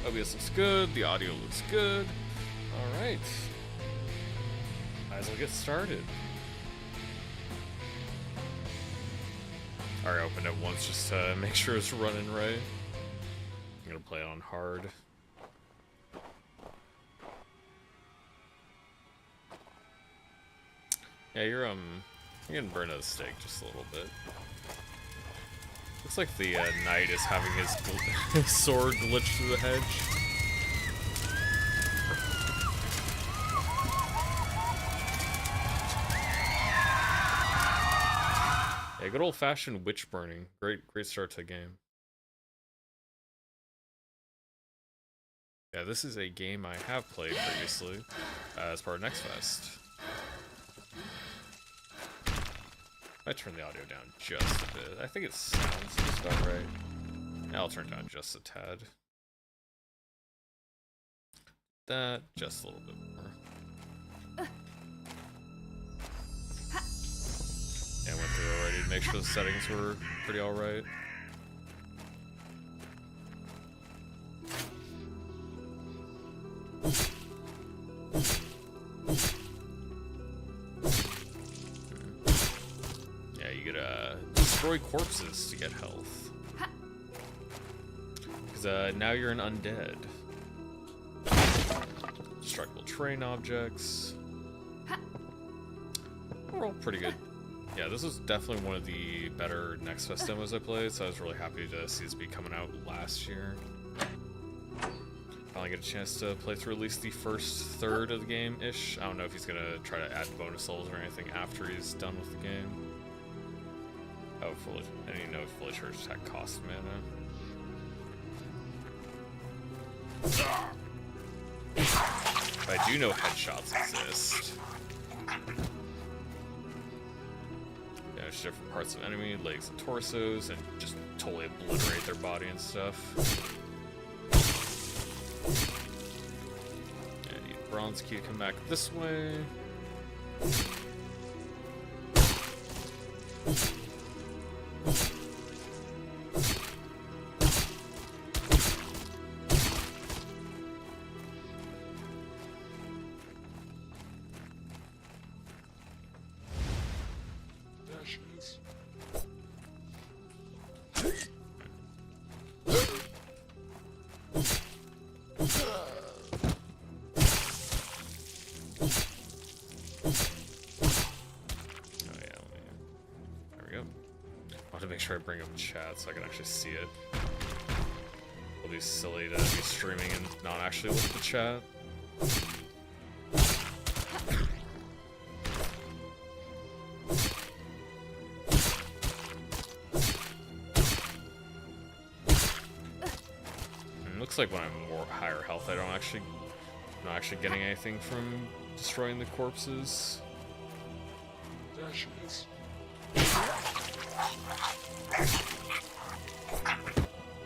OBS looks good, the audio looks good. Alright. Might as well get started. Alright, I opened it once just to make sure it's running right. I'm gonna play it on hard. Yeah, you're getting burned at the stake just a little bit. Looks like the knight is having his sword glitch through the hedge. Yeah, good old-fashioned witch burning. Great start to the game. Yeah, this is a game I have played previously as part of Next Fest. I turn the audio down just a bit. I think it sounds just about right. Yeah, I'll turn it down just a tad. That just a little bit more. Yeah, I went through already to make sure the settings were pretty alright. Yeah, you gotta destroy corpses to get health. Because now you're an undead. Destructible terrain objects. We're all pretty good. Yeah, this was definitely one of the better Next Fest demos I played, so I was really happy to see this be coming out last year. Finally get a chance to play through at least the first third of the game-ish. I don't know if he's gonna try to add bonus levels or anything after he's done with the game. Oh, I didn't know fully charged attack cost mana. But I do know headshots exist. Damage different parts of enemy, legs and torsos, and just totally obliterate their body and stuff. I need bronze key to come back this way. I bring up chat so I can actually see it. It'll be silly to be streaming and not actually look at the chat. Looks like when I'm more higher health, I'm not actually getting anything from destroying the corpses.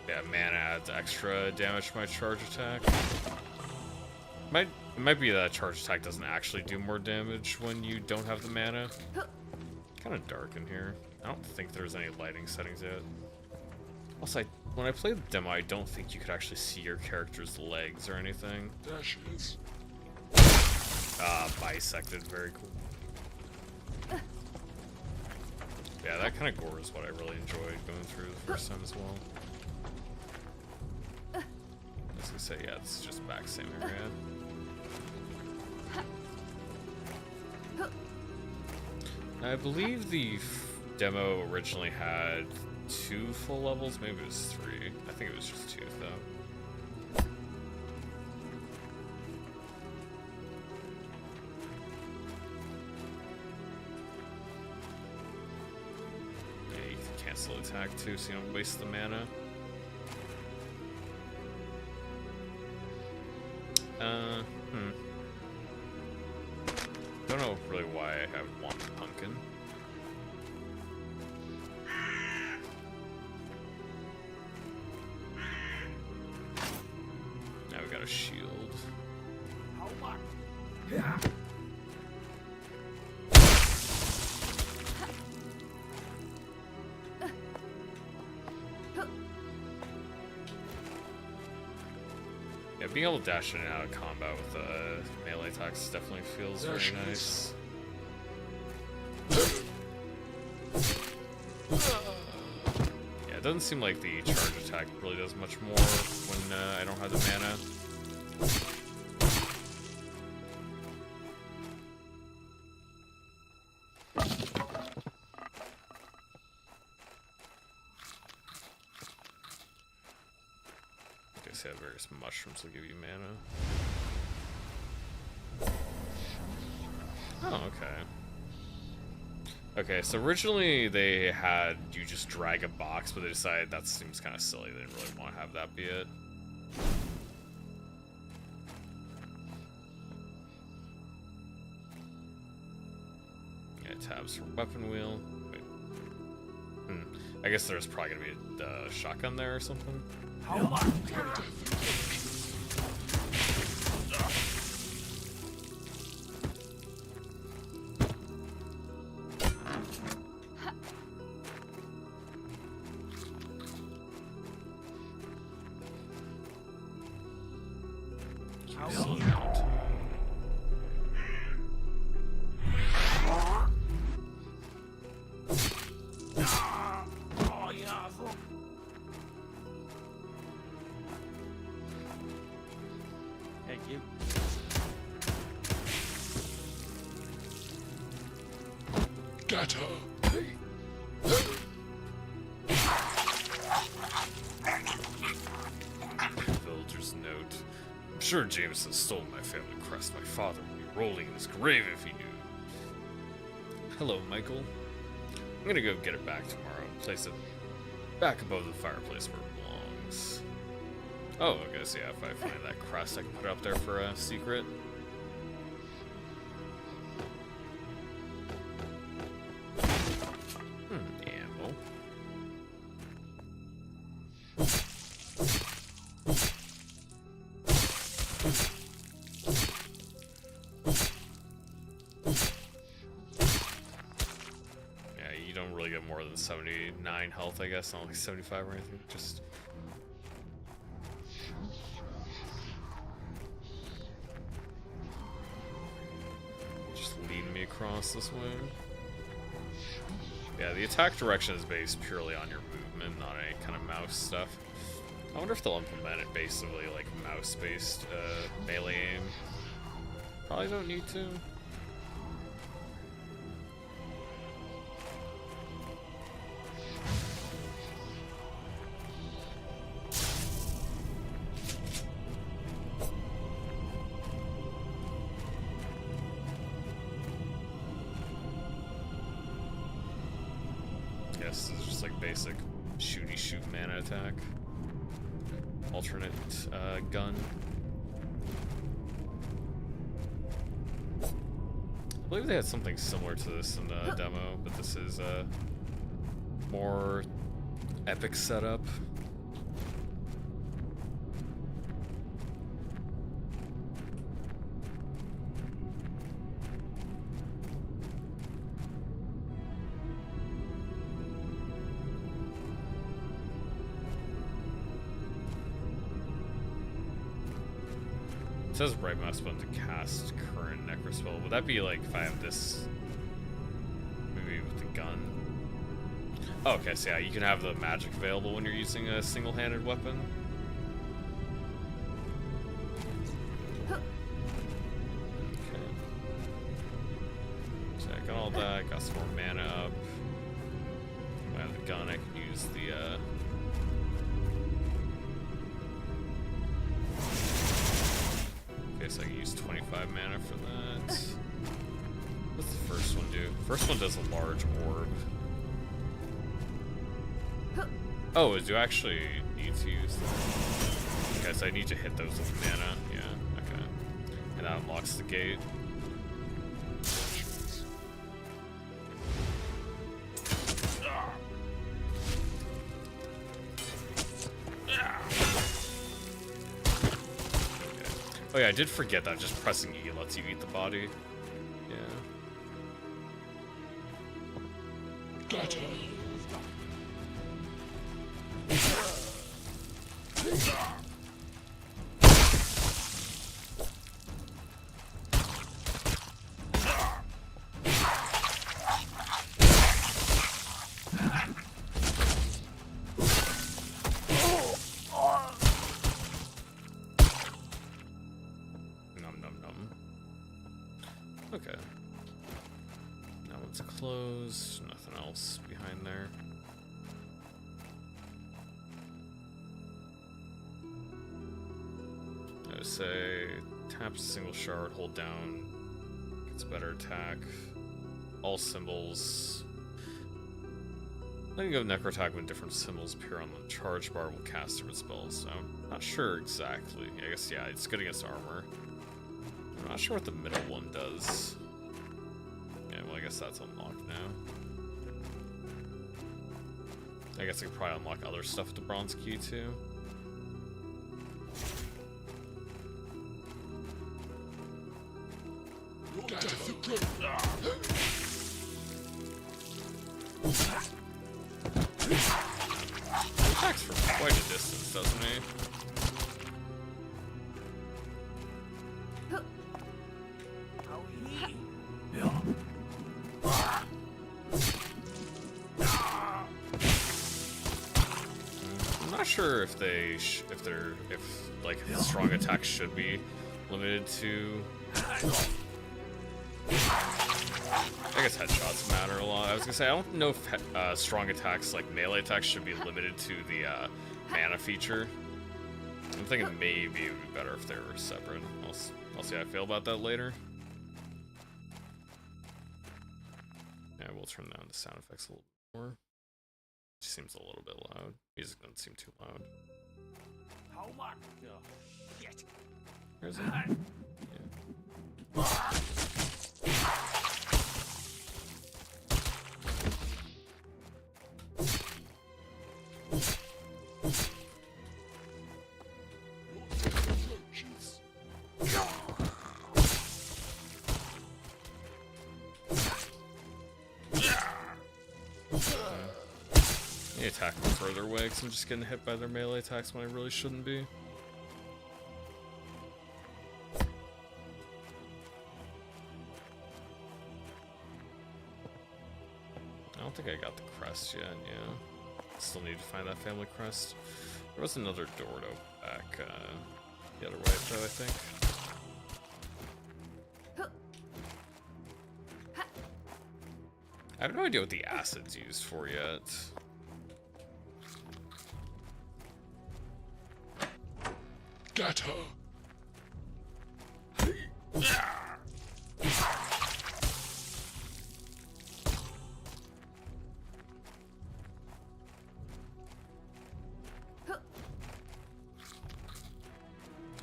Yeah, mana adds extra damage to my charge attack. It might be that charge attack doesn't actually do more damage when you don't have the mana. Kind of dark in here. I don't think there's any lighting settings yet. Also, when I played the demo, I don't think you could actually see your character's legs or anything. Bisected, very cool. Yeah, that kind of gore is what I really enjoyed going through the first time as well. I was gonna say, yeah, it's just back same area. I believe the demo originally had 2 full levels, maybe it was 3. I think it was just 2 though. Cancel attack too, so you don't waste the mana. Don't know really why I have one pumpkin. Now we got a shield. Yeah. Yeah, being able to dash in and out of combat with melee attacks definitely feels very nice. Yeah, it doesn't seem like the charge attack really does much more when I don't have the mana. I guess they have various mushrooms that give you mana. Oh, okay. Okay, so originally they had you just drag a box, but they decided that seems kind of silly. They didn't really want to have that be it. Yeah, tabs for weapon wheel. Wait. I guess there's probably gonna be a shotgun there or something. Thank you. Got her. Villager's note. I'm sure Jameson stole my family crest. My father would be rolling in his grave if he knew. Hello, Michael. I'm gonna go get it back tomorrow and place it back above the fireplace where it belongs. Oh, I guess, yeah, if I find that crest, I can put it up there for a secret. Ammo. Yeah, you don't really get more than 79 health, I guess, not like 75 or anything, just... leading me across this way. Yeah, the attack direction is based purely on your movement, not any kind of mouse stuff. I wonder if they'll implement it basically like mouse-based melee aim. Probably don't need to. This is just like basic shooty shoot mana attack. Alternate gun. I believe they had something similar to this in the demo, but this is a more epic setup. It says right mouse button to cast current necro spell. Would that be like if I have this maybe with the gun? Oh, okay, so yeah, you can have the magic available when you're using a single-handed weapon. Okay. So I got all that, got some more mana up. If I have the gun, I can use the so I can use 25 mana for that. What's the first one do? First one does a large orb. Oh, do I actually need to use them? Okay, so I need to hit those with mana. Yeah, okay. And that unlocks the gate. Oh yeah, I did forget that just pressing E lets you eat the body. Yeah. Got her. closed. Nothing else behind there. I would say taps a single shard, hold down, gets better attack. All symbols. Letting go of necro attack when different symbols appear on the charge bar will cast different spells. So I'm not sure exactly. I guess yeah, it's good against armor. I'm not sure what the middle one does. Yeah, well I guess that's unlocked now. I guess I could probably unlock other stuff with the bronze key too. Attacks from quite a distance, doesn't he? I'm not sure if like strong attacks should be limited to. I guess headshots matter a lot. I was gonna say I don't know if strong attacks like melee attacks should be limited to the mana feature. I'm thinking maybe it would be better if they were separate. I'll see how I feel about that later. Yeah, we'll turn down the sound effects a little bit more. It seems a little bit loud. Music doesn't seem too loud. How much? Shit. Where's it? They attack from further away because I'm just getting hit by their melee attacks when I really shouldn't be. I don't think I got the crest yet, yeah. Still need to find that family crest. There was another door to open back the other way though, I think. I have no idea what the acid's used for yet. Get her.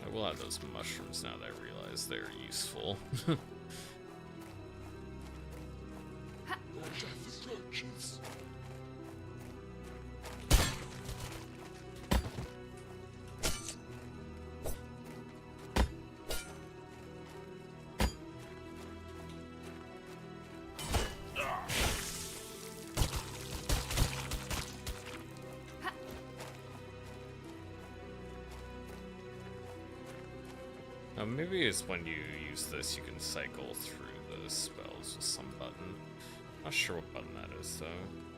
I will add those mushrooms now that I realize they're useful. Death approaches. Maybe it's when you use this you can cycle through those spells with some button. Not sure what button that is though.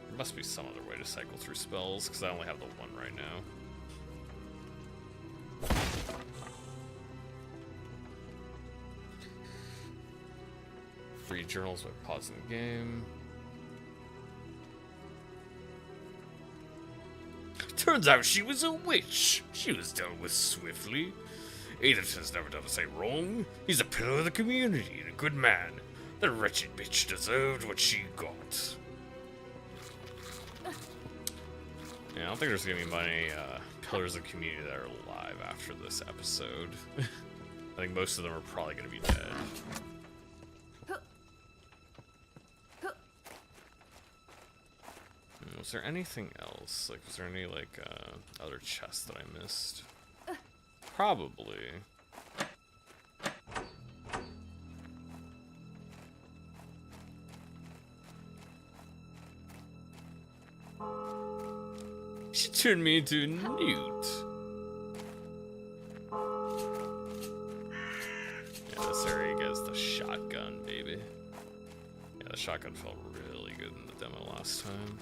There must be some other way to cycle through spells because I only have the one right now. Read journals by pausing the game. Turns out she was a witch. She was dealt with swiftly. Atherton's never done us any wrong. He's a pillar of the community and a good man. The wretched bitch deserved what she got. Yeah, I don't think there's gonna be many pillars of the community that are alive after this episode. I think most of them are probably gonna be dead. Was there anything else? Like, was there any, like, other chests that I missed? Probably. She turned me into a newt. Yeah, this area gets the shotgun, baby. Yeah, the shotgun felt really good in the demo last time.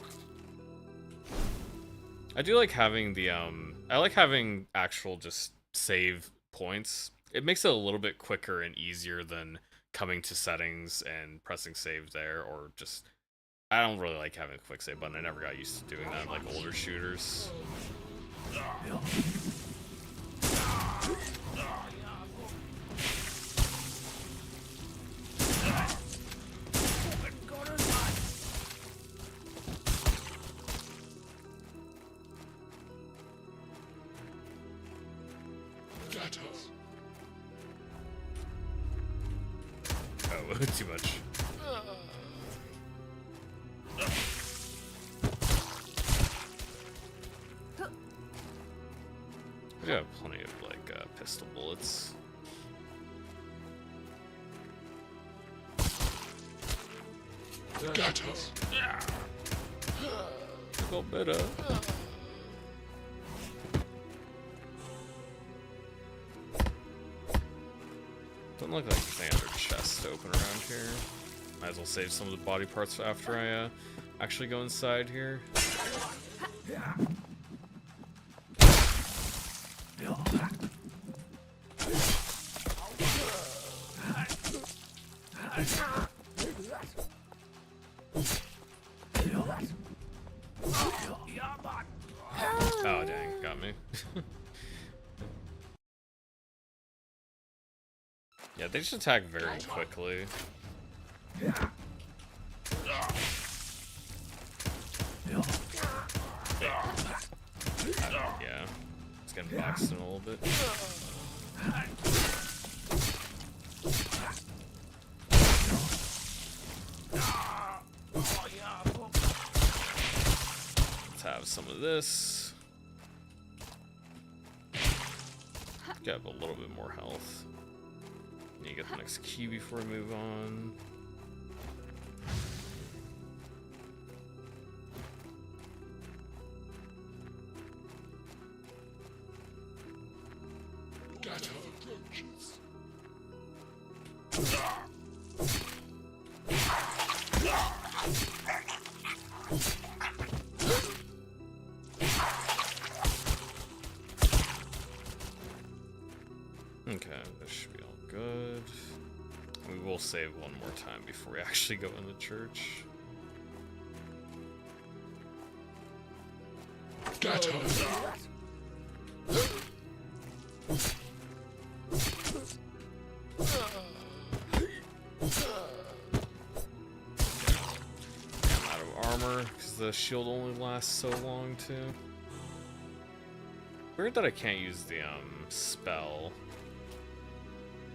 I do like having the, I like having actual just save points. It makes it a little bit quicker and easier than coming to settings and pressing save there, or just I don't really like having a quick save button. I never got used to doing that in like older shooters. Oh, too much. I do have plenty of like pistol bullets. Got her. Go better. Doesn't look like there's any other chests open around here. Might as well save some of the body parts after I actually go inside here. Oh dang, got me. Yeah, they just attack very quickly. Yeah, it's getting boxed in a little bit. Let's have some of this. Get a little bit more health. Need to get the next key before we move on. Got her approaches. Okay, this should be all good. We will save one more time before we actually go in the church. Got her. I'm out of armor because the shield only lasts so long too. Weird that I can't use the spell.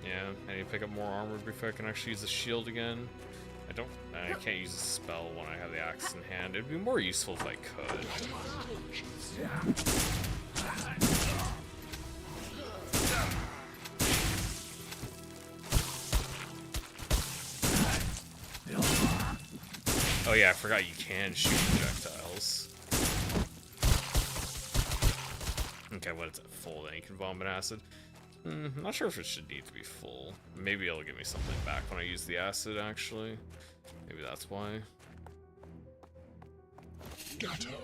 Yeah, I need to pick up more armor before I can actually use the shield again. I can't use the spell when I have the axe in hand. It'd be more useful if I could. Oh yeah, I forgot you can shoot projectiles. Okay, what is it? Full, then you can vomit acid. I'm not sure if it should need to be full. Maybe it'll give me something back when I use the acid, actually. Maybe that's why. Got her.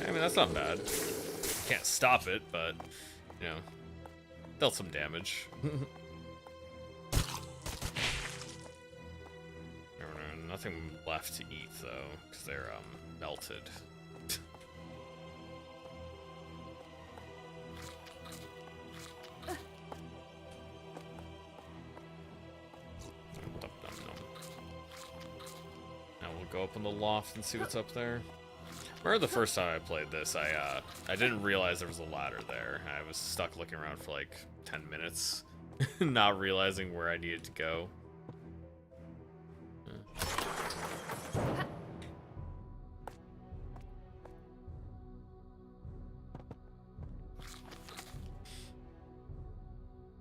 I mean, that's not bad. Can't stop it, but, you know, dealt some damage. Nothing left to eat, though, because they're, melted. Now we'll go up in the loft and see what's up there. Remember the first time I played this, I didn't realize there was a ladder there. I was stuck looking around for like 10 minutes, not realizing where I needed to go.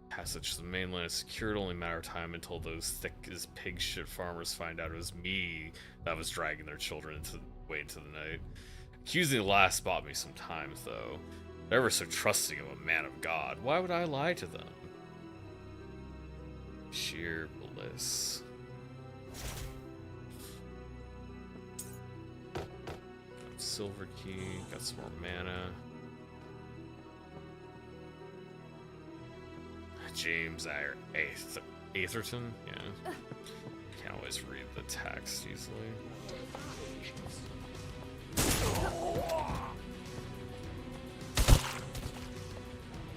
Passage to the mainland is secured, only a matter of time until those thick as pig shit farmers find out it was me that was dragging their children away into the night. Accusing the last bought me some time, though. They're ever so trusting of a man of God. Why would I lie to them? Sheer bliss. Got silver key, got some more mana. James, Atherton? Yeah. Can't always read the text easily.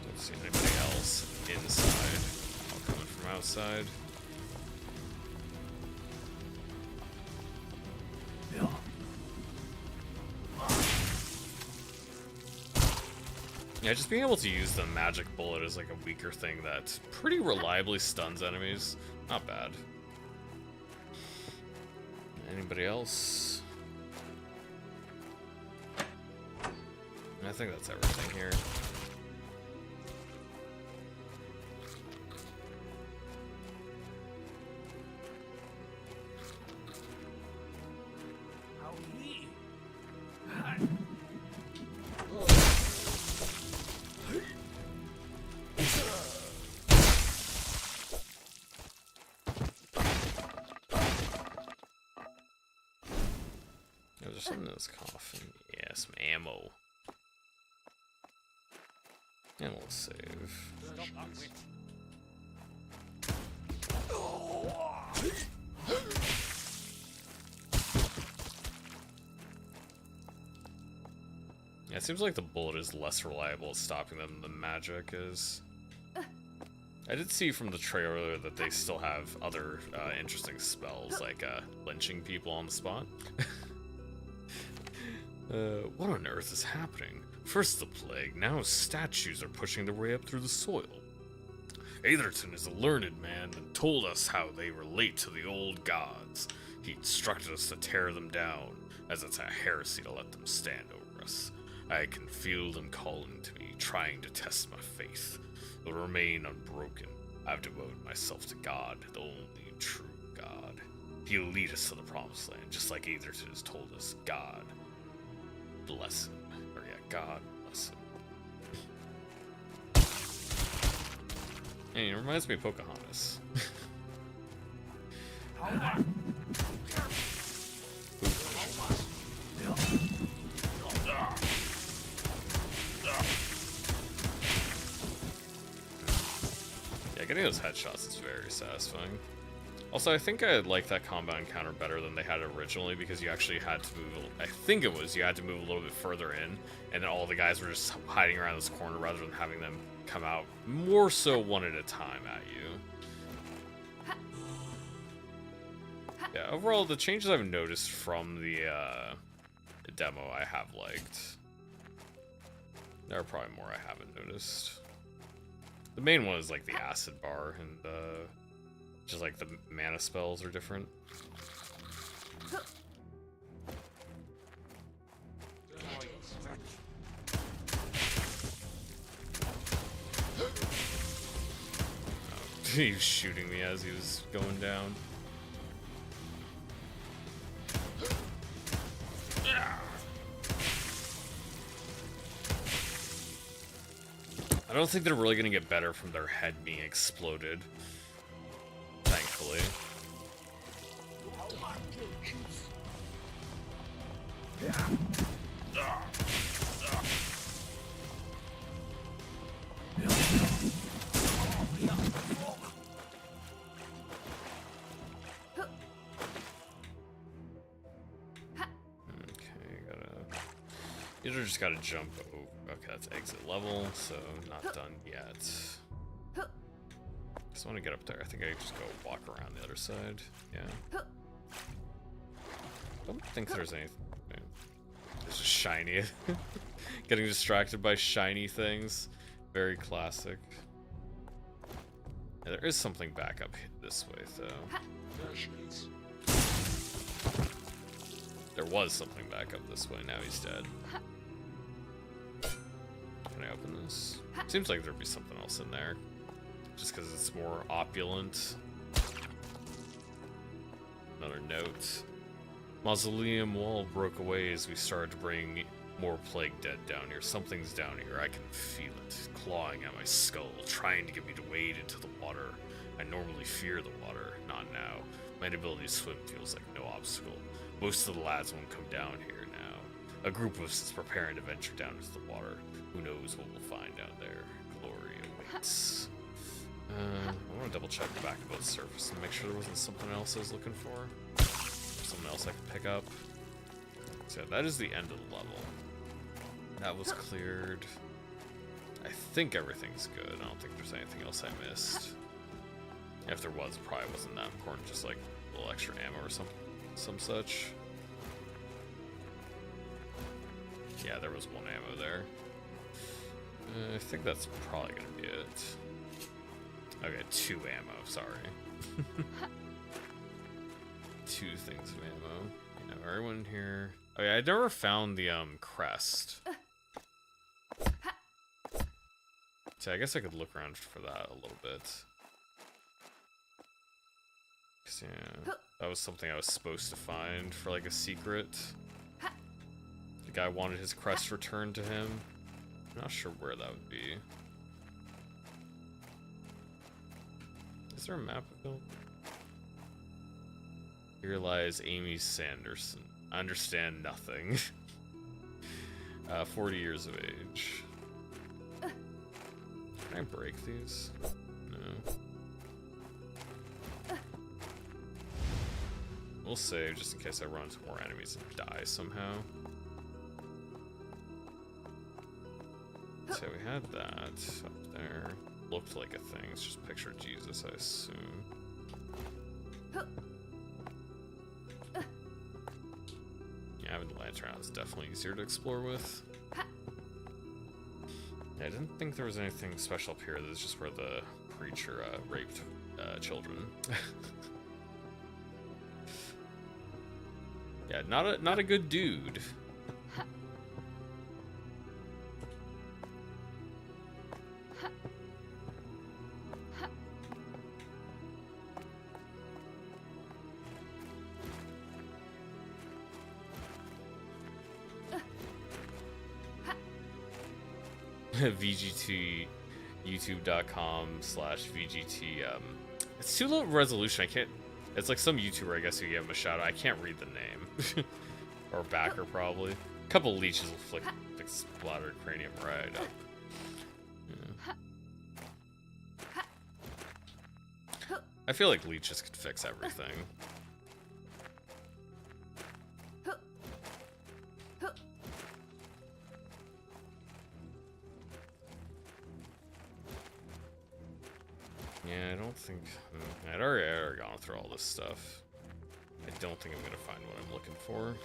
Don't see anybody else inside. All coming from outside. Yeah, just being able to use the magic bullet is like a weaker thing that pretty reliably stuns enemies. Not bad. Anybody else? I think that's everything here. There's something in this coffin. Yeah, some ammo. And we'll save. Yeah, it seems like the bullet is less reliable at stopping them than the magic is. I did see from the trailer that they still have other interesting spells, like lynching people on the spot. What on earth is happening? First the plague, now statues are pushing their way up through the soil. Atherton is a learned man and told us how they relate to the old gods. He instructed us to tear them down, as it's a heresy to let them stand over us. I can feel them calling to me, trying to test my faith. Will remain unbroken. I've devoted myself to God, the only true God. He'll lead us to the promised land, just like Atherton has told us. God bless him. Or yeah, God bless him. Hey, it reminds me of Pocahontas. Yeah, getting those headshots is very satisfying. Also, I think I like that combat encounter better than they had originally because you actually had to move, I think it was, you had to move a little bit further in, and then all the guys were just hiding around this corner rather than having them come out more so one at a time at you. Yeah, overall, the changes I've noticed from the demo I have liked. There are probably more I haven't noticed. The main one is like the acid bar and just like the mana spells are different. Oh, he was shooting me as he was going down. I don't think they're really gonna get better from their head being exploded. Thankfully. Either just gotta jump. Oh, okay, that's exit level, so not done yet. Just want to get up there. I think I just go walk around the other side. Yeah. Don't think there's anything. There's just shiny. Getting distracted by shiny things. Very classic. Yeah, there is something back up this way, though. There was something back up this way. Now he's dead. Can I open this? Seems like there'd be something else in there. Just because it's more opulent. Another note. Mausoleum wall broke away as we started to bring more plague dead down here. Something's down here. I can feel it. Clawing at my skull, trying to get me to wade into the water. I normally fear the water. Not now. My inability to swim feels like no obstacle. Most of the lads won't come down here now. A group of us is preparing to venture down into the water. Who knows what we'll find down there. Glory awaits. I want to double check the back of the surface and make sure there wasn't something else I was looking for. Something else I could pick up. So that is the end of the level. That was cleared. I think everything's good. I don't think there's anything else I missed. If there was, it probably wasn't that important. Just like a little extra ammo or some such. Yeah, there was one ammo there. I think that's probably gonna be it. Okay, 2 ammo, sorry. 2 things of ammo. You know, everyone here. Oh yeah, I never found the crest. So I guess I could look around for that a little bit. 'Cause, yeah, that was something I was supposed to find for like a secret. The guy wanted his crest returned to him. I'm not sure where that would be. Is there a map of it? Here lies Amy Sanderson. I understand nothing. 40 years of age. Can I break these? No. We'll save just in case I run into more enemies and die somehow. So we had that up there. Looked like a thing. It's just a picture of Jesus, I assume. Yeah, having the lantern out is definitely easier to explore with. Yeah, I didn't think there was anything special up here. This is just where the preacher raped children. Yeah, not a good dude. VGT youtube.com/VGT it's too low resolution. I can't. It's like some YouTuber, I guess, who gave him a shout out. I can't read the name. Or backer, probably. A couple leeches will flick splattered cranium right up. Yeah. I feel like leeches could fix everything. Yeah, I don't think... I'd already gone through all this stuff. I don't think I'm gonna find what I'm looking for.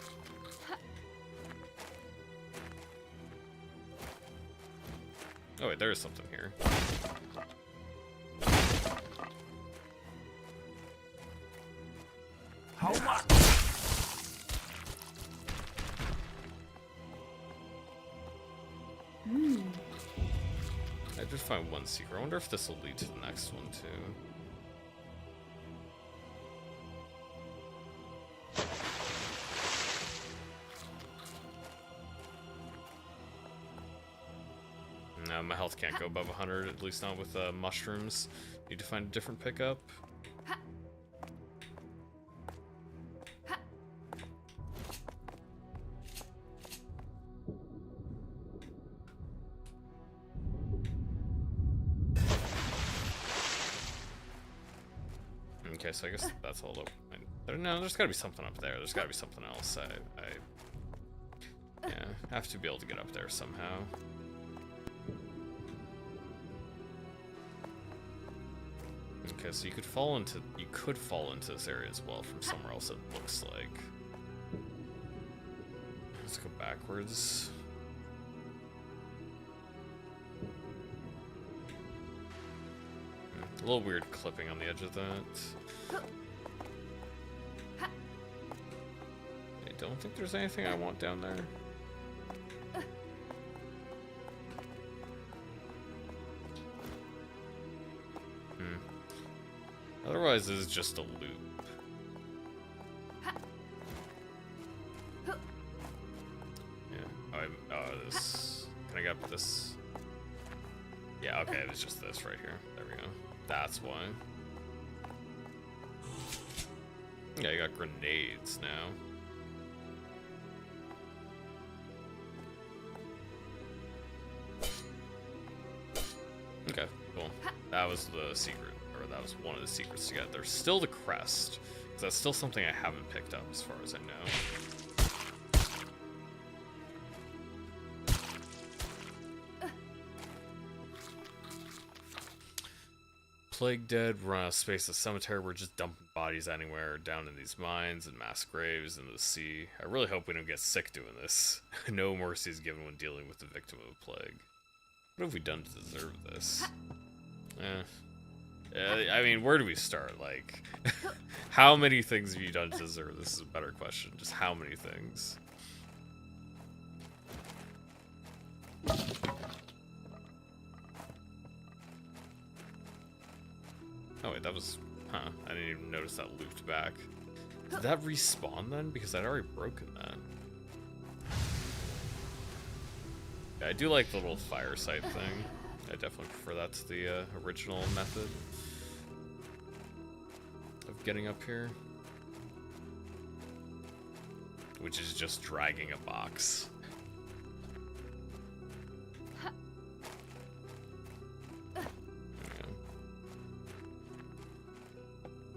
Oh wait, there is something here. How much? I did find one secret. I wonder if this will lead to the next one too. No, my health can't go above 100, at least not with mushrooms. Need to find a different pickup. Okay, so I guess that's all open. No, there's gotta be something up there. There's gotta be something else. Yeah, have to be able to get up there somehow. Okay, so you could fall into this area as well from somewhere else, it looks like. Let's go backwards. A little weird clipping on the edge of that. I don't think there's anything I want down there. Otherwise, this is just a loop. Yeah. Oh, this. Can I get up this? Yeah, okay, it was just this right here. There we go. That's why. Yeah, you got grenades now. Okay, cool. That that was the secret, or that was one of the secrets to get. There's still the crest, because that's still something I haven't picked up as far as I know. Plague dead, run out of space. The cemetery, we're just dumping bodies anywhere, down in these mines and mass graves into the sea. I really hope we don't get sick doing this. No mercy is given when dealing with the victim of a plague. What have we done to deserve this? I mean, where do we start? Like, how many things have you done to deserve this is a better question. Just how many things? Oh wait, that was... Huh, I didn't even notice that looped back. Did that respawn then? Because I'd already broken that. Yeah, I do like the little fire site thing. I definitely prefer that to the original method of getting up here. Which is just dragging a box.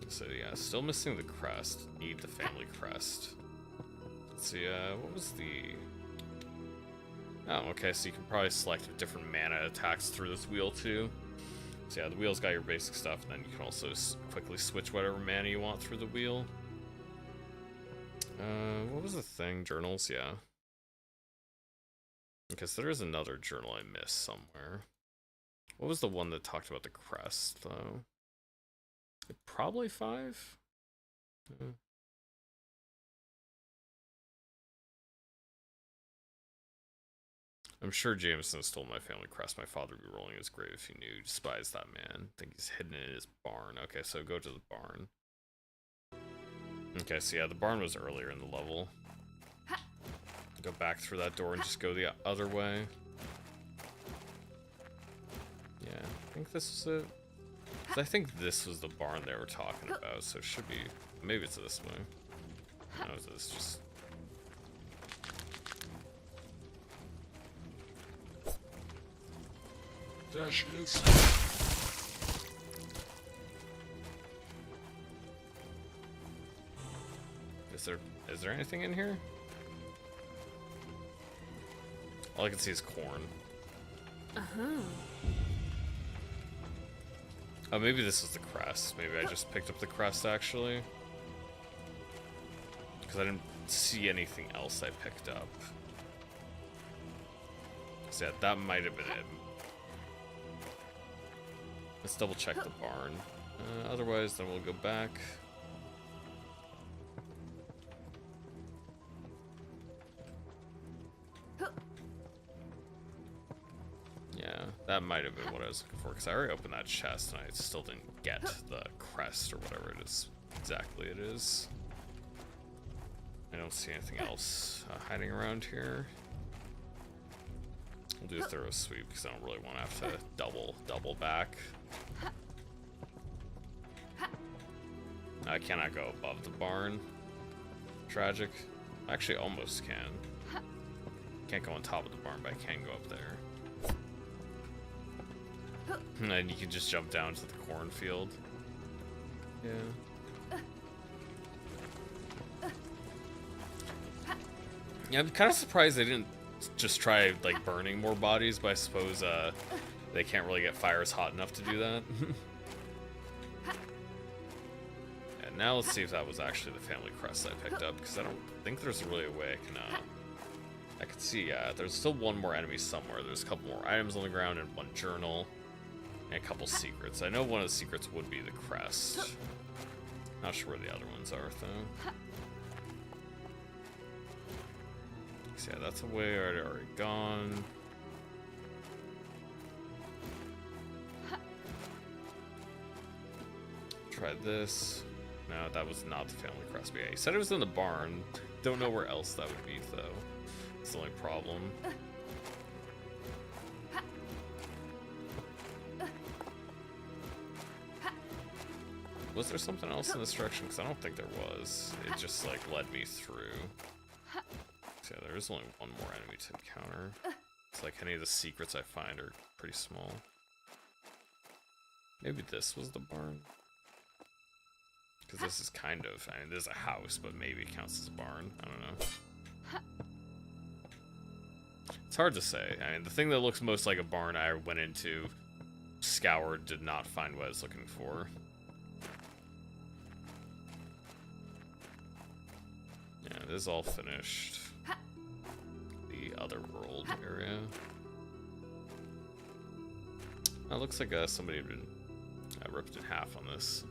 So yeah, still missing the crest. Need the family crest. Let's see, what was the... Oh, okay, so you can probably select different mana attacks through this wheel too. So yeah, the wheel's got your basic stuff, and then you can also quickly switch whatever mana you want through the wheel. What was the thing? Journals, yeah. Okay, so there is another journal I missed somewhere. What was the one that talked about the crest, though? Probably 5? I'm sure Jameson stole my family crest. My father would be rolling his grave if he knew. Despise that man. Think he's hidden in his barn. Okay, so go to the barn. Okay, so yeah, the barn was earlier in the level. Go back through that door and just go the other way. Yeah, I think this was it. I think this was the barn they were talking about, so it should be... Maybe it's this way. No, it's just... Dash loose. Is there anything in here? All I can see is corn. Oh, maybe this is the crest. Maybe I just picked up the crest, actually. Because I didn't see anything else I picked up. So yeah, that might have been it. Let's double check the barn. Otherwise, then we'll go back. Yeah, that might have been what I was looking for, because I already opened that chest and I still didn't get the crest or whatever it is exactly it is. I don't see anything else hiding around here. We'll do a thorough sweep because I don't really want to have to double back. I cannot go above the barn. Tragic. I actually almost can. Can't go on top of the barn, but I can go up there. And then you can just jump down to the cornfield. Yeah. Yeah, I'm kind of surprised they didn't just try, like, burning more bodies, but I suppose, they can't really get fires hot enough to do that. And now let's see if that was actually the family crest I picked up, because I don't think there's really a way I can see, there's still one more enemy somewhere. There's a couple more items on the ground and one journal. And a couple secrets. I know one of the secrets would be the crest. Not sure where the other ones are, though. So yeah, that's a way I'd already gone. Try this. No, that was not the family crest. But yeah, he said it was in the barn. Don't know where else that would be, though. That's the only problem. Was there something else in this direction? Because I don't think there was. It just, like, led me through. So yeah, there is only one more enemy to encounter. It's like any of the secrets I find are pretty small. Maybe this was the barn? Because this is kind of, I mean, this is a house, but maybe it counts as a barn. I don't know. It's hard to say. I mean, the thing that looks most like a barn I went into, scoured, did not find what I was looking for. Yeah, this is all finished. The other world area. That looks like somebody had been ripped in half on this.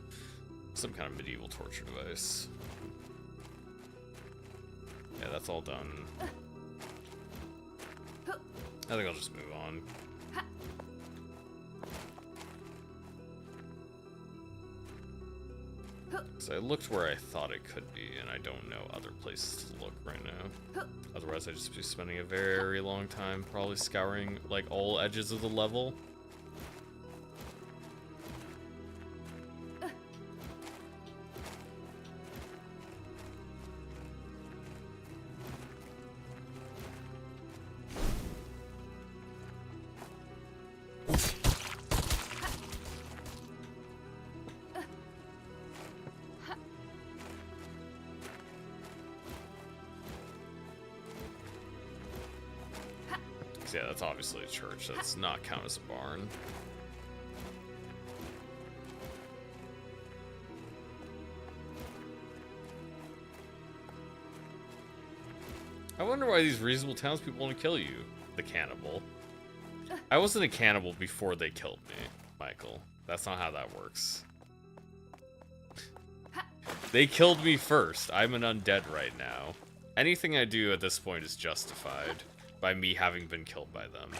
Some kind of medieval torture device. Yeah, that's all done. I think I'll just move on. So I looked where I thought it could be, and I don't know other places to look right now. Otherwise, I'd just be spending a very long time probably scouring, like, all edges of the level. Yeah, that's obviously a church. That's not count as a barn. I wonder why these reasonable townspeople want to kill you, the cannibal. I wasn't a cannibal before they killed me, Michael. That's not how that works. They killed me first. I'm an undead right now. Anything I do at this point is justified by me having been killed by them,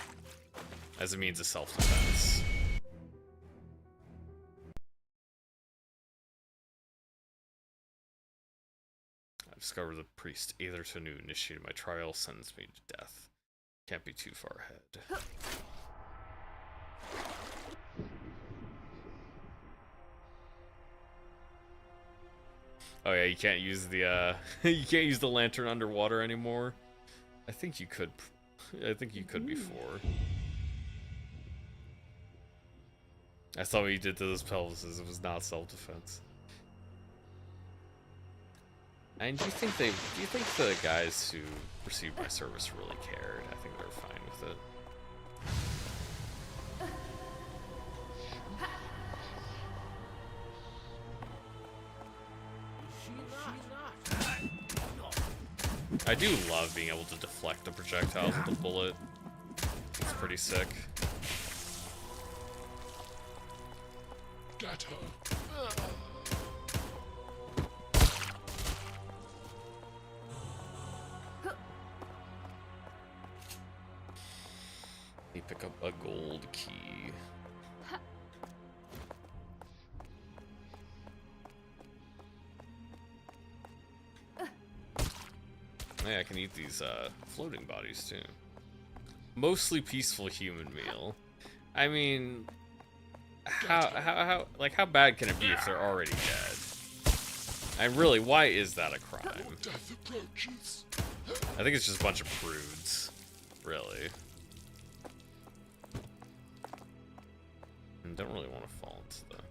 as a means of self-defense. I discovered the priest Atherton who initiated my trial sentenced me to death. Can't be too far ahead. Oh yeah, you can't use the you can't use the lantern underwater anymore. I think you could. I think you could before. I saw what you did to those pelvises. It was not self-defense. And do you think the guys who received my service really cared? I think they were fine with it. I do love being able to deflect the projectiles with a bullet. It's pretty sick. Get her. You pick up a gold key. Yeah, I can eat these floating bodies too. Mostly peaceful human meal. I mean, how bad can it be if they're already dead? And really, why is that a crime? Death approaches. I think it's just a bunch of prudes, really. And don't really want to fall into the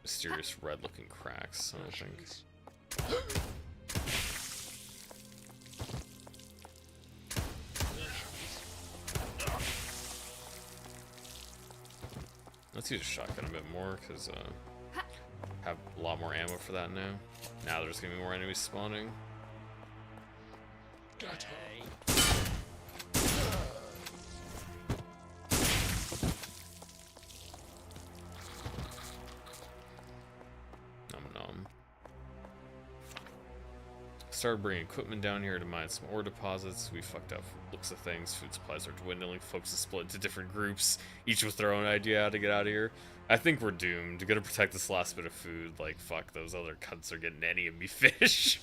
mysterious red-looking cracks, I don't think. Let's use a shotgun a bit more, because have a lot more ammo for that now. Now there's gonna be more enemies spawning. Get her. Nom nom. Started bringing equipment down here to mine some ore deposits. We fucked up looks of things. Food supplies are dwindling. Folks are split into different groups, each with their own idea how to get out of here. I think we're doomed. Gotta protect this last bit of food. Like, fuck, those other cunts are getting any of me fish.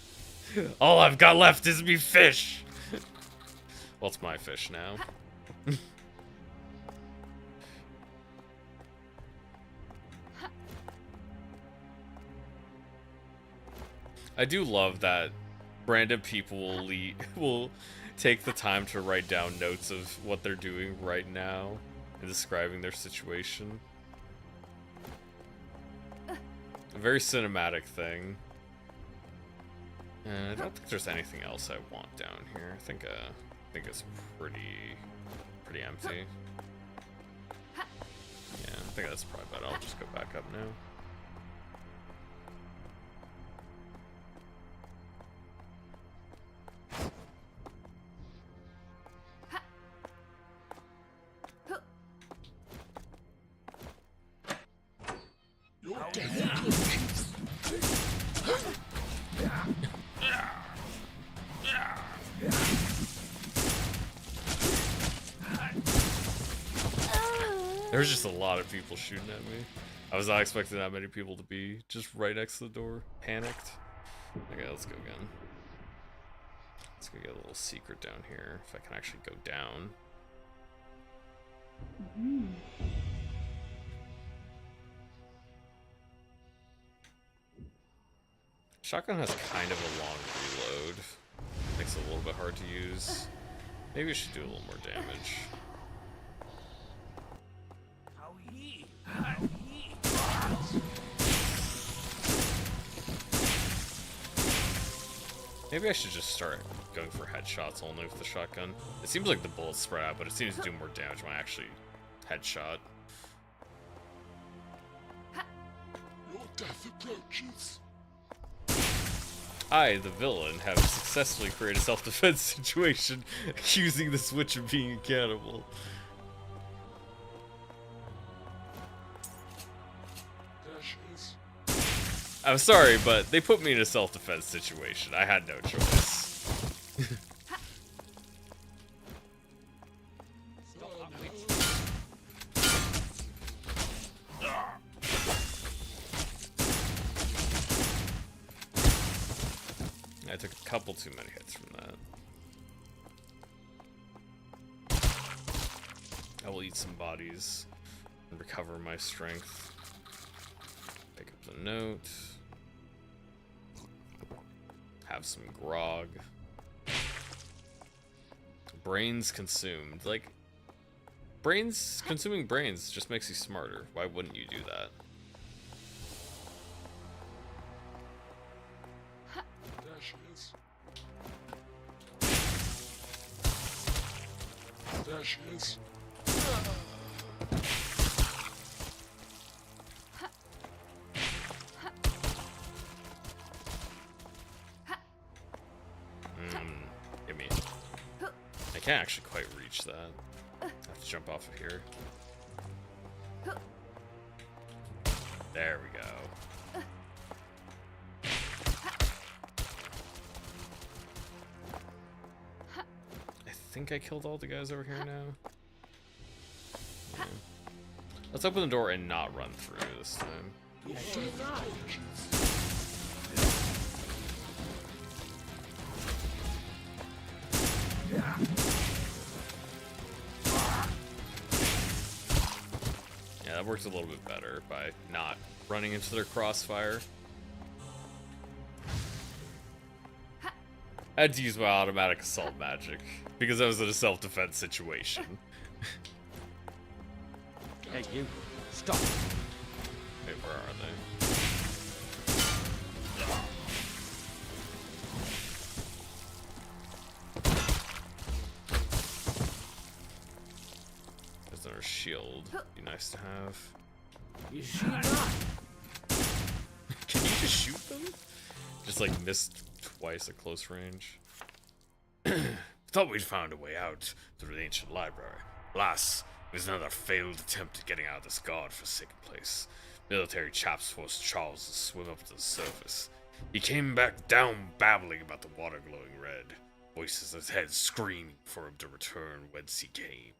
All I've got left is me fish. Well, it's my fish now. I do love that random people will take the time to write down notes of what they're doing right now and describing their situation. A very cinematic thing. And I don't think there's anything else I want down here. I think it's pretty empty. Yeah, I think that's probably better. I'll just go back up now. Your death approaches. There's just a lot of people shooting at me. I was not expecting that many people to be just right next to the door. Panicked. Okay, let's go again. Let's go get a little secret down here, if I can actually go down. Shotgun has kind of a long reload. Makes it a little bit hard to use. Maybe we should do a little more damage. Maybe I should just start going for headshots only with the shotgun. It seems like the bullets spread out, but it seems to do more damage when I actually headshot. Your death approaches. I, the villain, have successfully created a self-defense situation, accusing the Switch of being a cannibal. I'm sorry, but they put me in a self-defense situation. I had no choice. I took a couple too many hits from that. I will eat some bodies and recover my strength. Pick up the note. Have some grog. Brains consumed. Like, consuming brains just makes you smarter. Why wouldn't you do that? There she is. There she is. Give me. I can't actually quite reach that. I have to jump off of here. There we go. I think I killed all the guys over here now. Yeah. Let's open the door and not run through this time. Yeah, that works a little bit better by not running into their crossfire. I had to use my automatic assault magic because I was in a self-defense situation. Hey, you. Stop. Wait, where are they? There's another shield. Be nice to have. You see not? Can you just shoot them? Just like missed twice at close range. Thought we'd found a way out through the ancient library. Alas, it was another failed attempt at getting out of this god-forsaken place. Military chaps forced Charles to swim up to the surface. He came back down babbling about the water glowing red. Voices in his head screaming for him to return whence he came.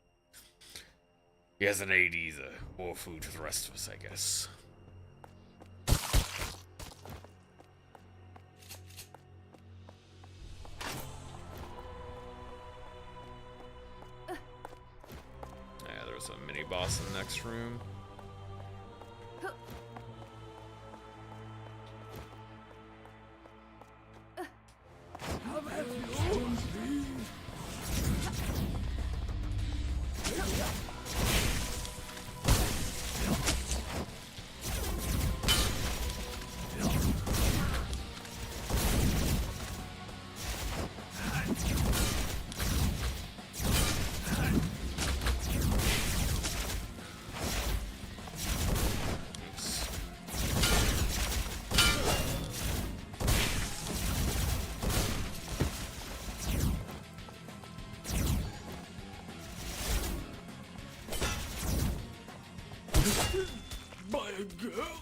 He hasn't ate either. More food for the rest of us, I guess. Yeah, there's a mini boss in the next room. By a girl.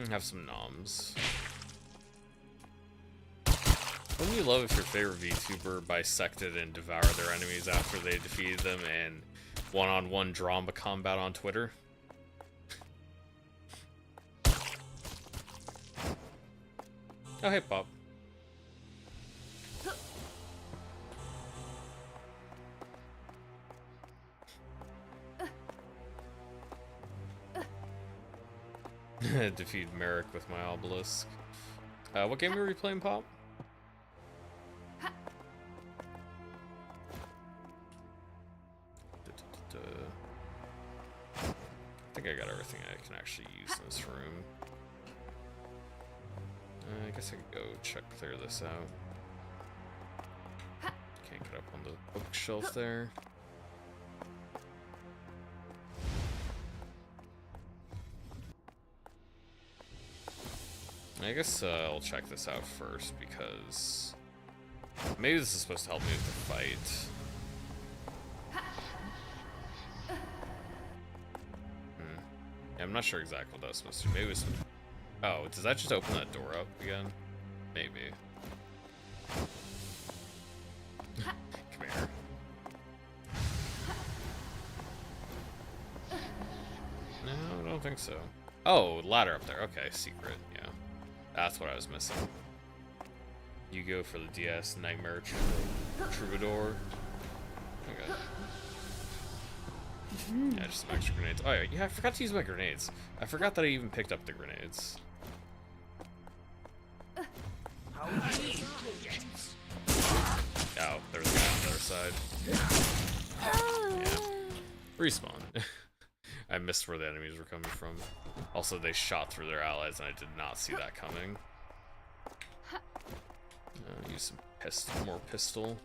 Have some noms. Wouldn't you love if your favorite VTuber bisected and devoured their enemies after they defeated them in one-on-one drama combat on Twitter? Oh, hey, Pop. Defeat Merrick with my obelisk. What game were we playing, Pop? I think I got everything I can actually use in this room. I guess I could go clear this out. Can't get up on the bookshelf there. I guess I'll check this out first because maybe this is supposed to help me with the fight. Yeah, I'm not sure exactly what that was supposed to do. Maybe it's... Oh, does that just open that door up again? Maybe. Come here. No, I don't think so. Oh, ladder up there. Okay, secret. Yeah. That's what I was missing. You go for the DS Nightmare Troubadour. Okay. Yeah, just some extra grenades. Oh, yeah, I forgot to use my grenades. I forgot that I even picked up the grenades. Oh, there's a guy on the other side. Yeah. Respawn. I missed where the enemies were coming from. Also, they shot through their allies, and I did not see that coming. Use some more pistol.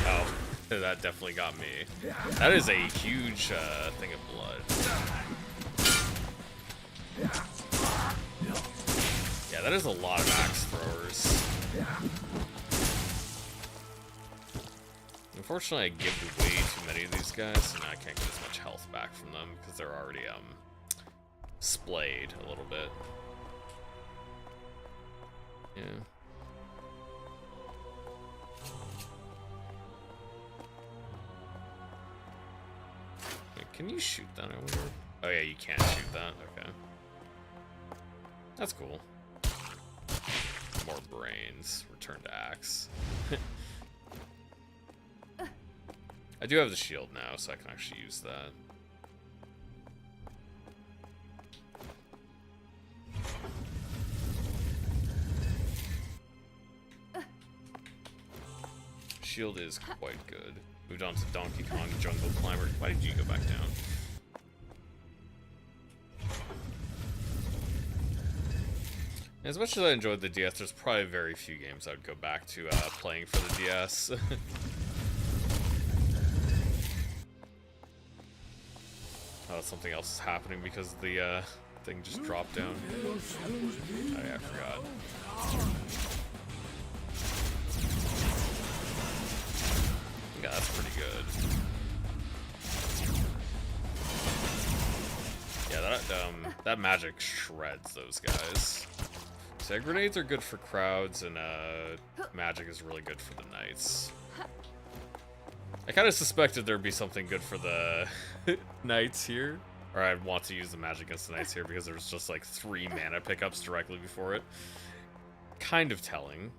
Oh, that definitely got me. That is a huge thing of blood. Yeah, that is a lot of axe throwers. Unfortunately, I give way too many of these guys, so now I can't get as much health back from them because they're already splayed a little bit. Yeah. Wait, can you shoot that? I wonder. Oh yeah, you can't shoot that. Okay. That's cool. More brains. Return to axe. I do have the shield now, so I can actually use that. Shield is quite good. Moved on to Donkey Kong Jungle Climber. Why did you go back down? As much as I enjoyed the DS, there's probably very few games I would go back to playing for the DS. Oh, something else is happening because the thing just dropped down. Oh yeah, I forgot. Yeah, that's pretty good. Yeah, that magic shreds those guys. So grenades are good for crowds, and magic is really good for the knights. I kind of suspected there'd be something good for the knights here. Or I'd want to use the magic against the knights here because there was just like 3 mana pickups directly before it. Kind of telling.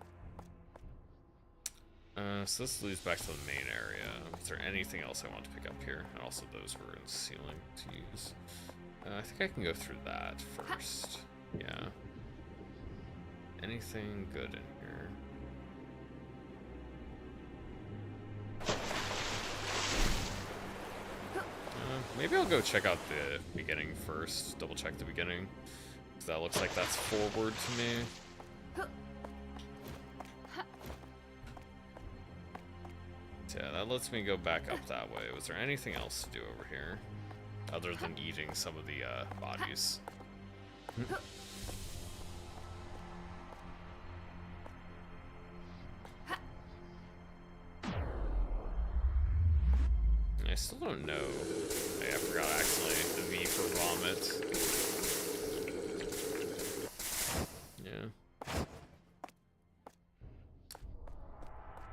So this leads back to the main area. Is there anything else I want to pick up here? And also those were in the ceiling to use. I think I can go through that first. Yeah. Anything good in here? Maybe I'll go check out the beginning first. Double check the beginning. Because that looks like that's forward to me. Yeah, that lets me go back up that way. Was there anything else to do over here? other than eating some of the bodies. I still don't know. I forgot actually the V for vomit. Yeah.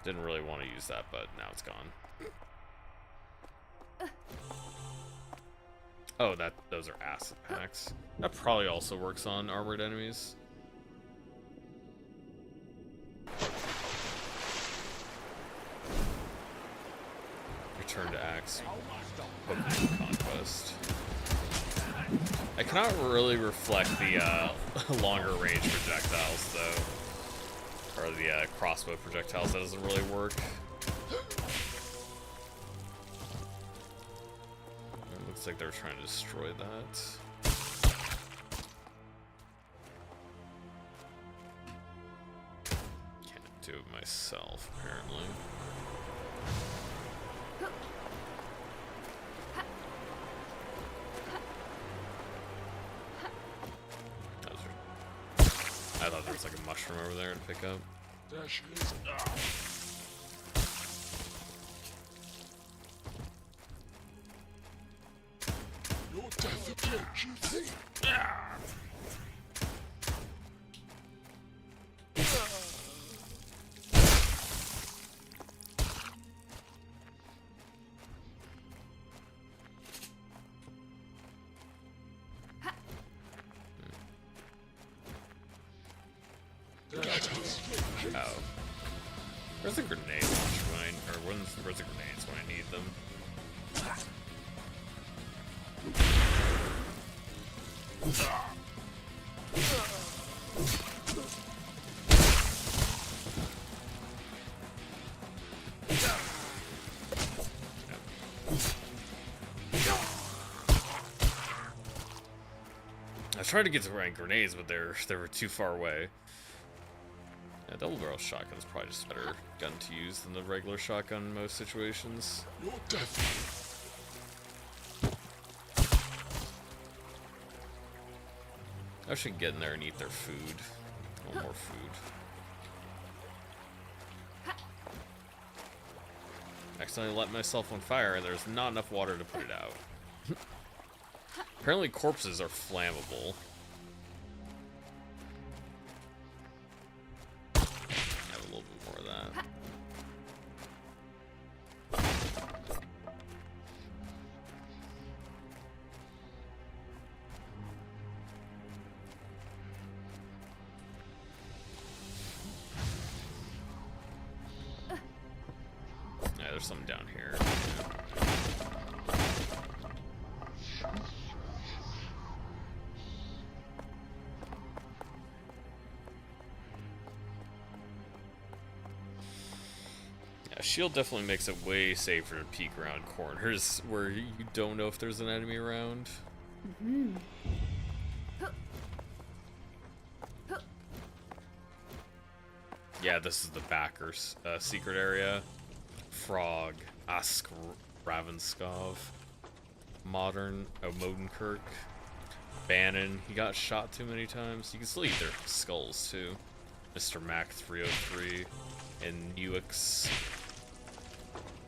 Didn't really want to use that, but now it's gone. Oh, those are acid packs. That probably also works on armored enemies. Return to Axe. Pokemon Conquest. I cannot really reflect the longer range projectiles though. Or the crossbow projectiles, that doesn't really work. It looks like they're trying to destroy that. Can't do it myself, apparently. I thought there was like a mushroom over there to pick up. There she is. Your death approaches. Oh. Where's the grenade launcher when where's the grenades when I need them? I was trying to get to rank grenades, but they were too far away. Yeah, double barrel shotgun is probably just a better gun to use than the regular shotgun in most situations. Your death. I should get in there and eat their food. A little more food. Accidentally let myself on fire and there's not enough water to put it out. Apparently corpses are flammable. Have a little bit more of that. Yeah, there's some down here. Shield definitely makes it way safer to peek around corners where you don't know if there's an enemy around. Yeah, this is the backers secret area. Frog, Ask Ravenskov, Modern, Modenkirk, Bannon. He got shot too many times. You can still eat their skulls too. Mr. Mac 303 and Newix.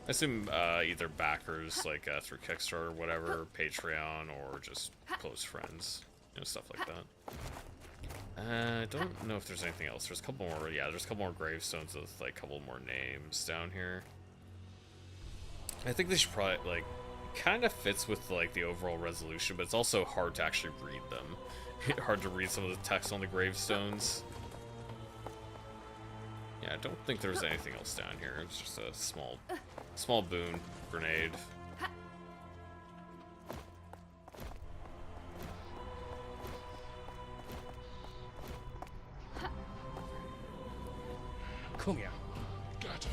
I assume either backers like through Kickstarter or whatever, Patreon, or just close friends, you know, stuff like that. I don't know if there's anything else. There's a couple more. Yeah, there's a couple more gravestones with like a couple more names down here. I think they should probably like kind of fits with like the overall resolution, but it's also hard to actually read them. Hard to read some of the text on the gravestones. Yeah, I don't think there's anything else down here. It's just a small boon grenade. Come here. Got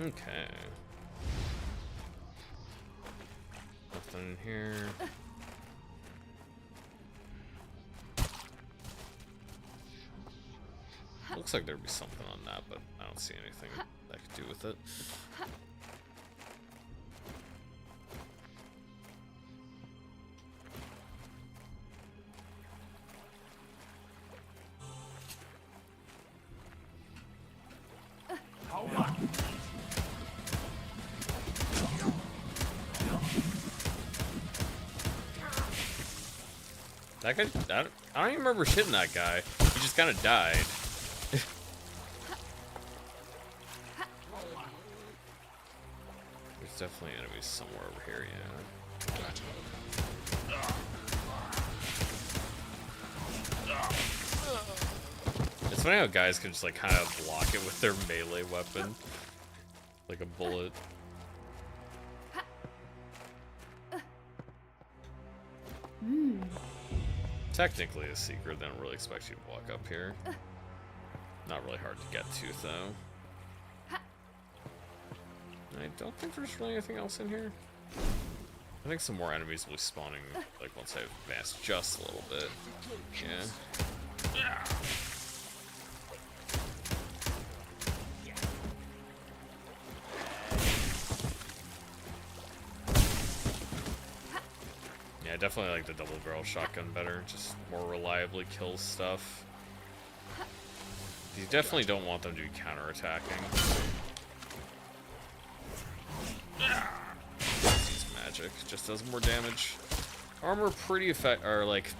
Okay. Nothing in here. Looks like there'd be something on that, but I don't see anything I could do with it. That guy, I don't even remember hitting that guy. He just kind of died. There's definitely enemies somewhere over here, yeah. It's funny how guys can just like kind of block it with their melee weapon. Like a bullet. Technically a secret, they don't really expect you to walk up here. Not really hard to get to, though. I don't think there's really anything else in here. I think some more enemies will be spawning, like, once I advance just a little bit. Yeah. Yeah, I definitely like the double barrel shotgun better, just more reliably kills stuff. You definitely don't want them to be counterattacking. Use magic, just does more damage. Armor pretty or like,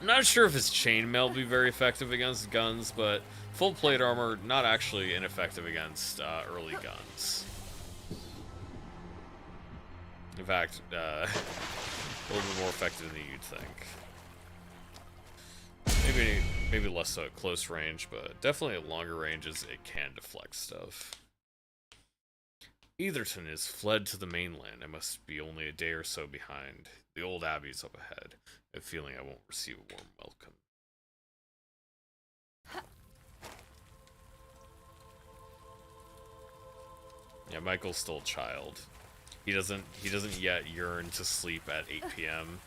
I'm not sure if his chainmail will be very effective against guns, but full plate armor not actually ineffective against early guns. In fact, a little bit more effective than you'd think. Maybe less so at close range, but definitely at longer ranges it can deflect stuff. Etherton is fled to the mainland. I must be only a day or so behind. The old abbey's up ahead. I have a feeling I won't receive a warm welcome. Yeah, Michael's still a child. He doesn't yet yearn to sleep at 8 p.m.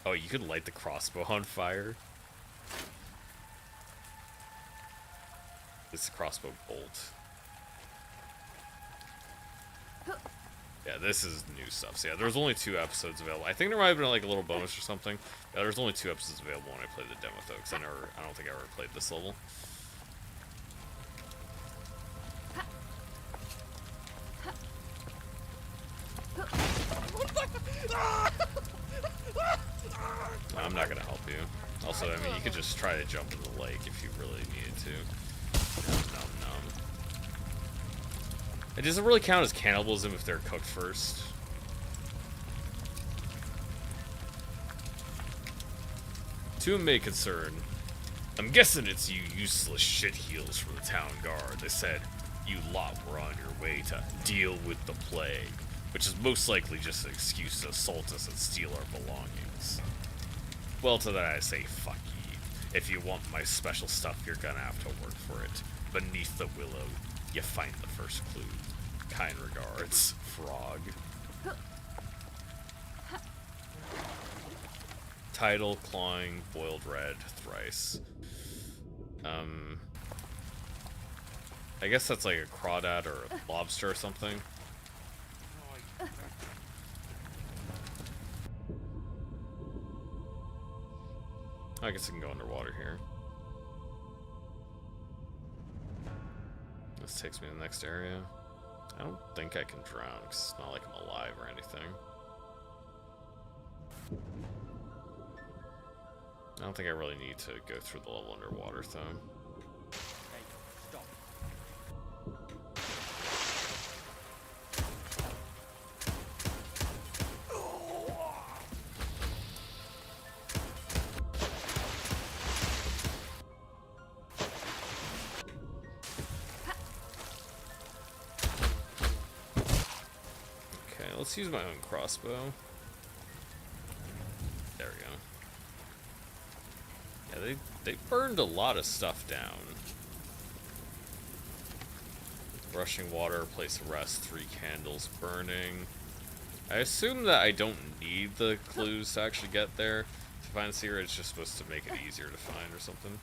Oh, you could light the crossbow on fire. It's a crossbow bolt. Yeah, this is new stuff. So yeah, there was only 2 episodes available. I think there might have been like a little bonus or something. Yeah, there's only 2 episodes available when I played the demo though, because I don't think I ever played this level. I'm not gonna help you. Also, I mean, you could just try to jump in the lake if you really needed to. Nom nom. It doesn't really count as cannibalism if they're cooked first. To whom may concern, I'm guessing it's you useless shitheels from the town guard. They said you lot were on your way to deal with the plague, which is most likely just an excuse to assault us and steal our belongings. Well, to that I say, fuck ye. If you want my special stuff, you're gonna have to work for it. Beneath the willow, you find the first clue. Kind regards, Frog. Title, clawing, boiled red, thrice. I guess that's like a crawdad or a lobster or something. I guess I can go underwater here. This takes me to the next area. I don't think I can drown, because it's not like I'm alive or anything. I don't think I really need to go through the level underwater, though. Let's use my own crossbow. There we go. Yeah, they burned a lot of stuff down. Rushing water, place of rest, 3 candles burning. I assume that I don't need the clues to actually get there. find Seer, it's just supposed to make it easier to find or something.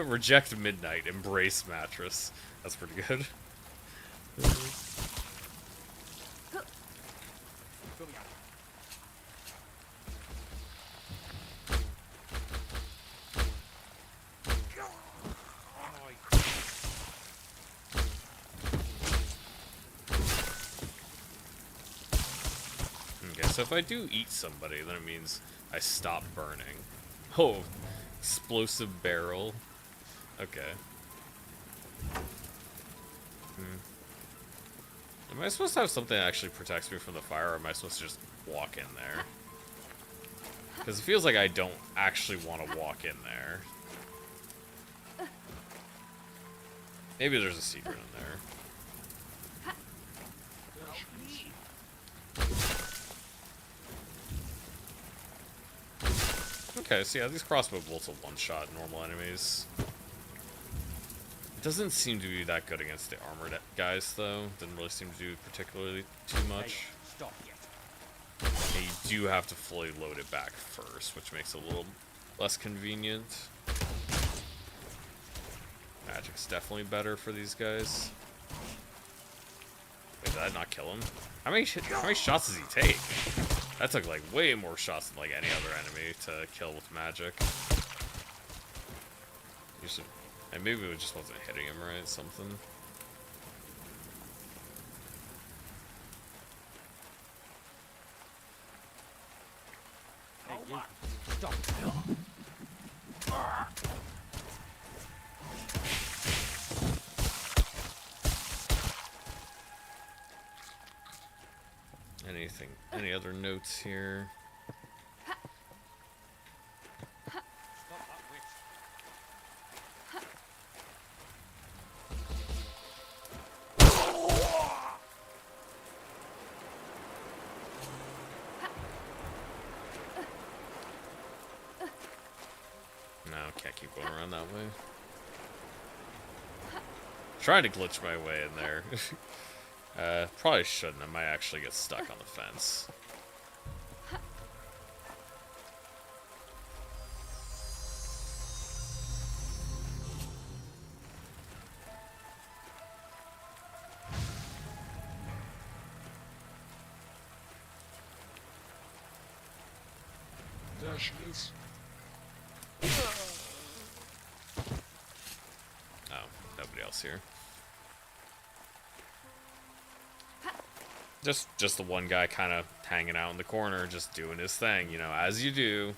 Reject midnight, embrace mattress. That's pretty good. Okay, so if I do eat somebody, then it means I stop burning. Oh, explosive barrel. Okay. Am I supposed to have something that actually protects me from the fire, or am I supposed to just walk in there? Because it feels like I don't actually want to walk in there. Maybe there's a secret in there. Okay, so yeah, these crossbow bolts will one-shot normal enemies. It doesn't seem to be that good against the armored guys, though. Didn't really seem to do particularly too much. Stop yet. And you do have to fully load it back first, which makes it a little less convenient. Magic's definitely better for these guys. Wait, did I not kill him? How many shots does he take? That took like way more shots than like any other enemy to kill with magic. You should, and maybe it just wasn't hitting him right, something. Hey, you. Stop. Anything? Any other notes here? Stop that witch. No, can't keep going around that way. Trying to glitch my way in there. Probably shouldn't. I might actually get stuck on the fence. There she is. Oh, nobody else here. Just the one guy kind of hanging out in the corner, just doing his thing, you know, as you do.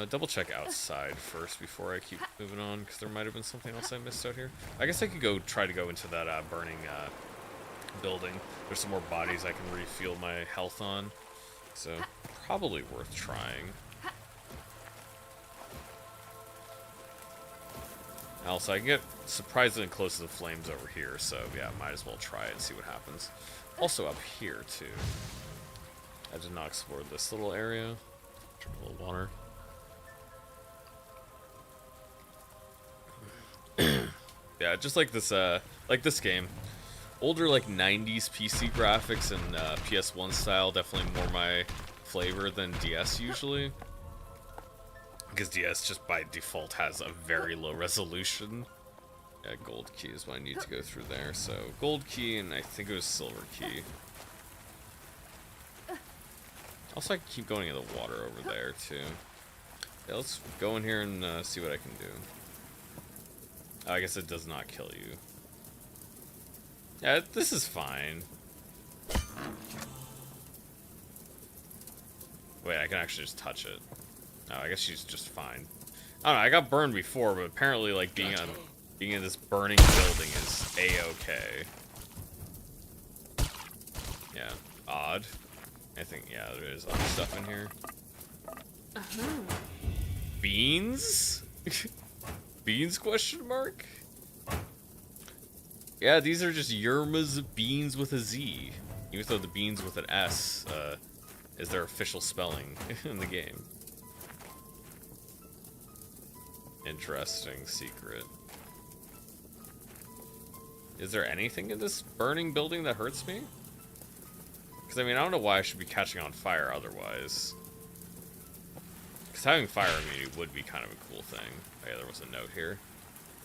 Double check outside first before I keep moving on, because there might have been something else I missed out here. I guess I could try to go into that burning building. There's some more bodies I can refuel my health on, so probably worth trying. Also, I can get surprisingly close to the flames over here, so yeah, might as well try it and see what happens. Also up here, too. I did not explore this little area. Drink a little water. Yeah, just like this game. Older, like, 90s PC graphics and PS1 style, definitely more my flavor than DS usually. Because DS just by default has a very low resolution. Yeah, gold key is what I need to go through there. So, gold key, and I think it was silver key. Also, I can keep going in the water over there, too. Yeah, let's go in here and see what I can do. Oh, I guess it does not kill you. Yeah, this is fine. Wait, I can actually just touch it. Oh, I guess she's just fine. I don't know, I got burned before, but apparently, like, being in this burning building is A-okay. Yeah, odd. I think, yeah, there is other stuff in here. Beans? Beans, question mark? Yeah, these are just Yerma's beans with a Z. Even though the beans with an S is their official spelling in the game. Interesting secret. Is there anything in this burning building that hurts me? Because, I mean, I don't know why I should be catching on fire otherwise. Because having fire immunity would be kind of a cool thing. Oh, yeah, there was a note here.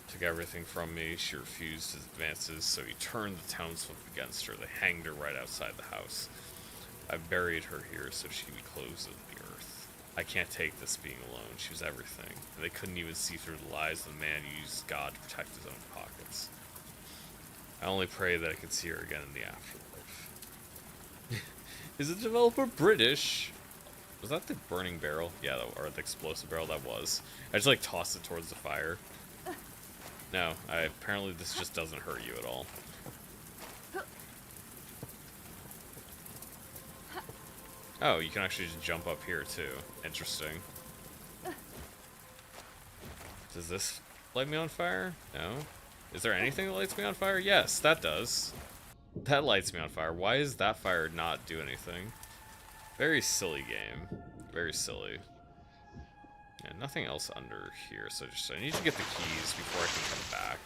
Took everything from me. She refused his advances, so he turned the townsfolk against her. They hanged her right outside the house. I buried her here so she could be closed to the earth. I can't take this being alone. She was everything. And they couldn't even see through the lies of the man who used God to protect his own pockets. I only pray that I can see her again in the afterlife. Is the developer British? Was that the burning barrel? Yeah, or the explosive barrel? That was. I just like tossed it towards the fire. No, apparently this just doesn't hurt you at all. Oh, you can actually just jump up here too. Interesting. Does this light me on fire? No. Is there anything that lights me on fire? Yes, that does. That lights me on fire. Why is that fire not do anything? Very silly game. Very silly. Yeah, nothing else under here, so I need to get the keys before I can come back.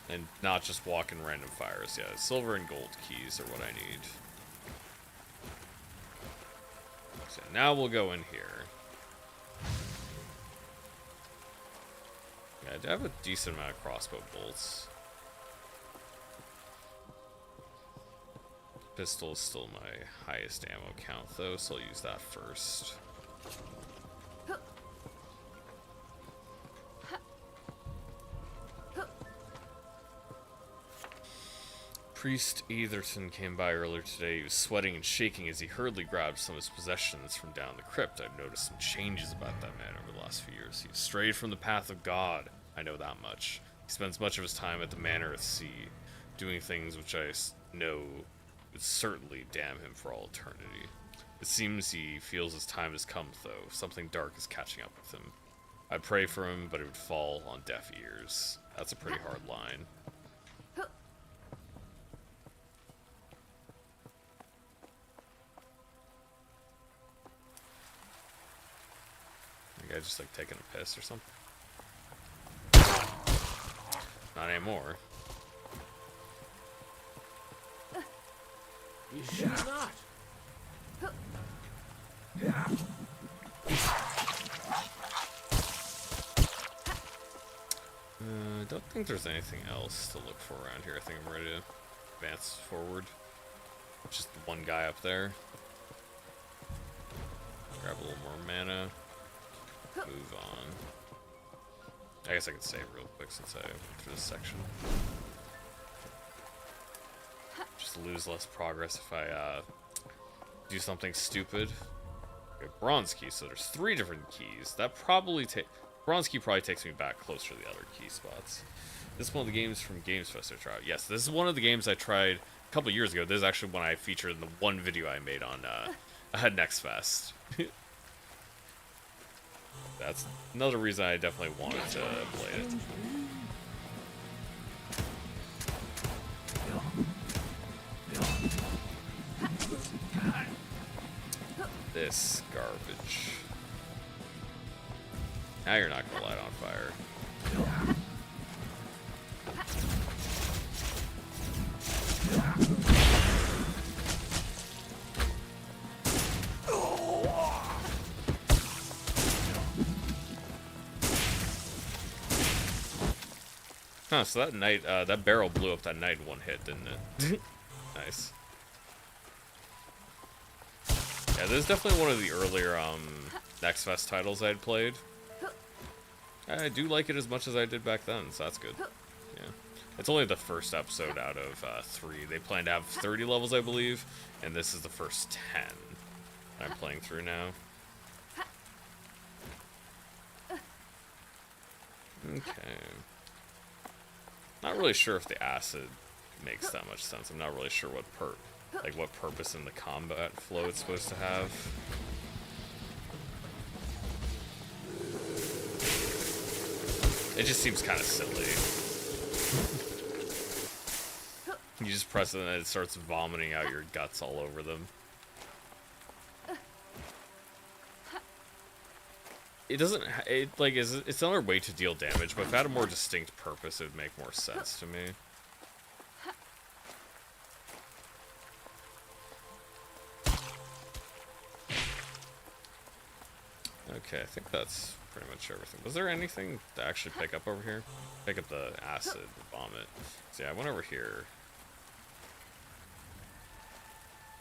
And not just walk in random fires. Yeah, silver and gold keys are what I need. So now we'll go in here. Yeah, I do have a decent amount of crossbow bolts. Pistol is still my highest ammo count, though, so I'll use that first. Priest Etherton came by earlier today. He was sweating and shaking as he hurriedly grabbed some of his possessions from down the crypt. I've noticed some changes about that man over the last few years. He strayed from the path of God. I know that much. He spends much of his time at the manor at sea, doing things which I know would certainly damn him for all eternity. It seems he feels his time has come, though. Something dark is catching up with him. I pray for him, but it would fall on deaf ears. That's a pretty hard line. The guy just like taking a piss or something? Not anymore. You should not. I don't think there's anything else to look for around here. I think I'm ready to advance forward. Just the one guy up there. Grab a little more mana. Move on. I guess I could save real quick since I went through this section. Just lose less progress if I do something stupid. Okay, bronze key, so there's 3 different keys. That probably bronze key probably takes me back closer to the other key spots. This is one of the games from Games Fest I tried. Yes, this is one of the games I tried a couple years ago. This is actually one I featured in the one video I made on Next Fest. That's another reason I definitely wanted to play it. This garbage. Now you're not gonna light on fire. Huh, so that night, that barrel blew up that night in one hit, didn't it? Nice. Yeah, this is definitely one of the earlier, Next Fest titles I had played. I do like it as much as I did back then, so that's good. Yeah. It's only the first episode out of 3. They plan to have 30 levels, I believe, and this is the first 10 I'm playing through now. Okay. Not really sure if the acid makes that much sense. I'm not really sure what what purpose in the combat flow it's supposed to have. It just seems kind of silly. You just press it and it starts vomiting out your guts all over them. it doesn't. It like is it's another way to deal damage, but if it had a more distinct purpose, it would make more sense to me. Okay, I think that's pretty much everything. Was there anything to actually pick up over here? Pick up the acid, the vomit. So yeah, I went over here.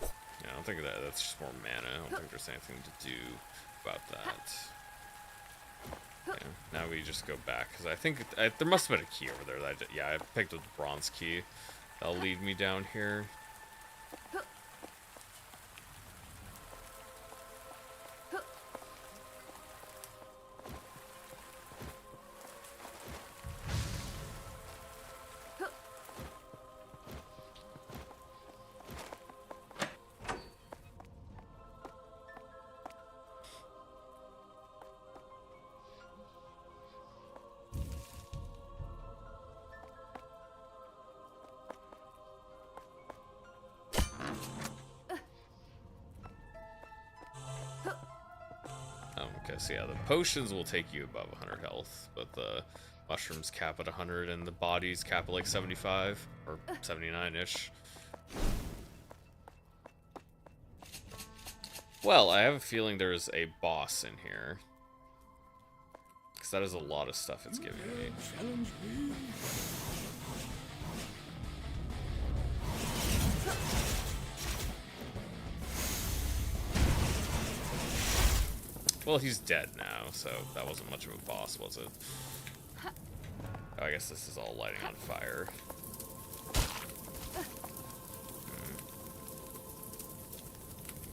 Yeah, I don't think that's just more mana. I don't think there's anything to do about that. Yeah, now we just go back, because I think there must have been a key over there. Yeah, I picked up the bronze key. That'll lead me down here. Okay, so yeah, the potions will take you above 100 health, but the mushrooms cap at 100, and the bodies cap at like 75 or 79-ish. Well, I have a feeling there's a boss in here, because that is a lot of stuff it's giving me. Well, he's dead now, so that wasn't much of a boss, was it? Oh, I guess this is all lighting on fire.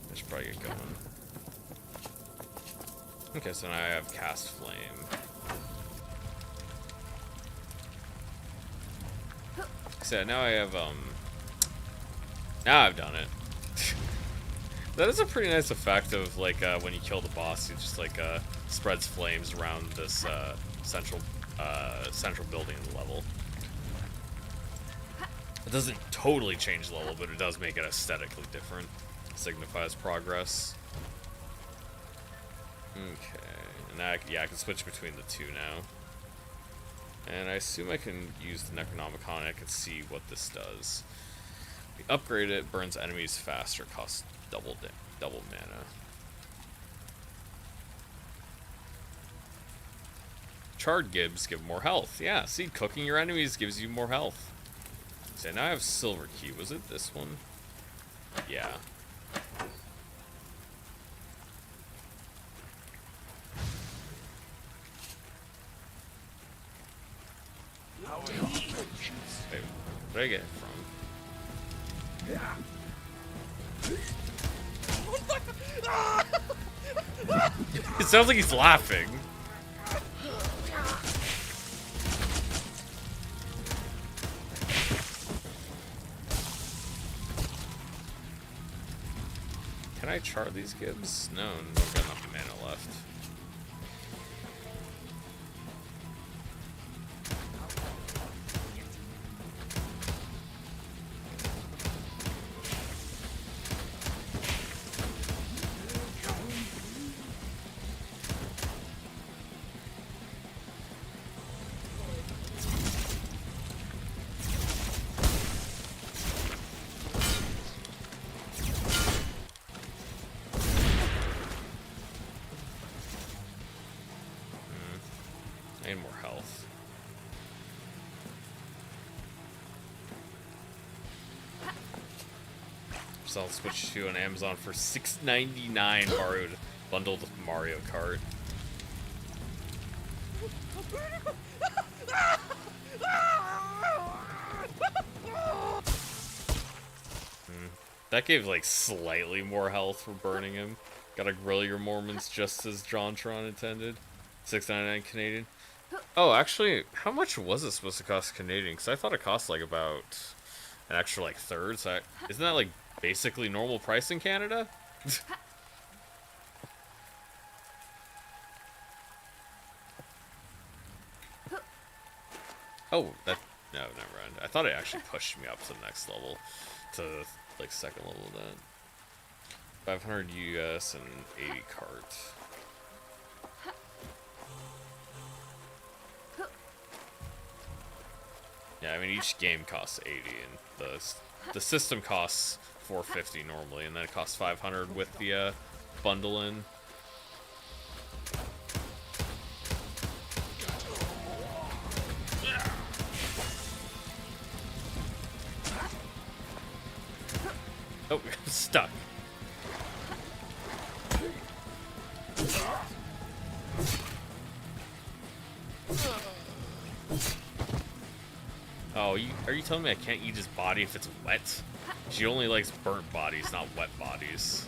I should probably get going. Okay, so now I have cast flame. So now I have, now I've done it. That is a pretty nice effect of, like, when you kill the boss, he just, like, spreads flames around this, central building in the level. It doesn't totally change the level, but it does make it aesthetically different. Signifies progress. Okay, and I can switch between the two now. And I assume I can use the Necronomicon, I can see what this does. We upgrade it, burns enemies faster, costs double mana. Charred gibs give more health. Yeah, see, cooking your enemies gives you more health. So now I have silver key. Was it this one? Yeah. Wait, where did I get it from? It sounds like he's laughing. Can I char these gibs? No, I've got enough mana left. I need more health. So I'll switch to an Amazon for $6.99 borrowed bundled with Mario Kart. That gave like slightly more health for burning him. Gotta grill your Mormons just as JonTron intended. $6.99 Canadian. Oh, actually, how much was it supposed to cost Canadian? Because I thought it cost like about an extra like third. So isn't that like basically normal price in Canada? Oh, that no, never mind. I thought it actually pushed me up to the next level, to like second level of that. 500 US and 80 cart. Yeah, I mean each game costs 80, and the system costs 450 normally, and then it costs 500 with the bundle in. Oh, I'm stuck. Oh, are you telling me I can't eat his body if it's wet? She only likes burnt bodies, not wet bodies.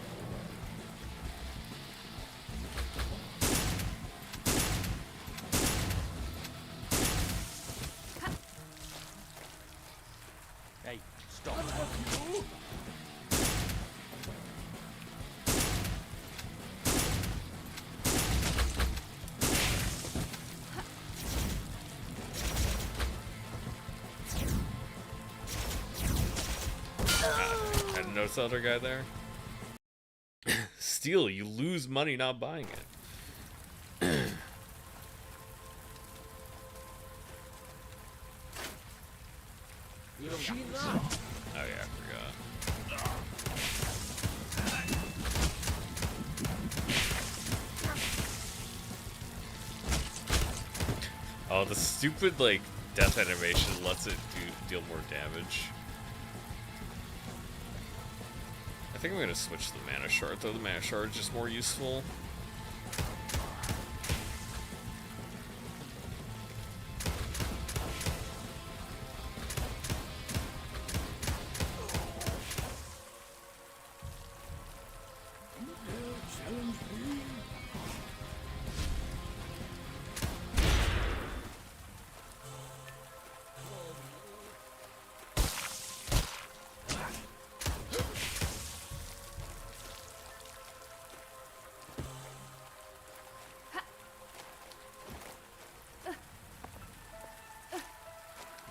Hey, stop. I didn't notice the other guy there. Steal, you lose money not buying it. Oh yeah, I forgot. Oh, the stupid like death animation lets it deal more damage. I think I'm gonna switch to the mana shard though. The mana shard is just more useful.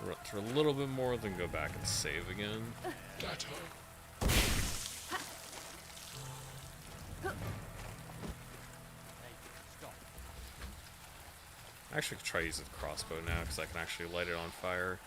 Run through a little bit more, then go back and save again. Ghetto. Hey, stop. I actually could try using the crossbow now because I can actually light it on fire.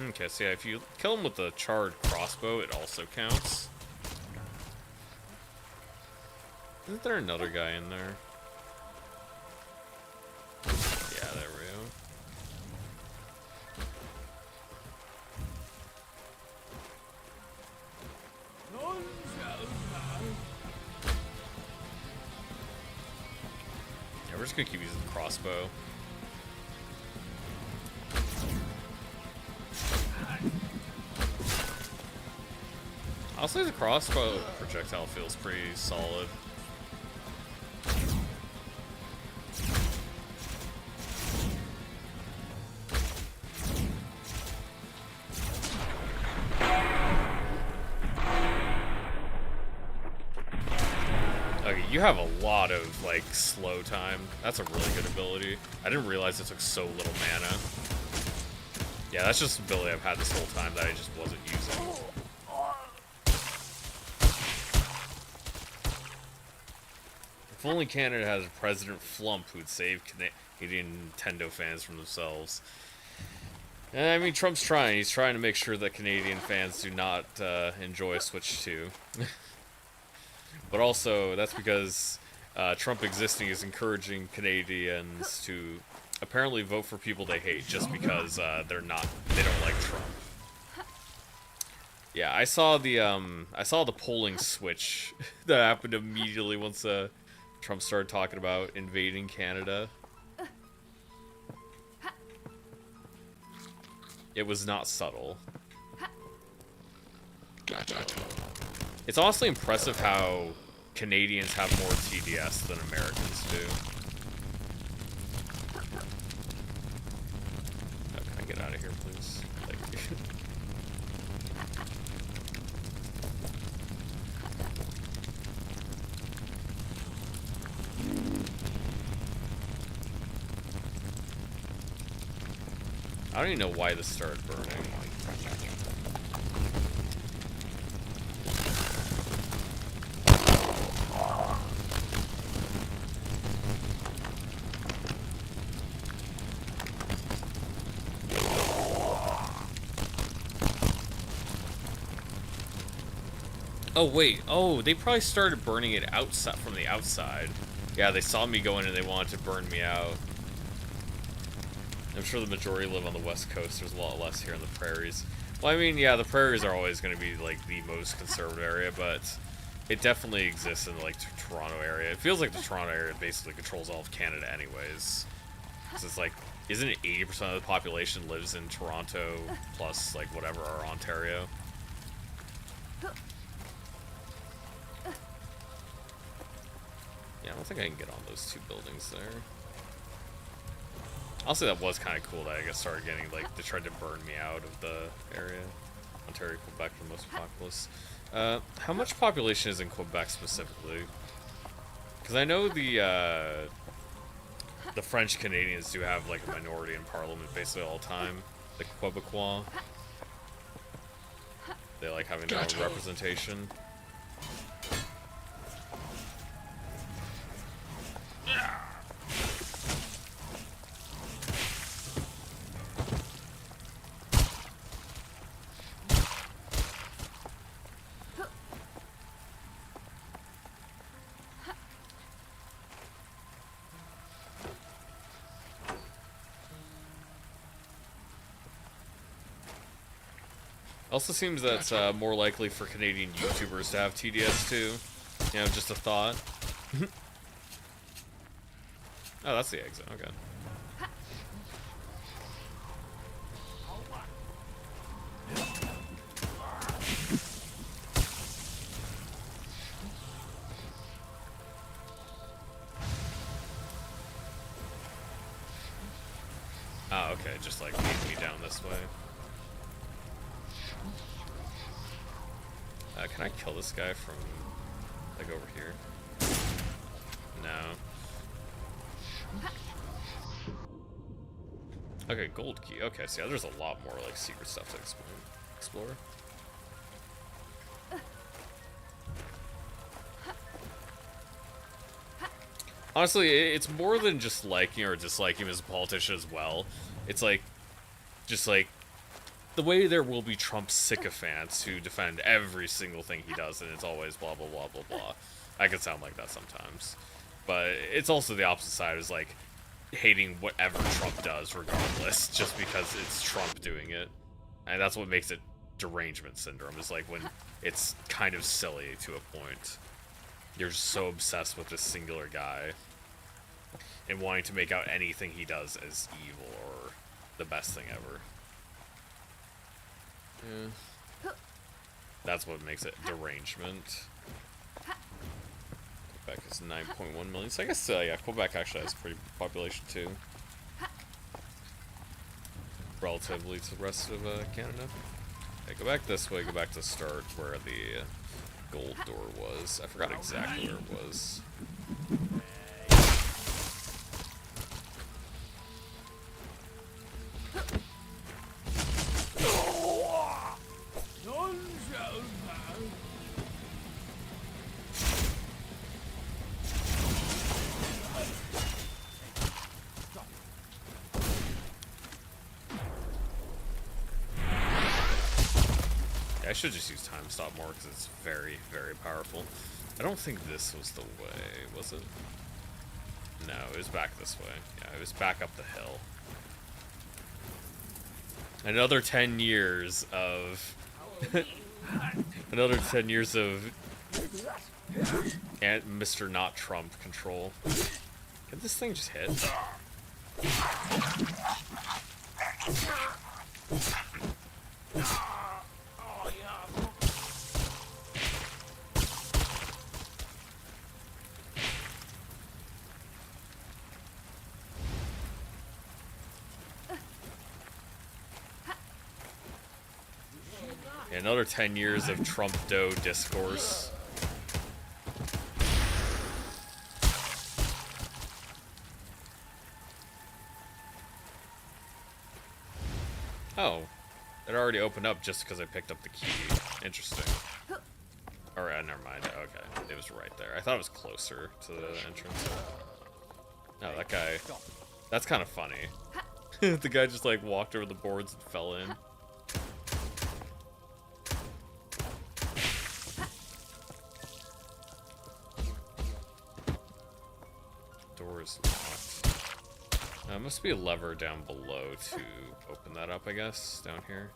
Okay, so yeah, if you kill him with the charred crossbow, it also counts. Isn't there another guy in there? Yeah, there we go. Yeah, we're just gonna keep using the crossbow. Honestly, the crossbow projectile feels pretty solid. Okay, you have a lot of, like, slow time. That's a really good ability. I didn't realize it took so little mana. Yeah, that's just an ability I've had this whole time that I just wasn't using. If only Canada has a President Flump who'd save Canadian Nintendo fans from themselves. I mean, Trump's trying. He's trying to make sure that Canadian fans do not enjoy Switch 2. But also, that's because Trump existing is encouraging Canadians to apparently vote for people they hate just because they don't like Trump. Yeah, I saw the polling switch that happened immediately once Trump started talking about invading Canada. It was not subtle. Ghetto. It's honestly impressive how Canadians have more TDS than Americans do. Oh, can I get out of here, please? Thank you. I don't even know why this started burning. Oh wait, oh, they probably started burning it outside from the outside. Yeah, they saw me go in and they wanted to burn me out. I'm sure the majority live on the west coast. There's a lot less here in the prairies. Well, I mean, yeah, the prairies are always going to be like the most conservative area, but it definitely exists in like the Toronto area. It feels like the Toronto area basically controls all of Canada anyways. 'Cause it's like, isn't it 80% of the population lives in Toronto plus like whatever, or Ontario? Yeah, I don't think I can get on those two buildings there. I'll say that was kind of cool that I guess started getting, like, they tried to burn me out of the area. Ontario, Quebec, the most populous. How much population is in Quebec specifically? Because I know the French Canadians do have, like, a minority in Parliament basically all the time. The Quebecois. They like having their own representation. Also seems that's more likely for Canadian YouTubers to have TDS too. You know, just a thought. Oh, that's the exit. Okay. Oh, okay. Just like lead me down this way. Can I kill this guy from, like, over here? No. Okay, gold key. Okay, so yeah, there's a lot more, like, secret stuff to explore. Honestly, it's more than just liking or disliking him as a politician as well. It's like, just like, the way there will be Trump sycophants who defend every single thing he does, and it's always blah, blah, blah, blah, blah. I could sound like that sometimes. But it's also the opposite side, is like, hating whatever Trump does regardless, just because it's Trump doing it. And that's what makes it derangement syndrome, is like when it's kind of silly to a point. You're just so obsessed with this singular guy and wanting to make out anything he does as evil or the best thing ever. Yeah. That's what makes it derangement. Quebec is 9.1 million. So I guess, yeah, Quebec actually has a pretty big population too. Relatively to the rest of Canada. Okay, go back this way, go back to the start where the gold door was. I forgot exactly where it was. I should just use time stop more because it's very, very powerful. I don't think this was the way, was it? No, it was back this way. Yeah, it was back up the hill. Another 10 years of... another 10 years of... and Mr. Not Trump control. Can this thing just hit? Another 10 years of Trump-do discourse. Oh, it already opened up just because I picked up the key. Interesting. Alright, never mind. Okay, it was right there. I thought it was closer to the entrance. No, that guy... That's kind of funny. The guy just, like, walked over the boards and fell in. Door is locked. There must be a lever down below to open that up, I guess, down here.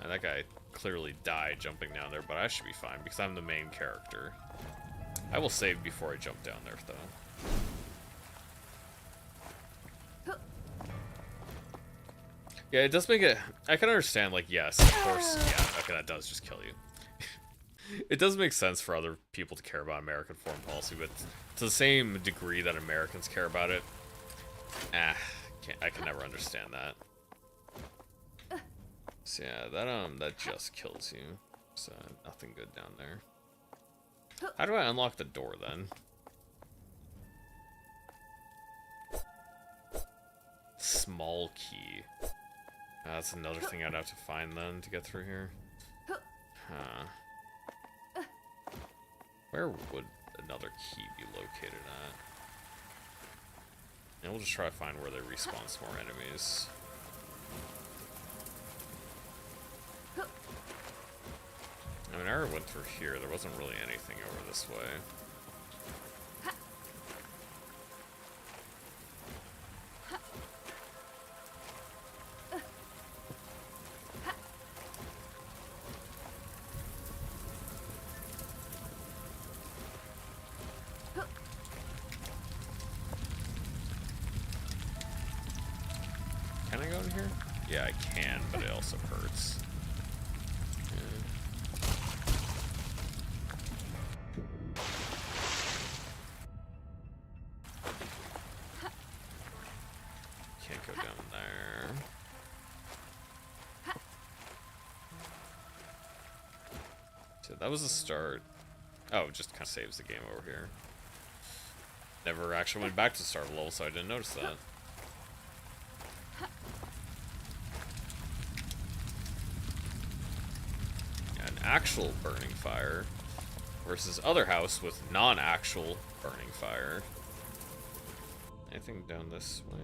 And that guy clearly died jumping down there, but I should be fine because I'm the main character. I will save before I jump down there, though. Yeah, it does make it... I can understand, like, yes, of course, yeah, okay, that does just kill you. It does make sense for other people to care about American foreign policy, but to the same degree that Americans care about it, I can never understand that. So yeah, that just kills you. So nothing good down there. How do I unlock the door then? Small key. That's another thing I'd have to find then to get through here. Huh. Where would another key be located at? And we'll just try to find where they respawn some more enemies. I mean, I already went through here. There wasn't really anything over this way. Can I go in here? Yeah, I can, but it also hurts. Can't go down there. So that was the start. Oh, it just kind of saves the game over here. Never actually went back to the start of the level, so I didn't notice that. An actual burning fire versus other house with non-actual burning fire. Anything down this way?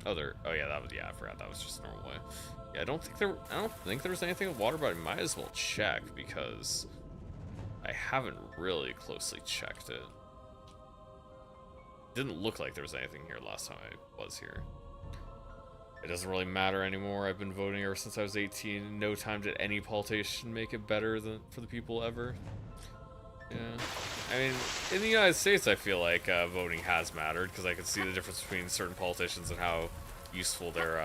Oh, yeah, I forgot that was just a normal way. Yeah, I don't think there was anything with water, but I might as well check because I haven't really closely checked it. Didn't look like there was anything here last time I was here. It doesn't really matter anymore. I've been voting ever since I was 18. No time did any politician make it better for the people ever. Yeah. I mean, in the United States, I feel like voting has mattered because I could see the difference between certain politicians and how useful their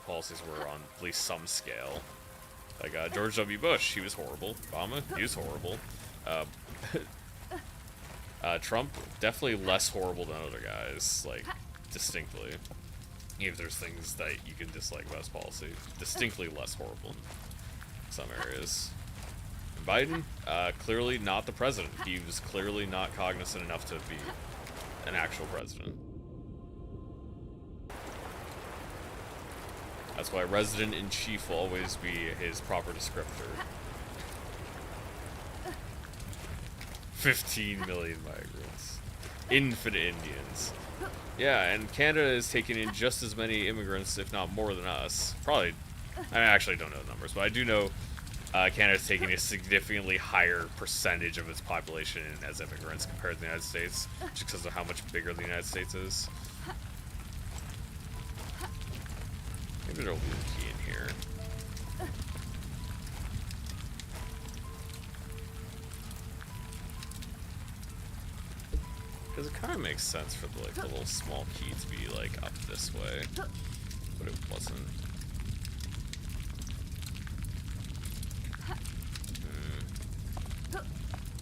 policies were on at least some scale. Like George W. Bush, he was horrible. Obama, he was horrible. Trump, definitely less horrible than other guys, like, distinctly. Even if there's things that you can dislike about his policy, distinctly less horrible in some areas. And Biden, clearly not the president. He was clearly not cognizant enough to be an actual president. That's why Resident-in-Chief will always be his proper descriptor. 15 million migrants. Infinite Indians. Yeah, and Canada is taking in just as many immigrants, if not more than us. Probably, I actually don't know the numbers, but I do know Canada's taking a significantly higher percentage of its population in as immigrants compared to the United States, just because of how much bigger the United States is. Maybe there'll be a key in here. Because it kind of makes sense for the little small key to be like up this way, but it wasn't.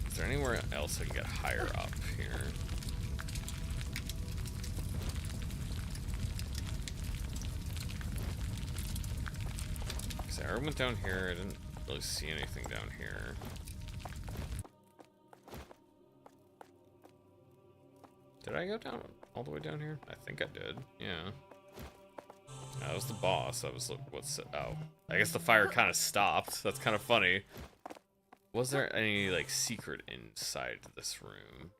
Is there anywhere else I can get higher up here? Because I already went down here. I didn't really see anything down here. Did I go down all the way down here? I think I did. Yeah. That was the boss. I was like, what's... Oh. I guess the fire kind of stopped. That's kind of funny. Was there any, like, secret inside this room?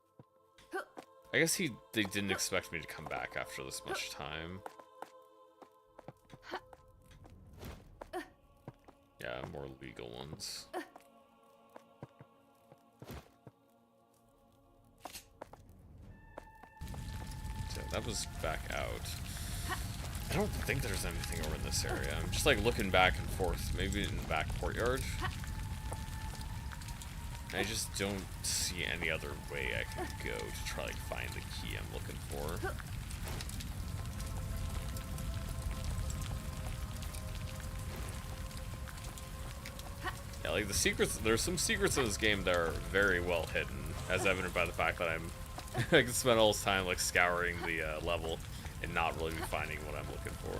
I guess they didn't expect me to come back after this much time. Yeah, more legal ones. So that was back out. I don't think there's anything over in this area. I'm just like looking back and forth. Maybe in the back courtyard. I just don't see any other way I can go to try like find the key I'm looking for. Yeah, like the secrets, there's some secrets in this game that are very well hidden, as evident by the fact that I can spend all this time like scouring the level and not really finding what I'm looking for.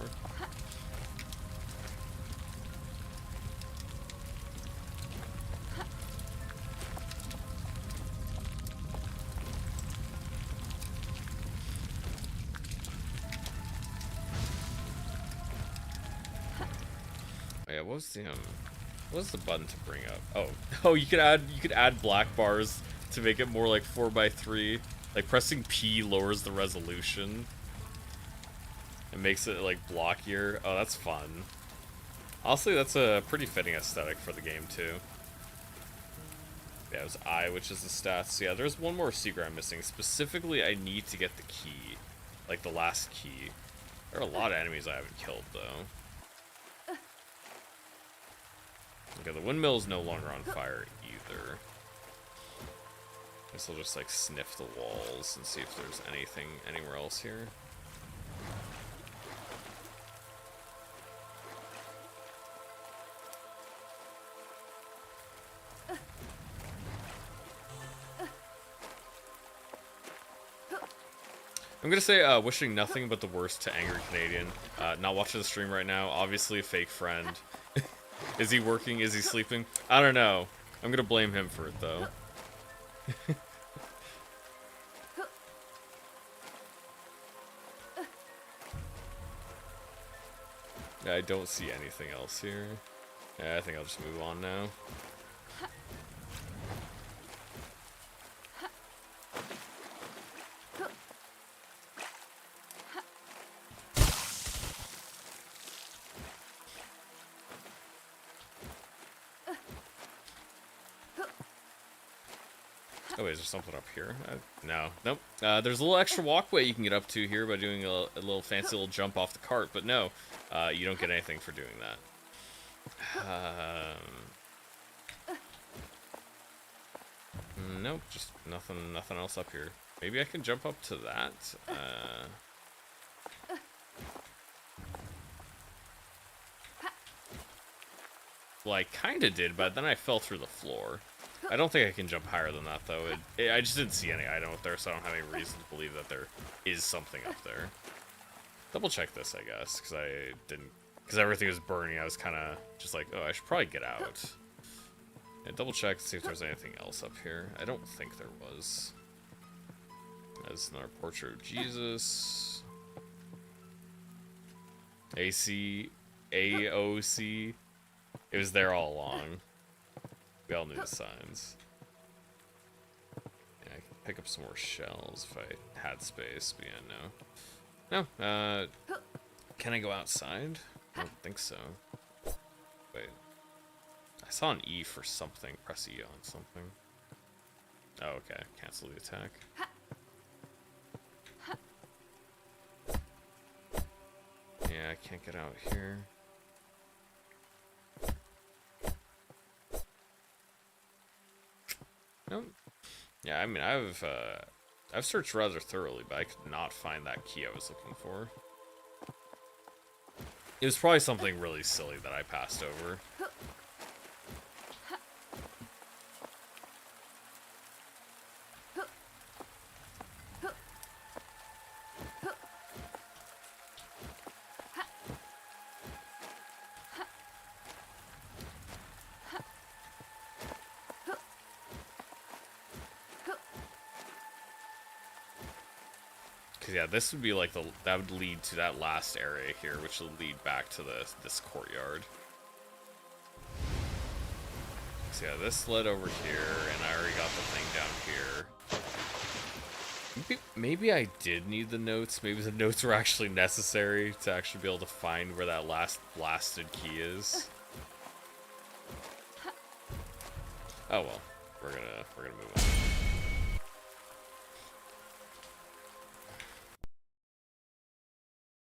Oh, yeah, what was the button to bring up? Oh, you could add black bars to make it more like 4x3. Like pressing P lowers the resolution. It makes it like blockier. Oh, that's fun. Honestly, that's a pretty fitting aesthetic for the game too. Yeah, it was I, which is the stats. Yeah, there's one more secret I'm missing. Specifically, I need to get the key. Like the last key. There are a lot of enemies I haven't killed though. Okay, the windmill is no longer on fire either. Guess I'll just like sniff the walls and see if there's anything anywhere else here. I'm gonna say wishing nothing but the worst to Angry Canadian. Not watching the stream right now. Obviously a fake friend. Is he working? Is he sleeping? I don't know. I'm gonna blame him for it though. I don't see anything else here. Yeah, I think I'll just move on now. Oh, wait, is there something up here? No. Nope. There's a little extra walkway you can get up to here by doing a little fancy little jump off the cart, but no, you don't get anything for doing that. Nope, just nothing else up here. Maybe I can jump up to that? Well, I kinda did, but then I fell through the floor. I don't think I can jump higher than that, though. I just didn't see any item up there, so I don't have any reason to believe that there is something up there. Double check this, I guess, because I didn't... Because everything was burning, I was kind of just like, oh, I should probably get out. And double check to see if there's anything else up here. I don't think there was. There's another portrait of Jesus. AC, AOC. It was there all along. We all knew the signs. Yeah, I can pick up some more shells if I had space, but yeah, no. No, can I go outside? I don't think so. Wait. I saw an E for something. Press E on something. Oh, okay. Cancel the attack. Yeah, I can't get out here. Nope. Yeah, I mean, I've searched rather thoroughly, but I could not find that key I was looking for. It was probably something really silly that I passed over. Cause yeah, this would be like that would lead to that last area here, which will lead back to this courtyard. So yeah, this led over here, and I already got the thing down here. Maybe I did need the notes. Maybe the notes were actually necessary to actually be able to find where that last blasted key is. Oh well, we're gonna move on.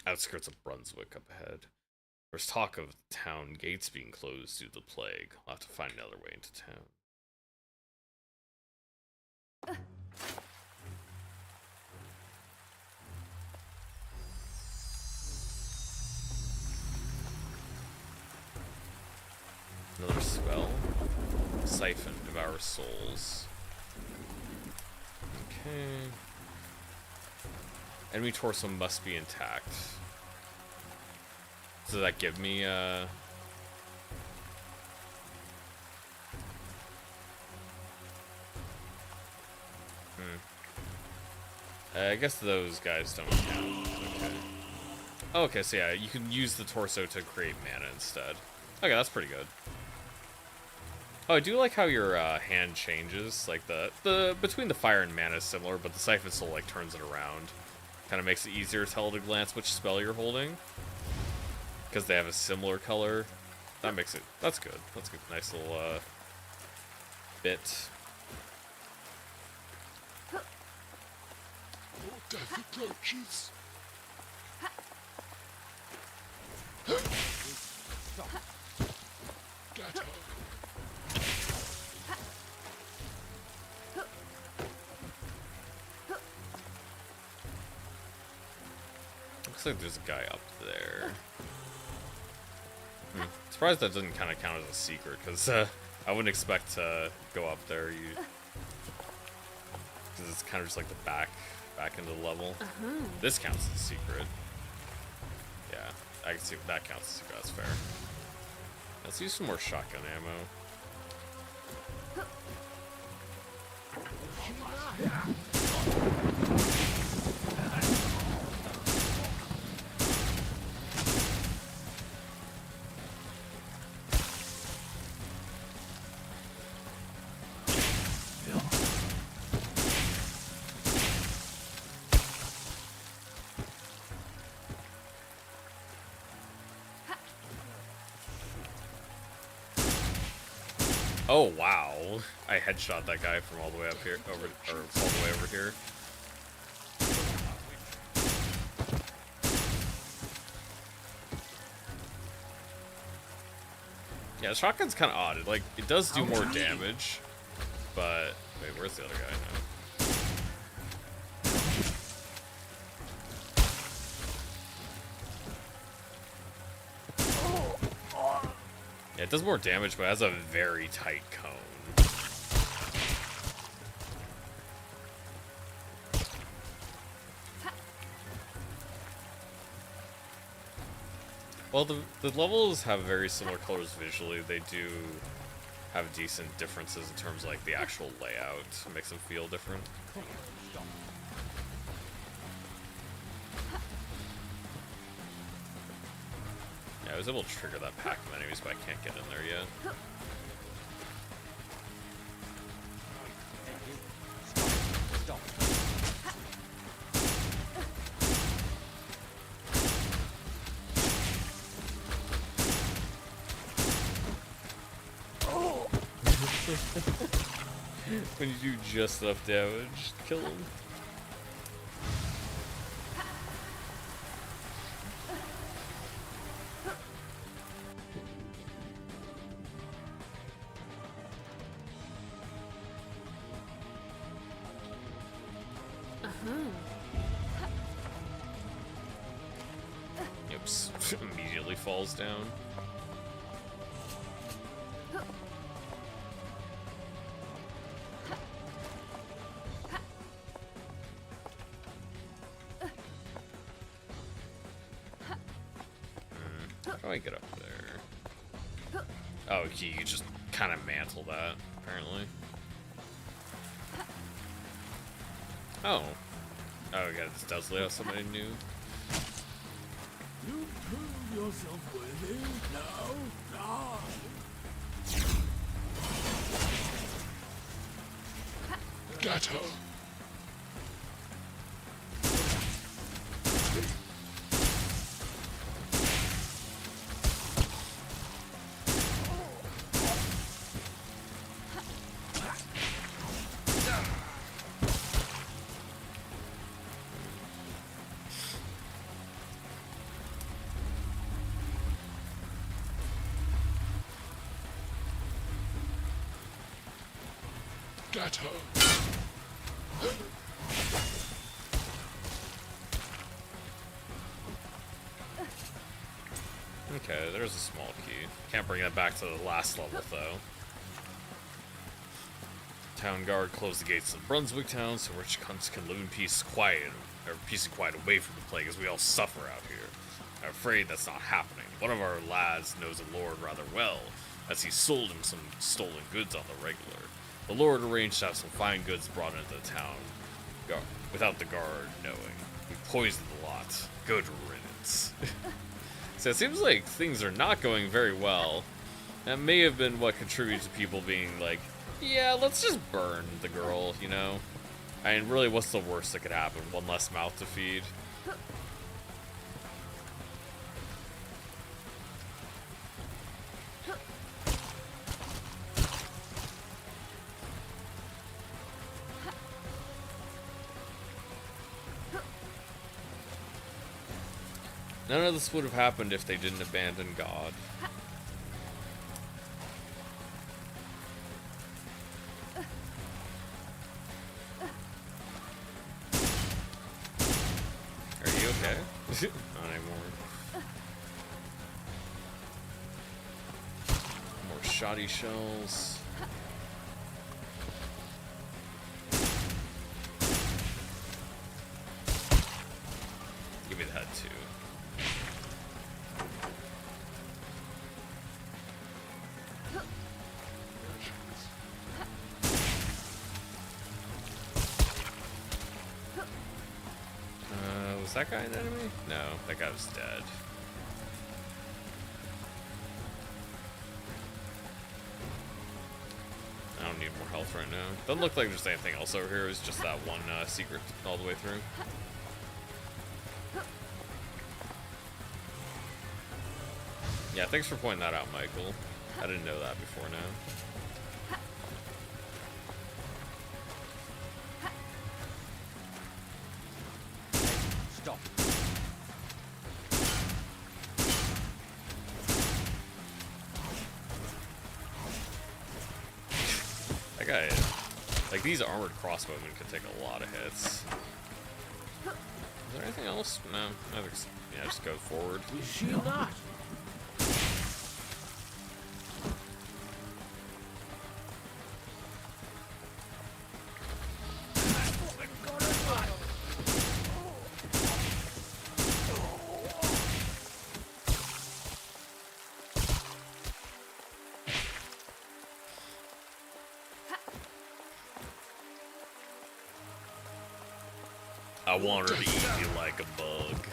Outskirts of Brunswick up ahead. There's talk of town gates being closed due to the plague. I'll have to find another way into town. Another spell. Siphon, devour souls. Okay. Enemy torso must be intact. Does that give me I guess those guys don't count. Okay. Okay, so yeah, you can use the torso to create mana instead. Okay, that's pretty good. Oh, I do like how your hand changes. Like the between the fire and mana is similar, but the Siphon Soul like turns it around. Kind of makes it easier to tell at a glance which spell you're holding, because they have a similar color. That makes it. That's good. That's a good, nice little bit. Your death approaches. Get her. Looks like there's a guy up there. Surprised that doesn't kind of count as a secret, because I wouldn't expect to go up there. Because it's kind of just like the back into the level. This counts as a secret. Yeah, I can see that counts as a secret. That's fair. Let's use some more shotgun ammo. Oh wow! I headshot that guy from all the way up here, all the way over here. Yeah, the shotgun's kind of odd. It does do more damage, but wait, where's the other guy now? Yeah, it does more damage, but it has a very tight cone. Well, the levels have very similar colors visually. They do have decent differences in terms of like the actual layout. It makes them feel different. Yeah, I was able to trigger that pack of enemies, but I can't get in there yet. Stop. When you do just enough damage, kill him. Oops. Immediately falls down. How do I get up there? Oh, you just kind of mantle that, apparently. Oh. Oh, okay, this does lay out somebody new. You prove yourself worthy. Now, die. Get her. Get her. Okay, there's a small key. Can't bring that back to the last level, though. Town guard closed the gates of Brunswick Town so rich cunts can live in peace and quiet away from the plague as we all suffer out here. I'm afraid that's not happening. One of our lads knows the Lord rather well, as he sold him some stolen goods on the regular. The Lord arranged to have some fine goods brought into the town, without the guard knowing. We poisoned the lot. Good riddance. So it seems like things are not going very well. That may have been what contributed to people being like, yeah, let's just burn the girl, you know? I mean, really, what's the worst that could happen? One less mouth to feed? None of this would have happened if they didn't abandon God. Are you okay? Not anymore. More shoddy shells. Give me that too. Was that guy an enemy? No, that guy was dead. I don't need more health right now. Doesn't look like there's anything else over here. It's just that one secret all the way through. Yeah, thanks for pointing that out, Michael. I didn't know that before now. Stop. That guy, like, these armored crossbowmen could take a lot of hits. Is there anything else? No, I think so. Yeah, just go forward. Is she not? I want her to eat you like a bug.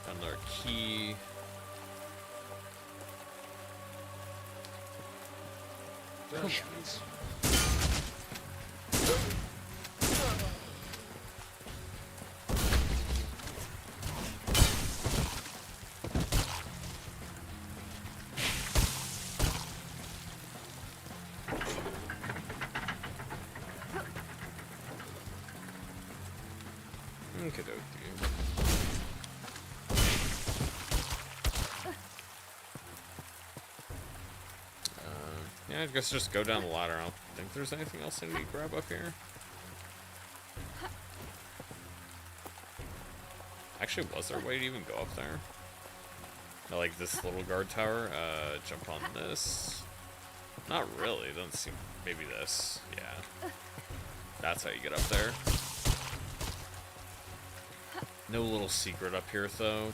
Another key. Patience. Yeah, I guess just go down the ladder. I don't think there's anything else I need to grab up here. Actually, was there a way to even go up there? Like this little guard tower? Jump on this. Not really, it doesn't seem... Maybe this. Yeah. That's how you get up there. No little secret up here, though.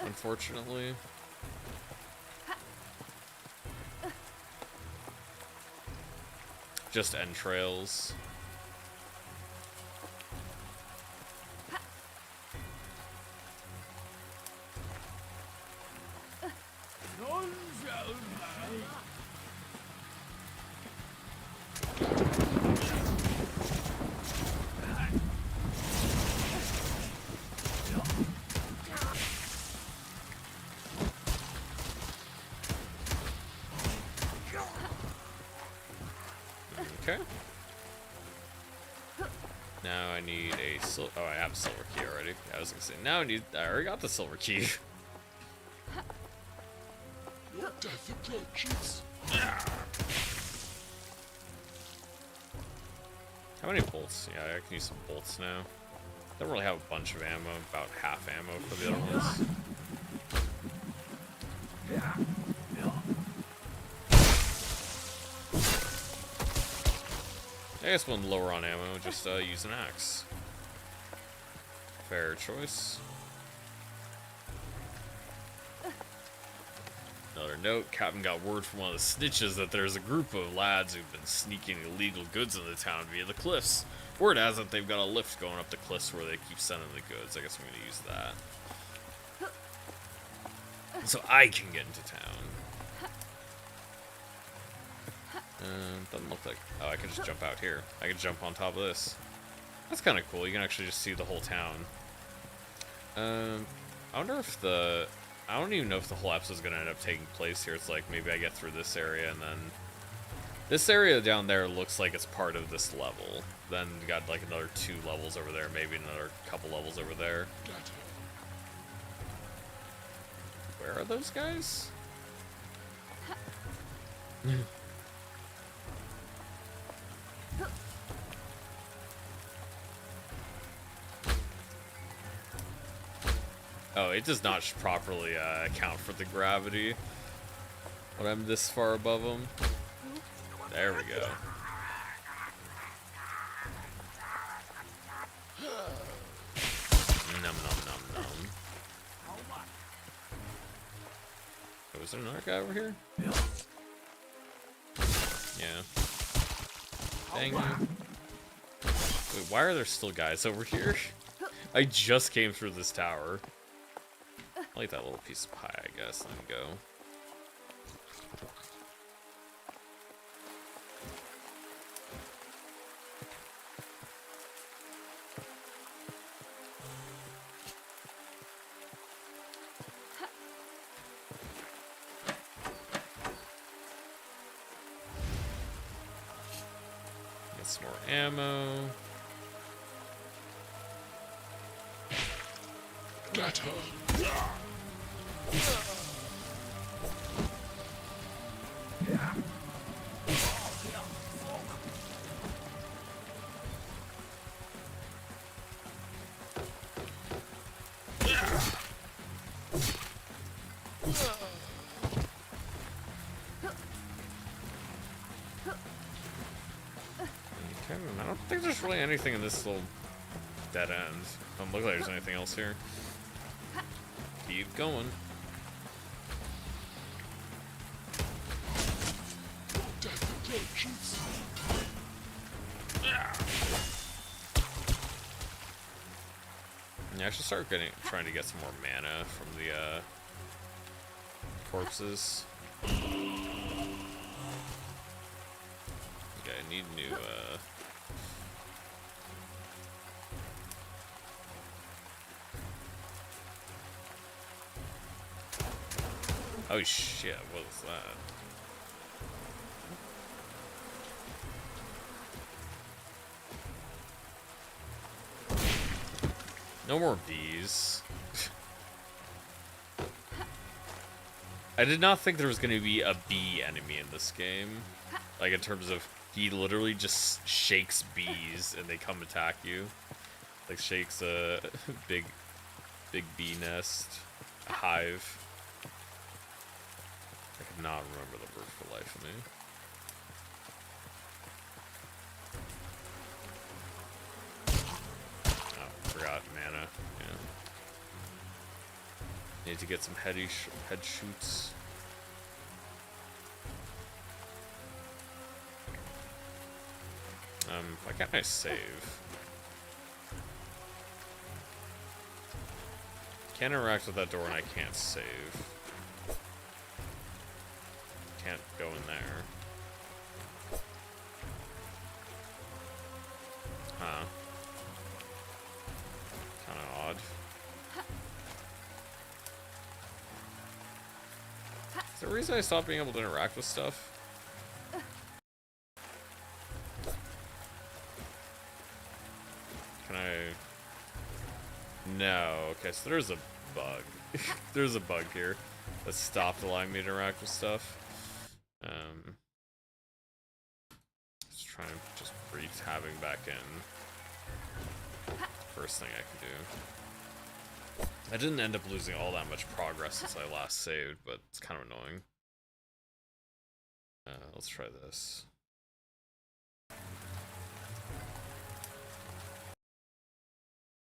Unfortunately. Just entrails. None shall pass. Okay. Now I need a silver. Oh, I have a silver key already. I was gonna say now I need. I already got the silver key. Your death approaches. How many bolts? Yeah, I can use some bolts now. Don't really have a bunch of ammo. About half ammo for the other ones. I guess one lower on ammo, just use an axe. Fair choice. Another note, Captain got word from one of the snitches that there's a group of lads who've been sneaking illegal goods into town via the cliffs. Word has it they've got a lift going up the cliffs where they keep sending the goods. I guess I'm gonna use that. So I can get into town. Doesn't look like... Oh, I can just jump out here. I can jump on top of this. That's kind of cool. You can actually just see the whole town. I wonder if the... I don't even know if the whole episode is going to end up taking place here. It's like, maybe I get through this area and then... This area down there looks like it's part of this level. Then you got like another 2 levels over there. Maybe another couple levels over there. Where are those guys? Oh, it does not properly account for the gravity when I'm this far above them. There we go. Num num num num. Oh, is there another guy over here? Yeah. Dang you. Wait, why are there still guys over here? I just came through this tower. I'll eat that little piece of pie, I guess. Let me go. Get some more ammo. Get her. Okay, I don't think there's really anything in this little dead end. Doesn't look like there's anything else here. Keep going. Yeah, I should start trying to get some more mana from the corpses. Okay, I need new oh shit, what was that? No more bees. I did not think there was going to be a bee enemy in this game. Like, in terms of, he literally just shakes bees and they come attack you. Like, shakes a big bee nest, a hive. I could not remember the word for life of me. Oh, forgot mana. Yeah. Need to get some head shoots. Why can't I save? Can't interact with that door and I can't save. Can't go in there. Huh. Kinda odd. Is there a reason I stopped being able to interact with stuff? Can I... No. Okay, so there's a bug. There's a bug here that stopped allowing me to interact with stuff. Just trying to just breathe tabbing back in. First thing I can do. I didn't end up losing all that much progress since I last saved, but it's kind of annoying. Let's try this.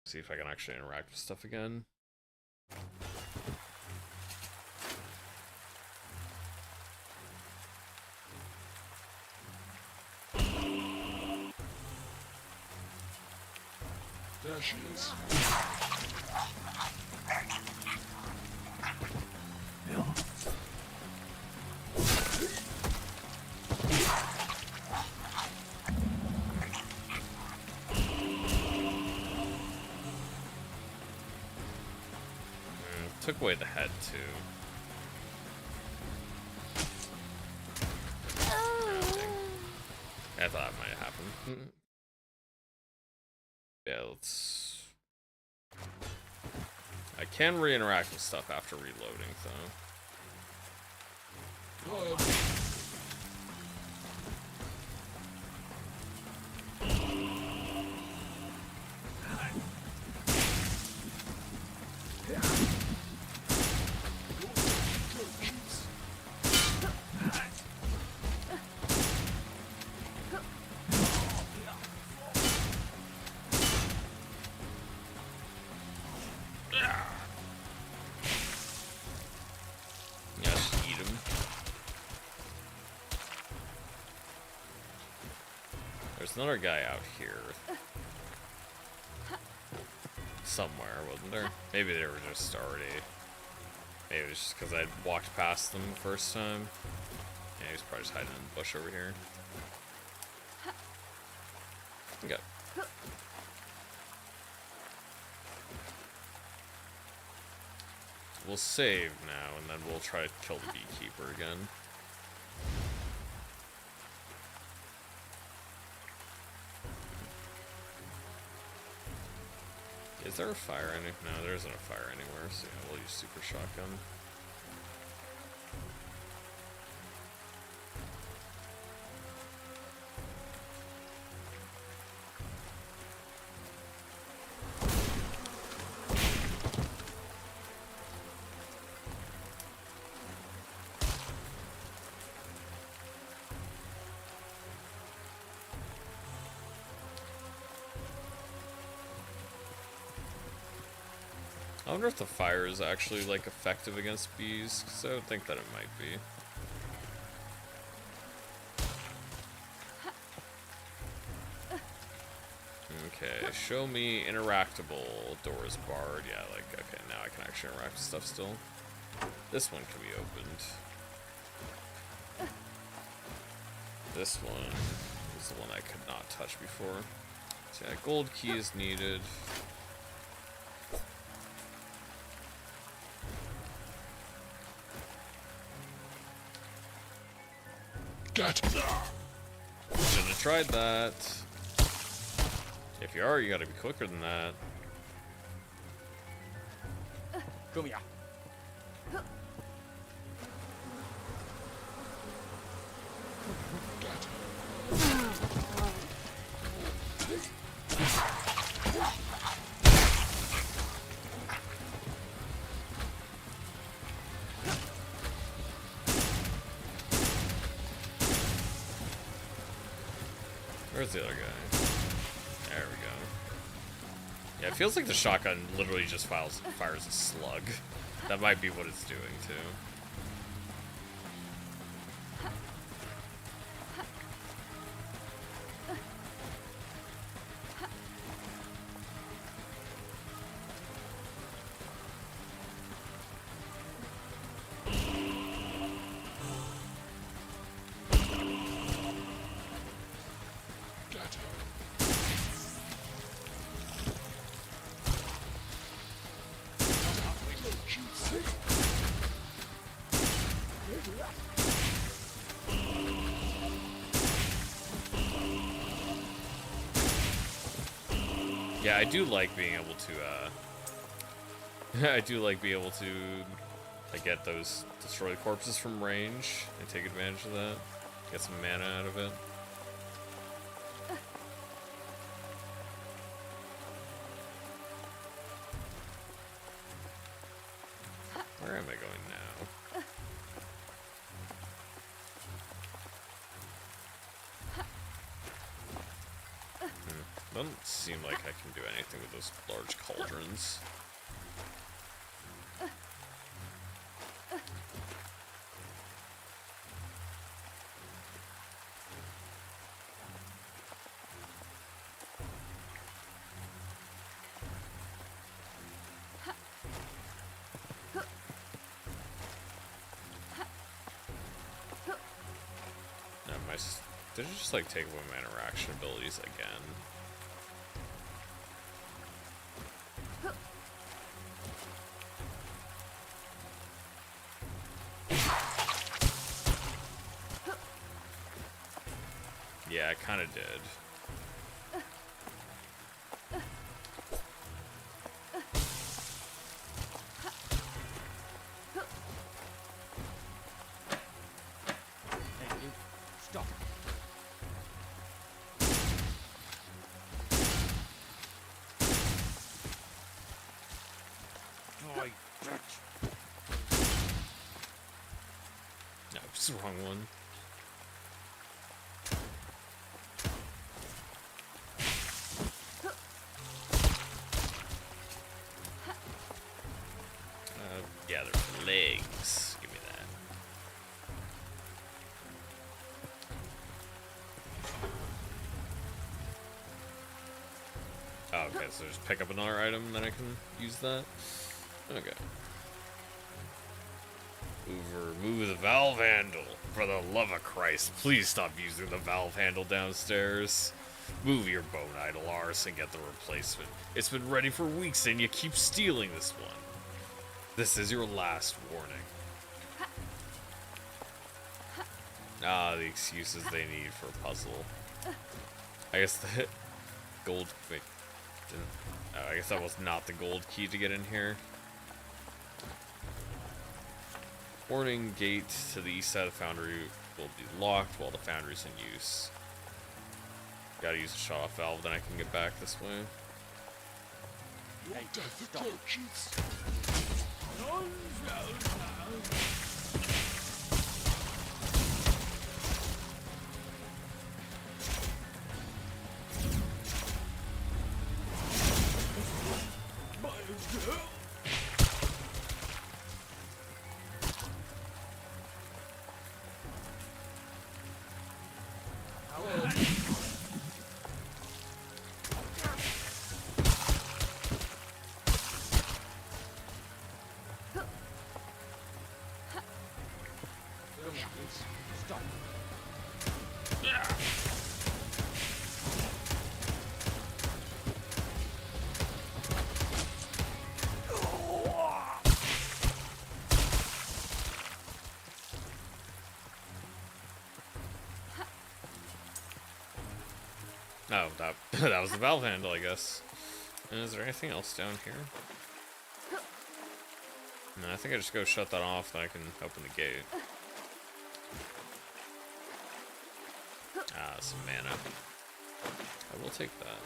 See if I can actually interact with stuff again. There she is. Took away the head too. I thought it might have happened. Yeah, let's... I can re-interact with stuff after reloading, though. There's another guy out here. Somewhere, wasn't there? Maybe they were just already... Maybe it was just because I'd walked past them the first time. Yeah, he's probably just hiding in the bush over here. Okay. We'll save now, and then we'll try to kill the beekeeper again. Is there a fire No, there isn't a fire anywhere, so yeah, we'll use super shotgun. I wonder if the fire is actually, like, effective against bees, because I would think that it might be. Okay, show me interactable. Doors barred. Yeah, like, okay, now I can actually interact with stuff still. This one can be opened. This one is the one I could not touch before. So yeah, gold key is needed. Gotcha. Shouldn't have tried that. If you are, you gotta be quicker than that. Come here. Where's the other guy? There we go. Yeah, it feels like the shotgun literally just fires a slug. That might be what it's doing, too. Yeah, I do like being able to, I do like being able to, like, get those destroy the corpses from range and take advantage of that. Get some mana out of it. Where am I going now? Doesn't seem like I can do anything with those large cauldrons. Did it just like take away my interaction abilities again? Yeah, I kind of did. Thank you. Stop. Oh, bitch. No, it's the wrong one. Yeah, there's legs. Give me that. Oh, okay, so just pick up another item, then I can use that. Okay. Remove the valve handle. For the love of Christ, please stop using the valve handle downstairs. Move your bone idol arse and get the replacement. It's been ready for weeks and you keep stealing this one. This is your last warning. Ah, the excuses they need for a puzzle. I guess the gold... Wait. Oh, I guess that was not the gold key to get in here. Warning, gate to the east side of the foundry will be locked while the foundry's in use. Gotta use a shut-off valve, then I can get back this way. Hey, stop. Stop. Oh, that was the valve handle, I guess. And is there anything else down here? No, I think I just go shut that off, then I can open the gate. Ah, some mana. I will take that.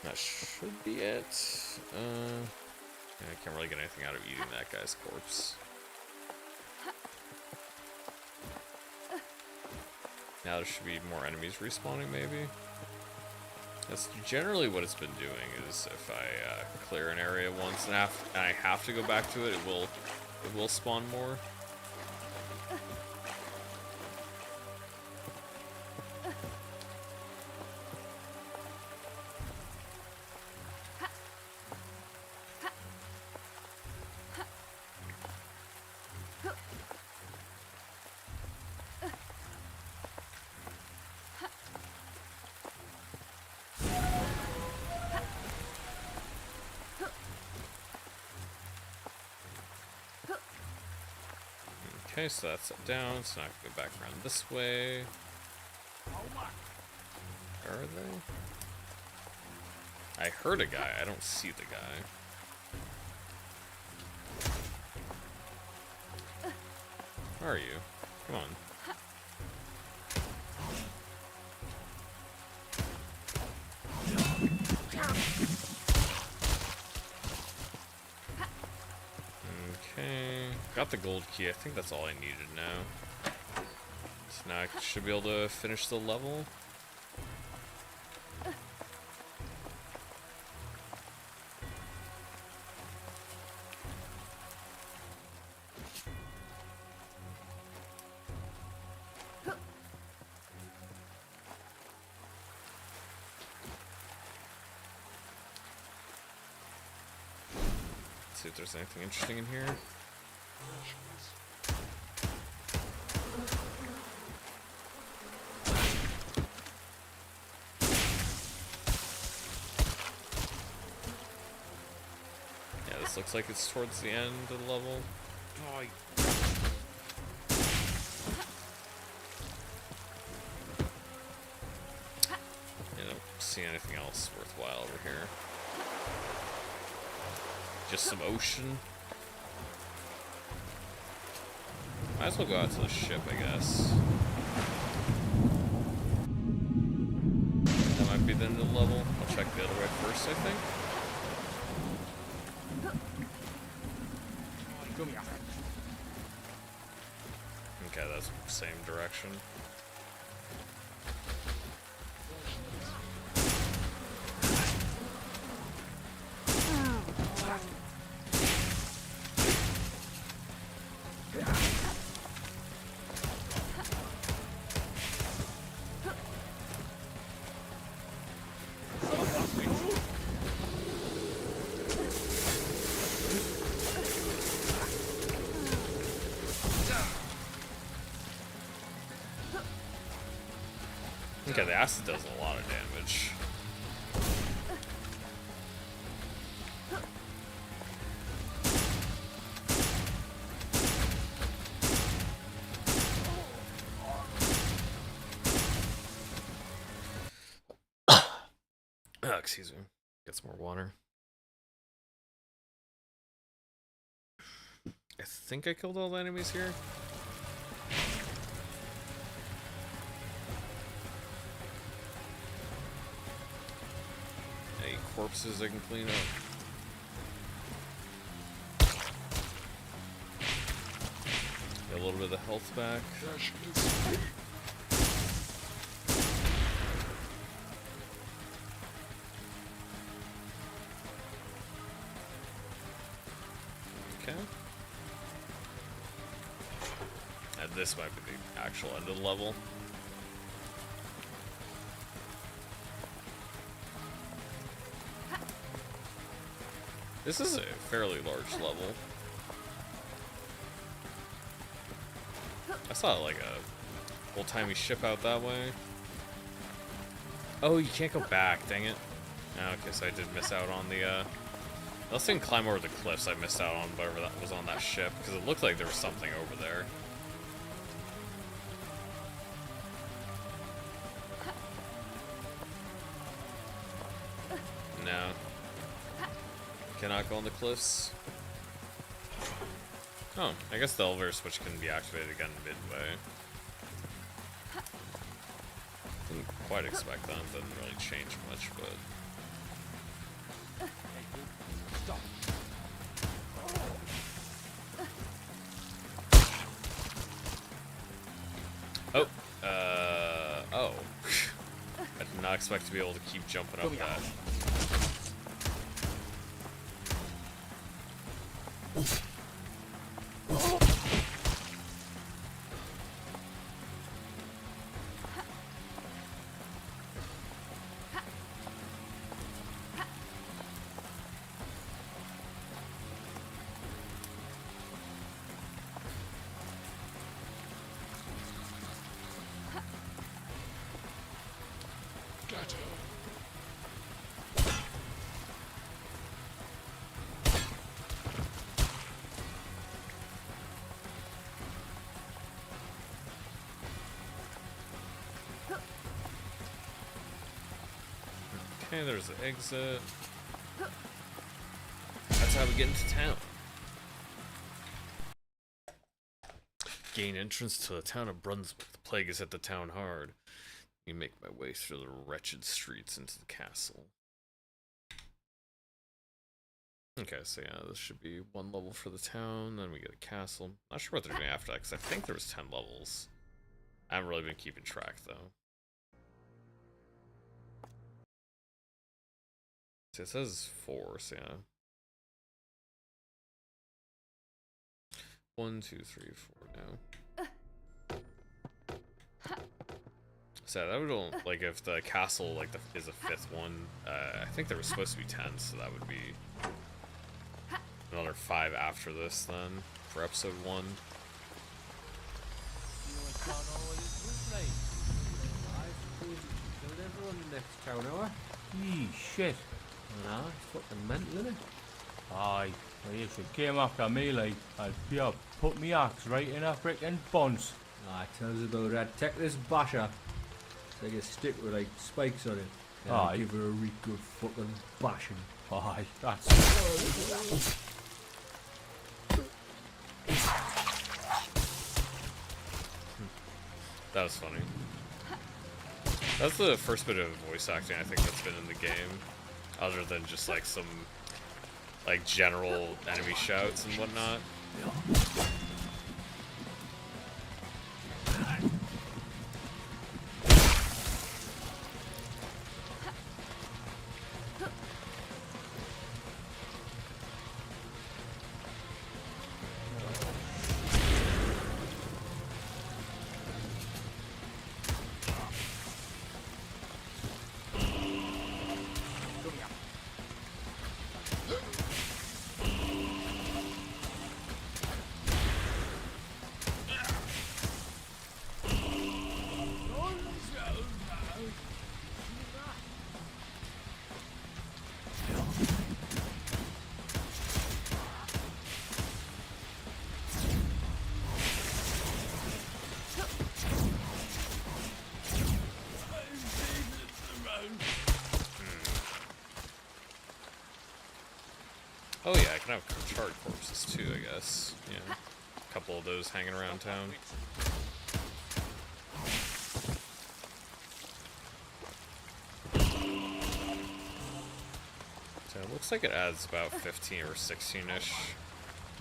That should be it. Yeah, I can't really get anything out of eating that guy's corpse. Now there should be more enemies respawning, maybe? That's generally what it's been doing, is if I clear an area once and I have to go back to it, it will spawn more. Okay, so that's it down, so now I can go back around this way. Where are they? I heard a guy, I don't see the guy. Where are you? Come on. Okay, got the gold key. I think that's all I needed now. So now I should be able to finish the level. See if there's anything interesting in here. Yeah, this looks like it's towards the end of the level. Die. I don't see anything else worthwhile over here. Just some ocean. Might as well go out to the ship, I guess. That might be the end of the level. I'll check the other way first, I think. Come here. Okay, that's the same direction. Okay, the acid does a lot of damage. Oh, excuse me. Get some more water. I think I killed all the enemies here. Any corpses I can clean up? Get a little bit of the health back. Okay. And this might be the actual end of the level. This is a fairly large level. I saw like a old-timey ship out that way. Oh, you can't go back, dang it. Okay, so I did miss out on the let's didn't climb over the cliffs. I missed out on whatever that was on that ship because it looked like there was something over there. No. Cannot go on the cliffs. Oh, I guess the elevator switch can be activated again midway. Didn't quite expect that. Doesn't really change much, but. Stop. Oh, oh. I did not expect to be able to keep jumping up that. Okay, there's the exit. That's how we get into town. Gain entrance to the town of Brunswick. The plague is at the town hard. You make my way through the wretched streets into the castle. Okay, so yeah, this should be 1 level for the town, then we get a castle. Not sure what they're doing after that, because I think there was 10 levels. I haven't really been keeping track, though. So it says 4, so yeah. 1, 2, 3, 4 now. So that would only, like, if the castle like is a 5th one, I think there was supposed to be 10, so that would be another 5 after this then for episode 1. Next town hour. Yee, shit. Nah, it's fucking mental, isn't it? Aye, well, if you came after me, like, I'd be up, put me axe right in a frickin' bunce. Ah, tell us about that. Take this basher. It's like a stick with like spikes on it. And Aye. give her a really good fucking bashing. Aye, that's... That was funny. That's the first bit of voice acting I think that's been in the game, other than just like some like general enemy shouts and whatnot. Oh yeah, I can have charred corpses too, I guess. Yeah, a couple of those hanging around town. So it looks like it adds about 15 or 16-ish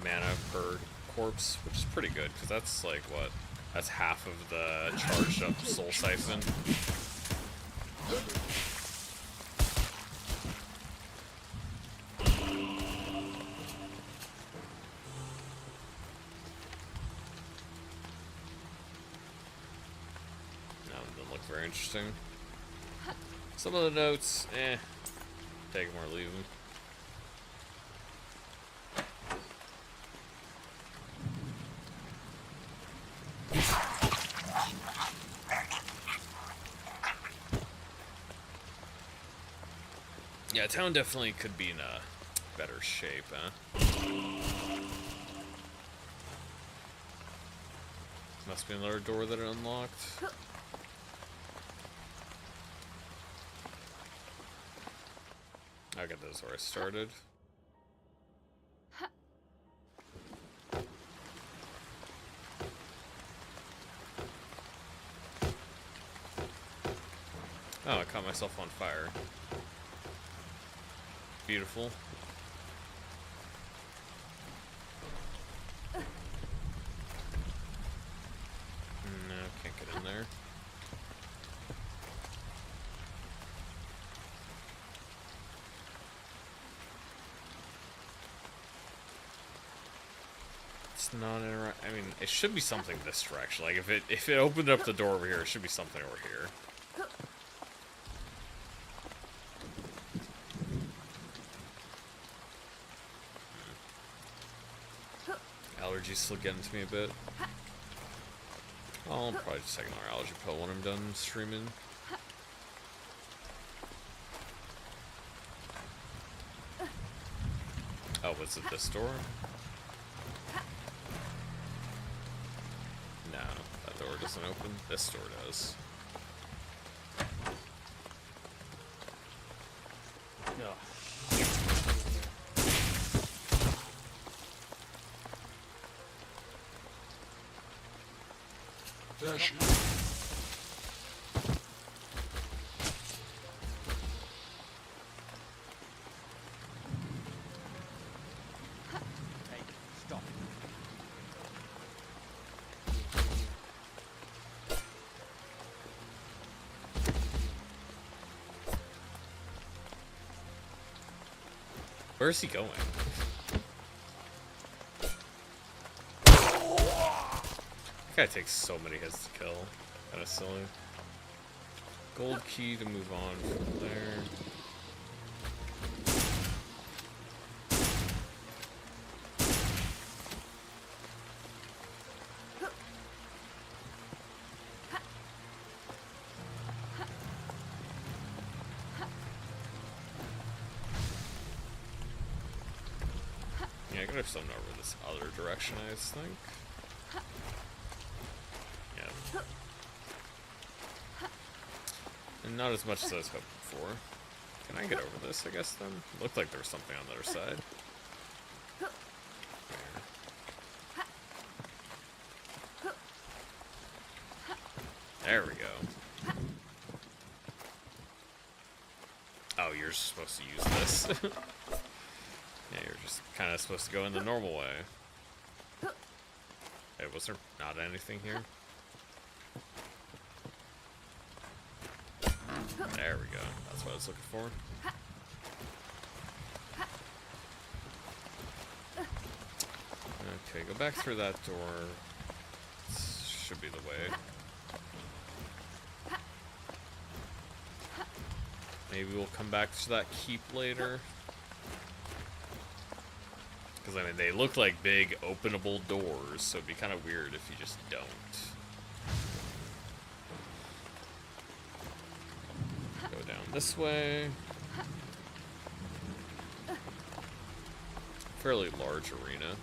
mana per corpse, which is pretty good, because that's like, what? That's half of the charged up soul siphon. Very interesting. Some of the notes, take them or leave them. Yeah, town definitely could be in a better shape, huh? Must be another door that it unlocked. I got those where I started. Oh, I caught myself on fire. Beautiful. No, can't get in there. It's not I mean, it should be something this direction. Like if it opened up the door over here, it should be something over here. Allergies still getting to me a bit. I'll probably just take another allergy pill when I'm done streaming. Oh, was it this door? No, that door doesn't open. This door does. Hey, stop. Where is he going? That guy takes so many hits to kill. Kinda silly. Gold key to move on from there. Yeah, I could have something over this other direction, I think. Yeah. And not as much as I was hoping for. Can I get over this, I guess, then? Looked like there was something on the other side. There we go. Oh, you're supposed to use this. Yeah, you're just kind of supposed to go in the normal way. Hey, was there not anything here? There we go. That's what I was looking for. Okay, go back through that door. This should be the way. Maybe we'll come back to that keep later. Because, I mean, they look like big, openable doors, so it'd be kind of weird if you just don't. Go down this way. Fairly large arena.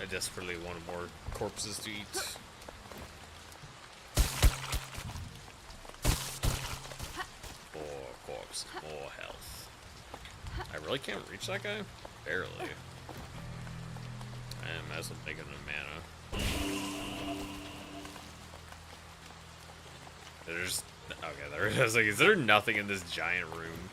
I desperately wanted more corpses to eat. More corpse, more health. I really can't reach that guy? Barely. I might as well make it a mana. There's... Okay, there it is. Like, is there nothing in this giant room?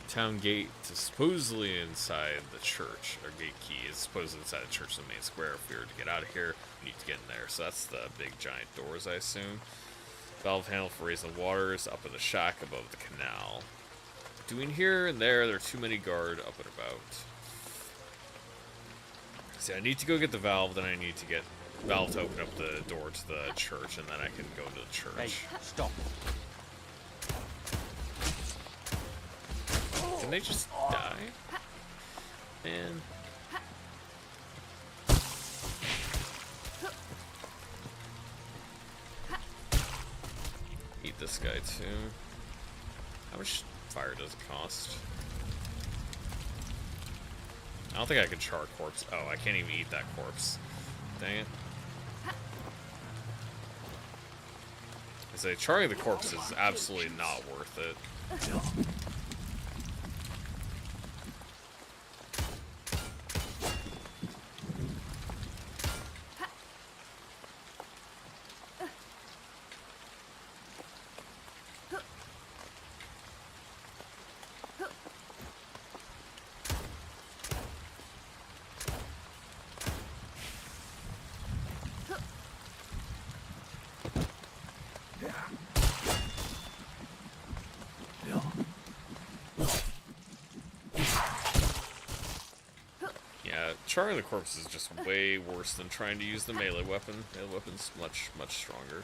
Town gate is supposedly inside the church, or gate key is supposedly inside the church in the main square. If we were to get out of here, we need to get in there. So that's the big giant doors, I assume. Valve handle for raising the waters up in the shack above the canal. Doing here and there are too many guard up and about. See, I need to go get the valve, then I need to get valve to open up the door to the church, and then I can go to the church. Hey, stop. Can they just die? Man. Eat this guy too. How much fire does it cost? I don't think I could char a corpse. Oh, I can't even eat that corpse. Dang it. say charring the corpse is absolutely not worth it. Charring the corpse is just way worse than trying to use the melee weapon. Melee weapon's much, much stronger.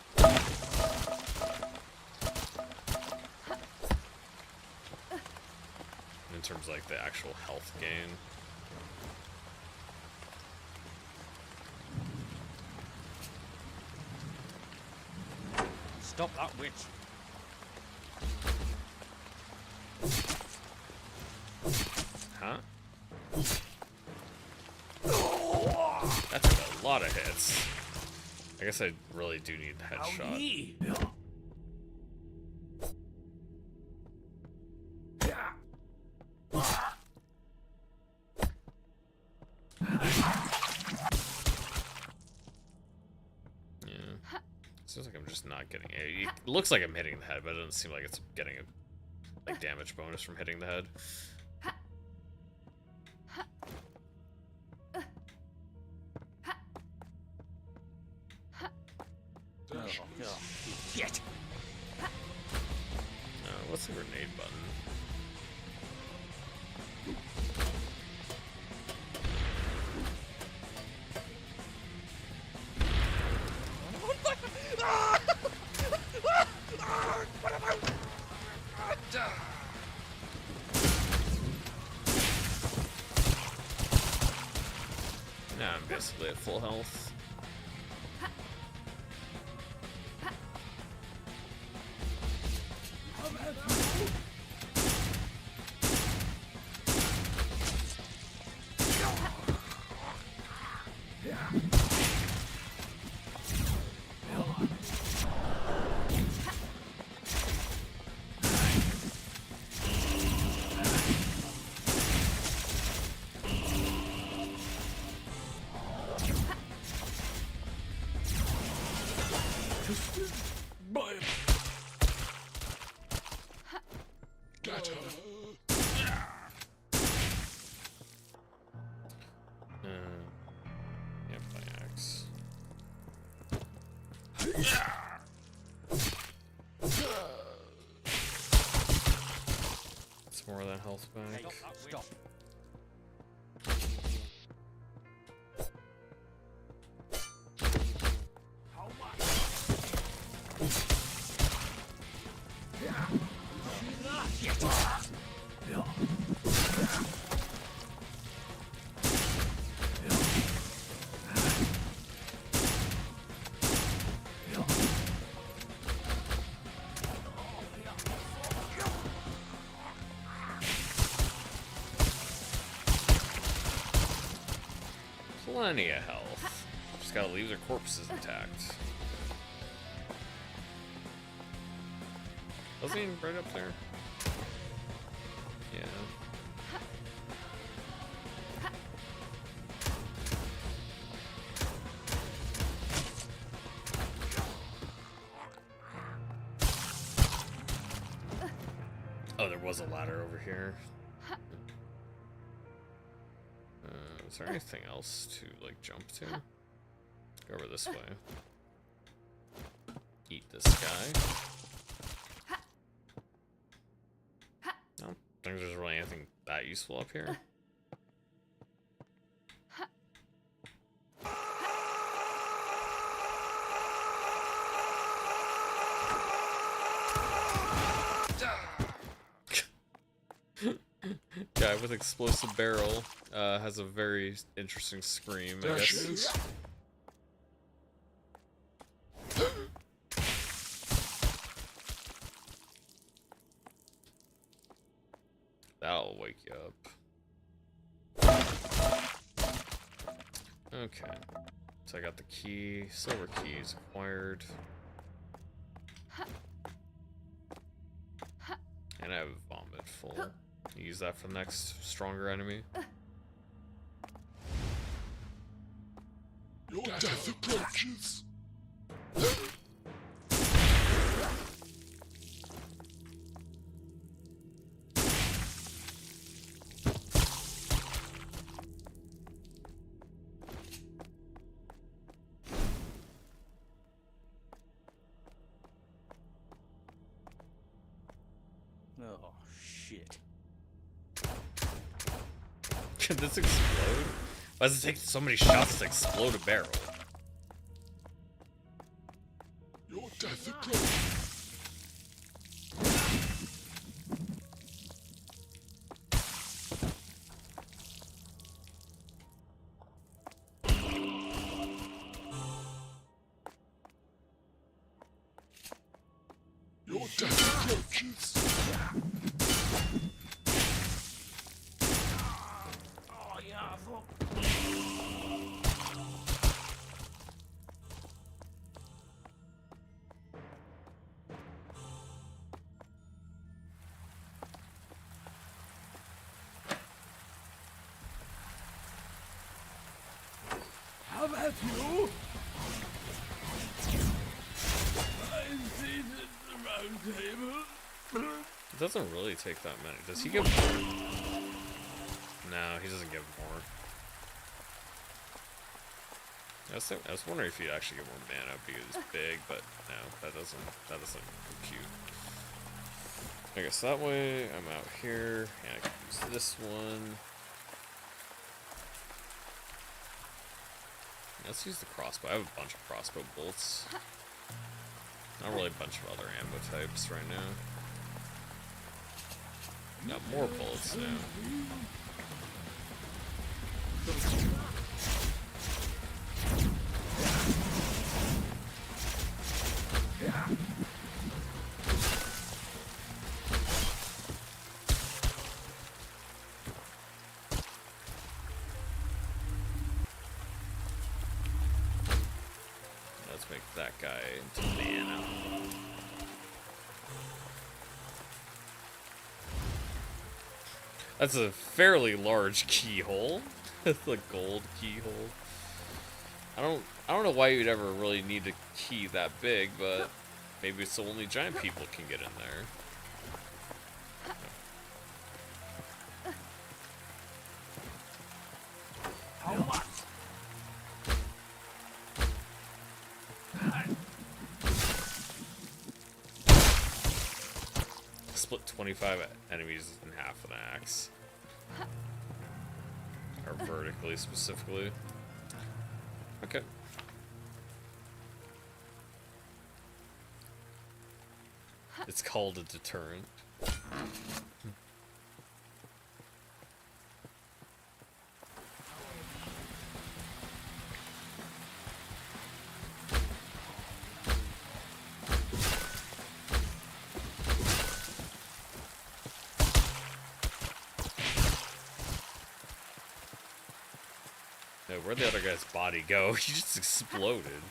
In terms of like the actual health gain. Stop that witch. Huh? That took a lot of hits. I guess I really do need the headshot. Yeah. Seems like I'm just not getting it. It looks like I'm hitting the head, but it doesn't seem like it's getting a like damage bonus from hitting the head. Shit! What's the grenade button? Now I'm basically at full health. Yeah, my axe. It's more of that health back. Stop. Plenty of health. Just gotta leave their corpses intact. Wasn't he right up there? Yeah. Oh, there was a ladder over here. Is there anything else to, like, jump to? Go over this way. Eat this guy. No, I don't think there's really anything that useful up here. Guy with explosive barrel has a very interesting scream, I guess. That'll wake you up. Okay. So I got the key, silver keys acquired. And I have vomit full. Use that for the next stronger enemy. Your death approaches. Oh, shit. Can this explode? Why does it take so many shots to explode a barrel? Your death approaches. Your death approaches. Oh, yeah, fuck. How about you? I'm seated at the round table. It doesn't really take that many. Does he give more? No, he doesn't give more. I was wondering if he'd actually get more mana because he's big, but no, that doesn't compute. I guess that way I'm out here, and I can use this one. Let's use the crossbow. I have a bunch of crossbow bolts. Not really a bunch of other ammo types right now. Got more bullets now. Let's make that guy into mana. That's a fairly large keyhole. It's a gold keyhole. I don't know why you'd ever really need a key that big, but maybe it's only giant people can get in there. How much? Split 25 enemies in half with an axe. Or vertically, specifically. Okay. It's called a deterrent. No, where'd the other guy's body go? He just exploded.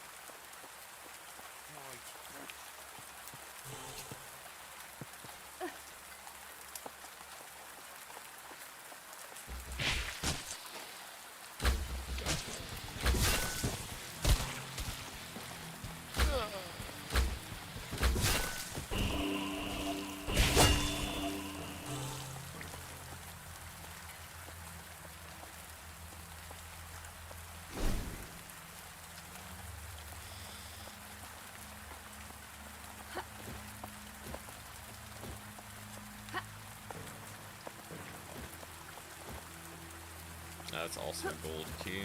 That's also a gold key.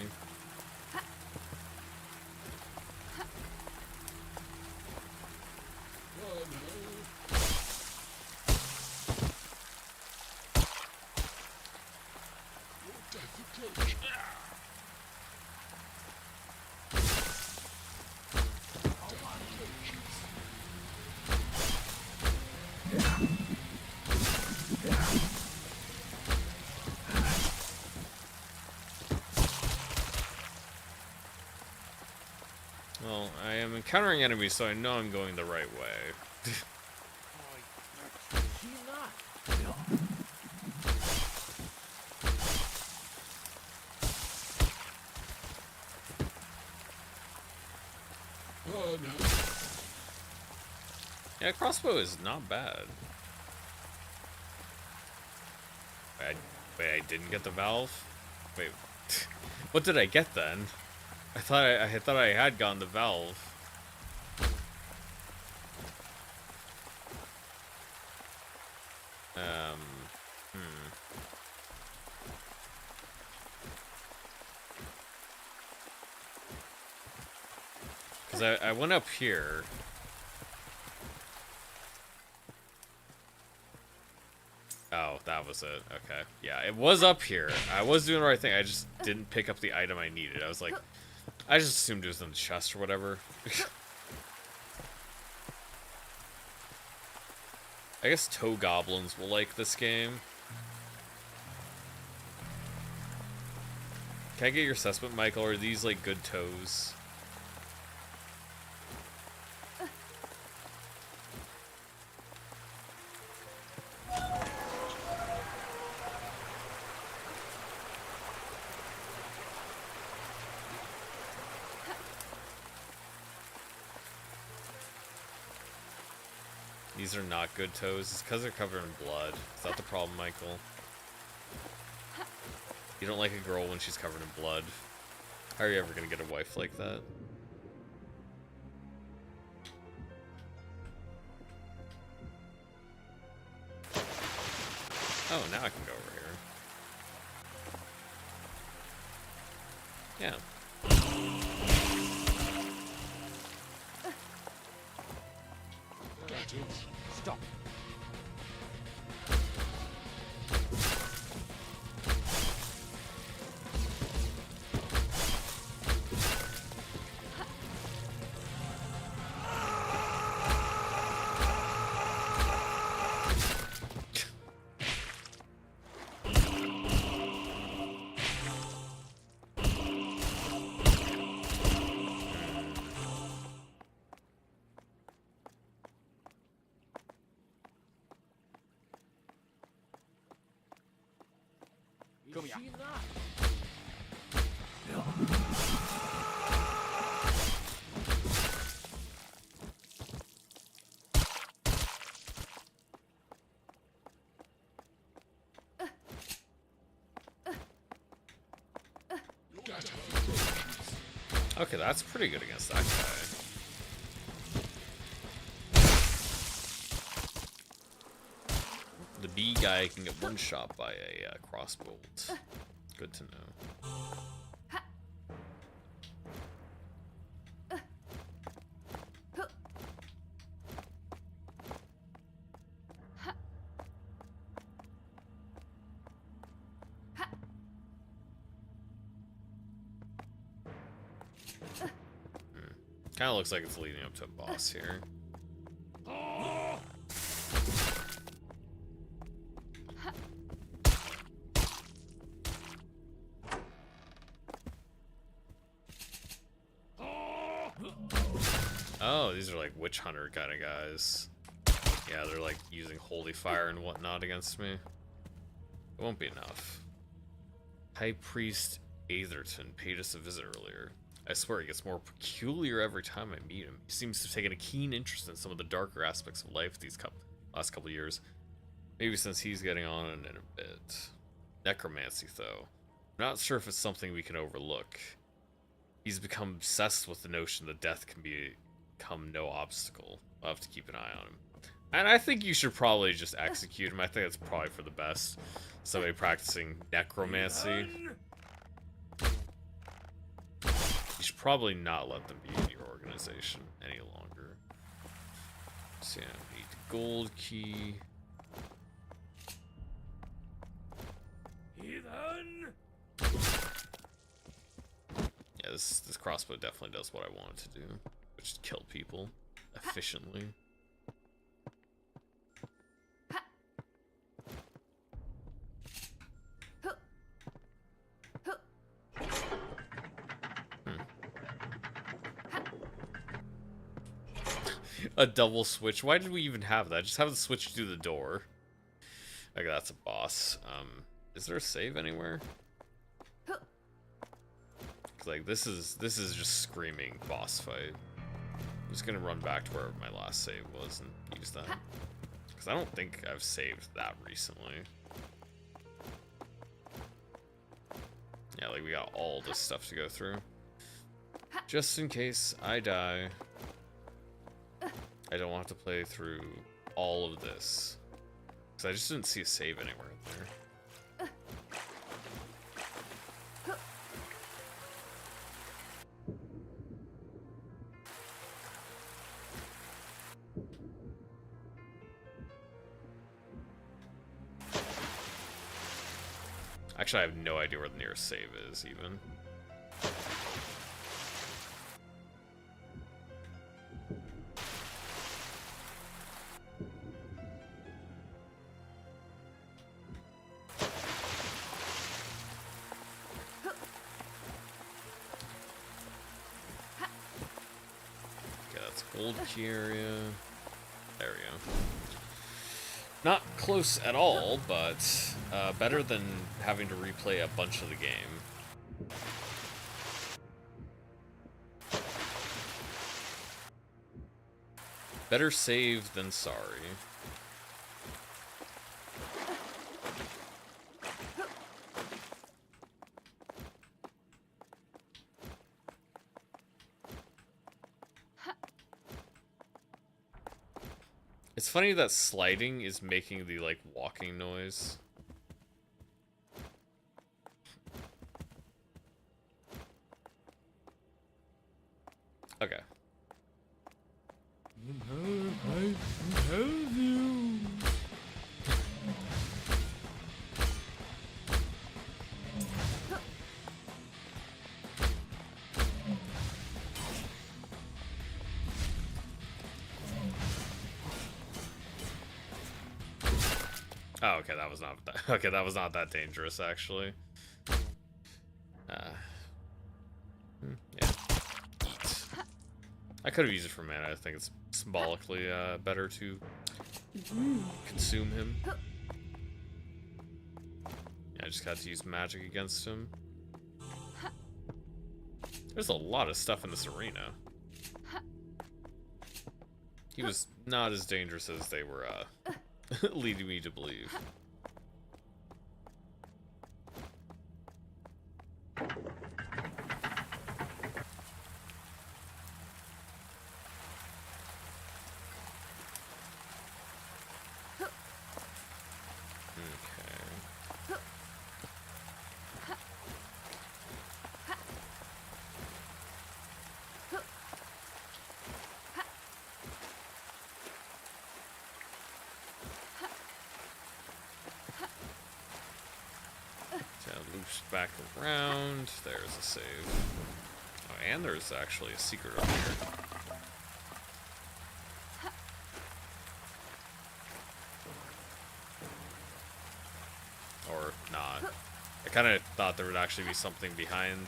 Well, I am encountering enemies, so I know I'm going the right way. She's not. Oh no. Yeah, crossbow is not bad. Wait, I didn't get the valve? Wait, what did I get then? I thought I had gotten the valve. Hmm. Because I went up here. Oh, that was it. Okay. Yeah, it was up here. I was doing the right thing. I just didn't pick up the item I needed. I was like, I just assumed it was in the chest or whatever. I guess toe goblins will like this game. Can I get your assessment, Michael? Or are these like good toes? These are not good toes. It's because they're covered in blood. Is that the problem, Michael? You don't like a girl when she's covered in blood. How are you ever gonna get a wife like that? Oh, now I can go over here. Yeah. Stop. Come here. Okay, that's pretty good against that guy. The bee guy can get one shot by a crossbow. Good to know. Kind of looks like it's leading up to a boss here. Oh, these are like witch hunter kind of guys. Yeah, they're like using holy fire and whatnot against me. It won't be enough. High Priest Atherton paid us a visit earlier. I swear he gets more peculiar every time I meet him. He seems to have taken a keen interest in some of the darker aspects of life these last couple years. Maybe since he's getting on in a bit. Necromancy, though. I'm not sure if it's something we can overlook. He's become obsessed with the notion that death can become no obstacle. I'll have to keep an eye on him. And I think you should probably just execute him. I think that's probably for the best. Somebody practicing necromancy. You should probably not let them be in your organization any longer. So yeah, we need the gold key. Heathen! Yeah, this crossbow definitely does what I want it to do, which is kill people efficiently. A double switch. Why did we even have that? Just have the switch through the door. Okay, that's a boss. Is there a save anywhere? 'Cause, like this is just screaming boss fight. I'm just gonna run back to where my last save was and use that. Because I don't think I've saved that recently. Yeah, like we got all this stuff to go through. Just in case I die, I don't want to play through all of this. Because I just didn't see a save anywhere in there. Actually, I have no idea where the nearest save is, even. Okay, that's gold key area. There we go. Not close at all, but better than having to replay a bunch of the game. Better saved than sorry. It's funny that sliding is making the, like, walking noise. Okay. Oh, okay, that was not that. Okay, that was not that dangerous, actually. Yeah. Eat. I could have used it for mana. I think it's symbolically better to consume him. Yeah, I just got to use magic against him. There's a lot of stuff in this arena. He was not as dangerous as they were leading me to believe. Loops back around. There's a save. Oh, and there's actually a secret up here. Or not. I kind of thought there would actually be something behind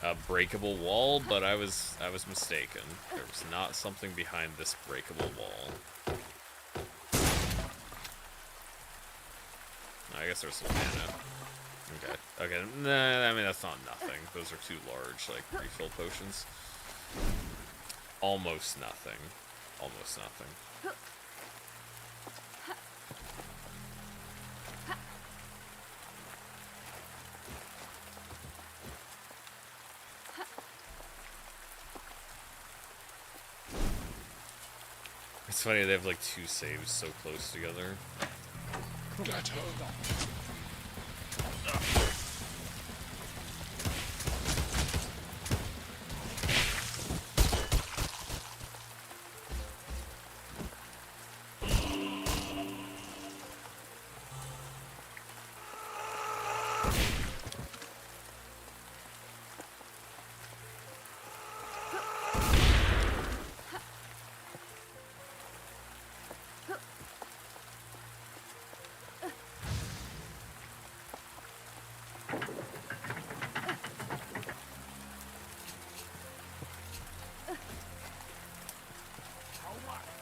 a breakable wall, but I was mistaken. There was not something behind this breakable wall. I guess there's some mana. Okay, nah, I mean, that's not nothing. Those are too large, like, refill potions. Almost nothing. Almost nothing. It's funny, they have, like, two saves so close together. Get her.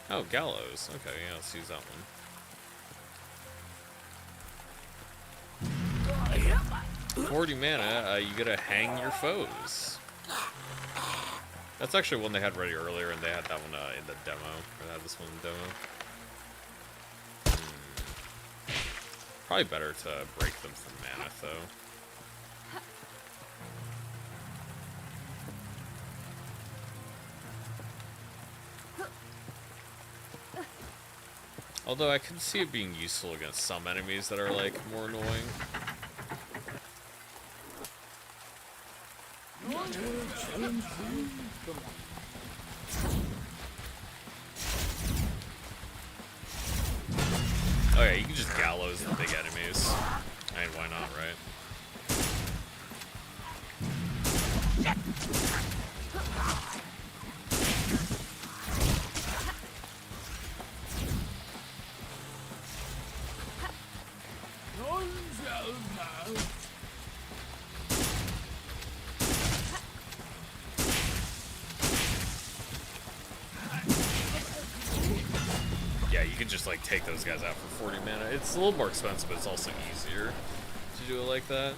Oh, gallows. Okay, yeah, let's use that one. 40 mana, you gotta hang your foes. That's actually one they had ready earlier, and they had that one in the demo. Or they had this one in the demo. Probably better to break them for mana, though. Although I can see it being useful against some enemies that are, like, more annoying. Oh yeah, you can just gallows the big enemies. I mean, why not, right? Yeah, you can just like take those guys out for 40 mana. It's a little more expensive, but it's also easier to do it like that.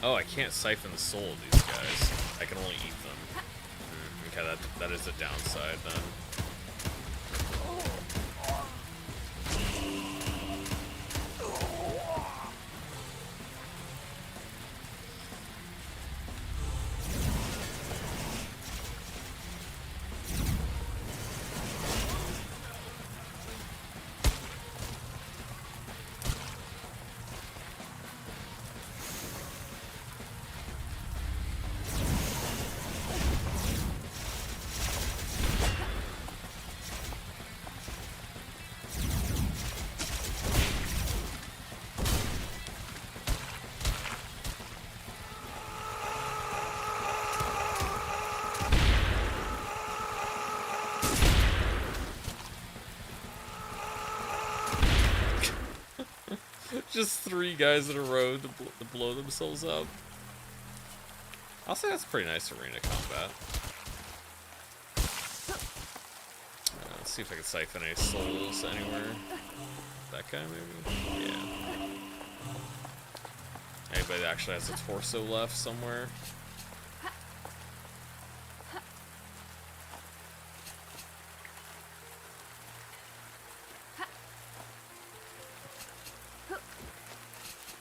Oh, I can't siphon the soul of these guys. I can only eat them. Okay, that is a downside then. Just 3 guys in a row to blow themselves up. I'll say that's pretty nice arena combat. Let's see if I can siphon any souls anywhere. That guy, maybe? Yeah. Anybody that actually has a torso left somewhere?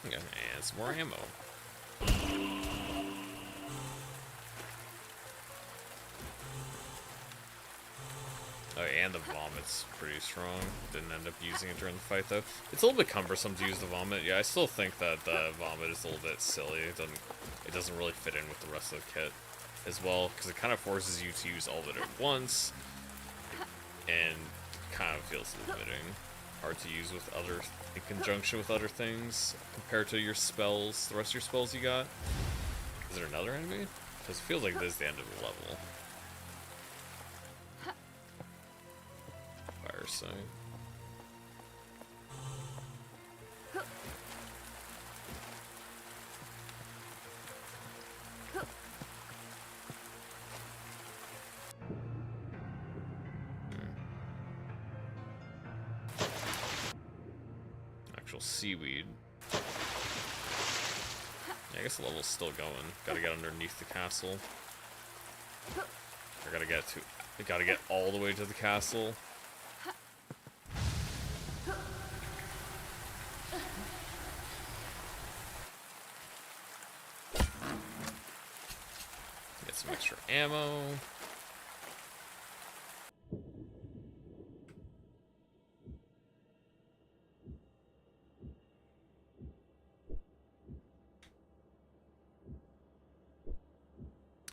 Okay, and some more ammo. Oh, and the vomit's pretty strong. Didn't end up using it during the fight, though. It's a little bit cumbersome to use the vomit. Yeah, I still think that the vomit is a little bit silly. It doesn't really fit in with the rest of the kit as well, because it kind of forces you to use all of it at once, and kind of feels limiting. Hard to use with in conjunction with other things compared to your spells, the rest of your spells you got. Is there another enemy? Because it feels like this is the end of the level. Fire sign. Actual seaweed. Yeah, I guess the level's still going. Gotta get underneath the castle. I gotta get all the way to the castle. Get some extra ammo.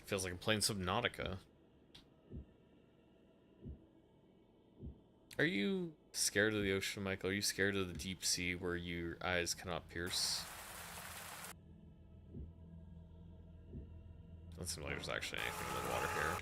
Feels like I'm playing Subnautica. Are you scared of the ocean, Michael? Are you scared of the deep sea where your eyes cannot pierce? Doesn't seem like there's actually anything in the water here.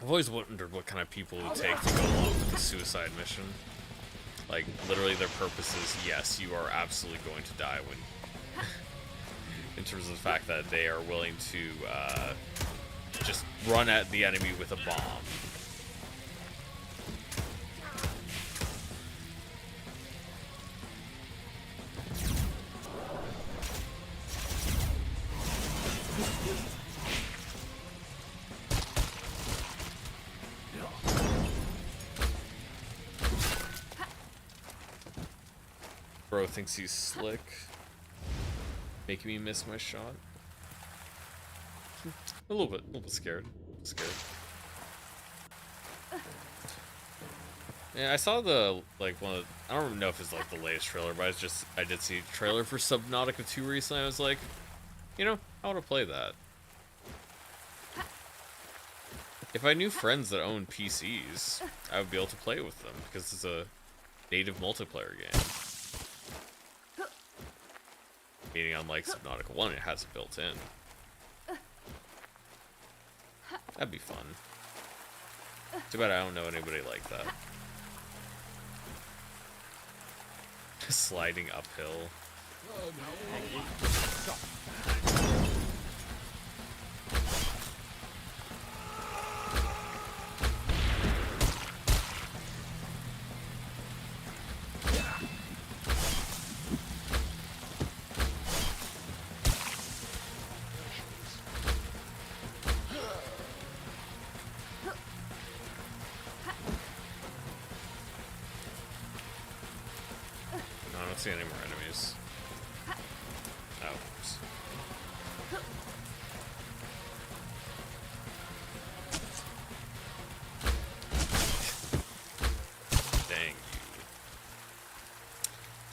I've always wondered what kind of people it would take to go along with the suicide mission. Like, literally their purpose is, yes, you are absolutely going to die when... in terms of the fact that they are willing to, just run at the enemy with a bomb. Bro thinks he's slick, making me miss my shot. A little bit scared. Yeah, I saw the I don't know if it's like the latest trailer, but I did see a trailer for Subnautica 2 recently. I was like, you know, I want to play that. If I knew friends that own PCs, I would be able to play with them because it's a native multiplayer game. Meaning, unlike Subnautica 1, it has it built in. That'd be fun. Too bad I don't know anybody like that. Sliding uphill. Oh, no. Stop. No, I don't see any more enemies. Oh, oops. Dang you.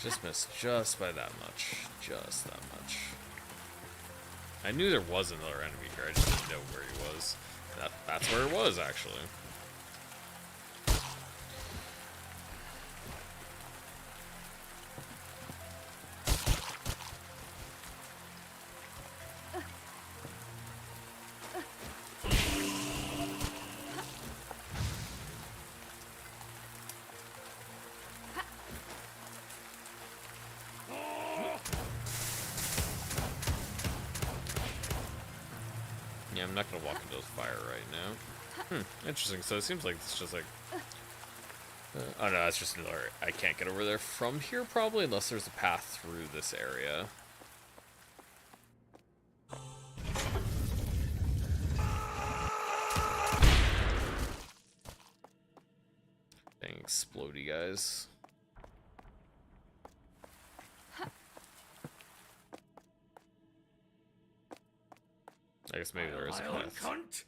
Just missed just by that much. Just that much. I knew there was another enemy here, I just didn't know where he was. That's where it was, actually. Yeah, I'm not gonna walk into fire right now. Interesting. So it seems like it's just like... oh no, it's just another... I can't get over there from here, probably, unless there's a path through this area. Dang, explodey guys. I guess maybe there is a path.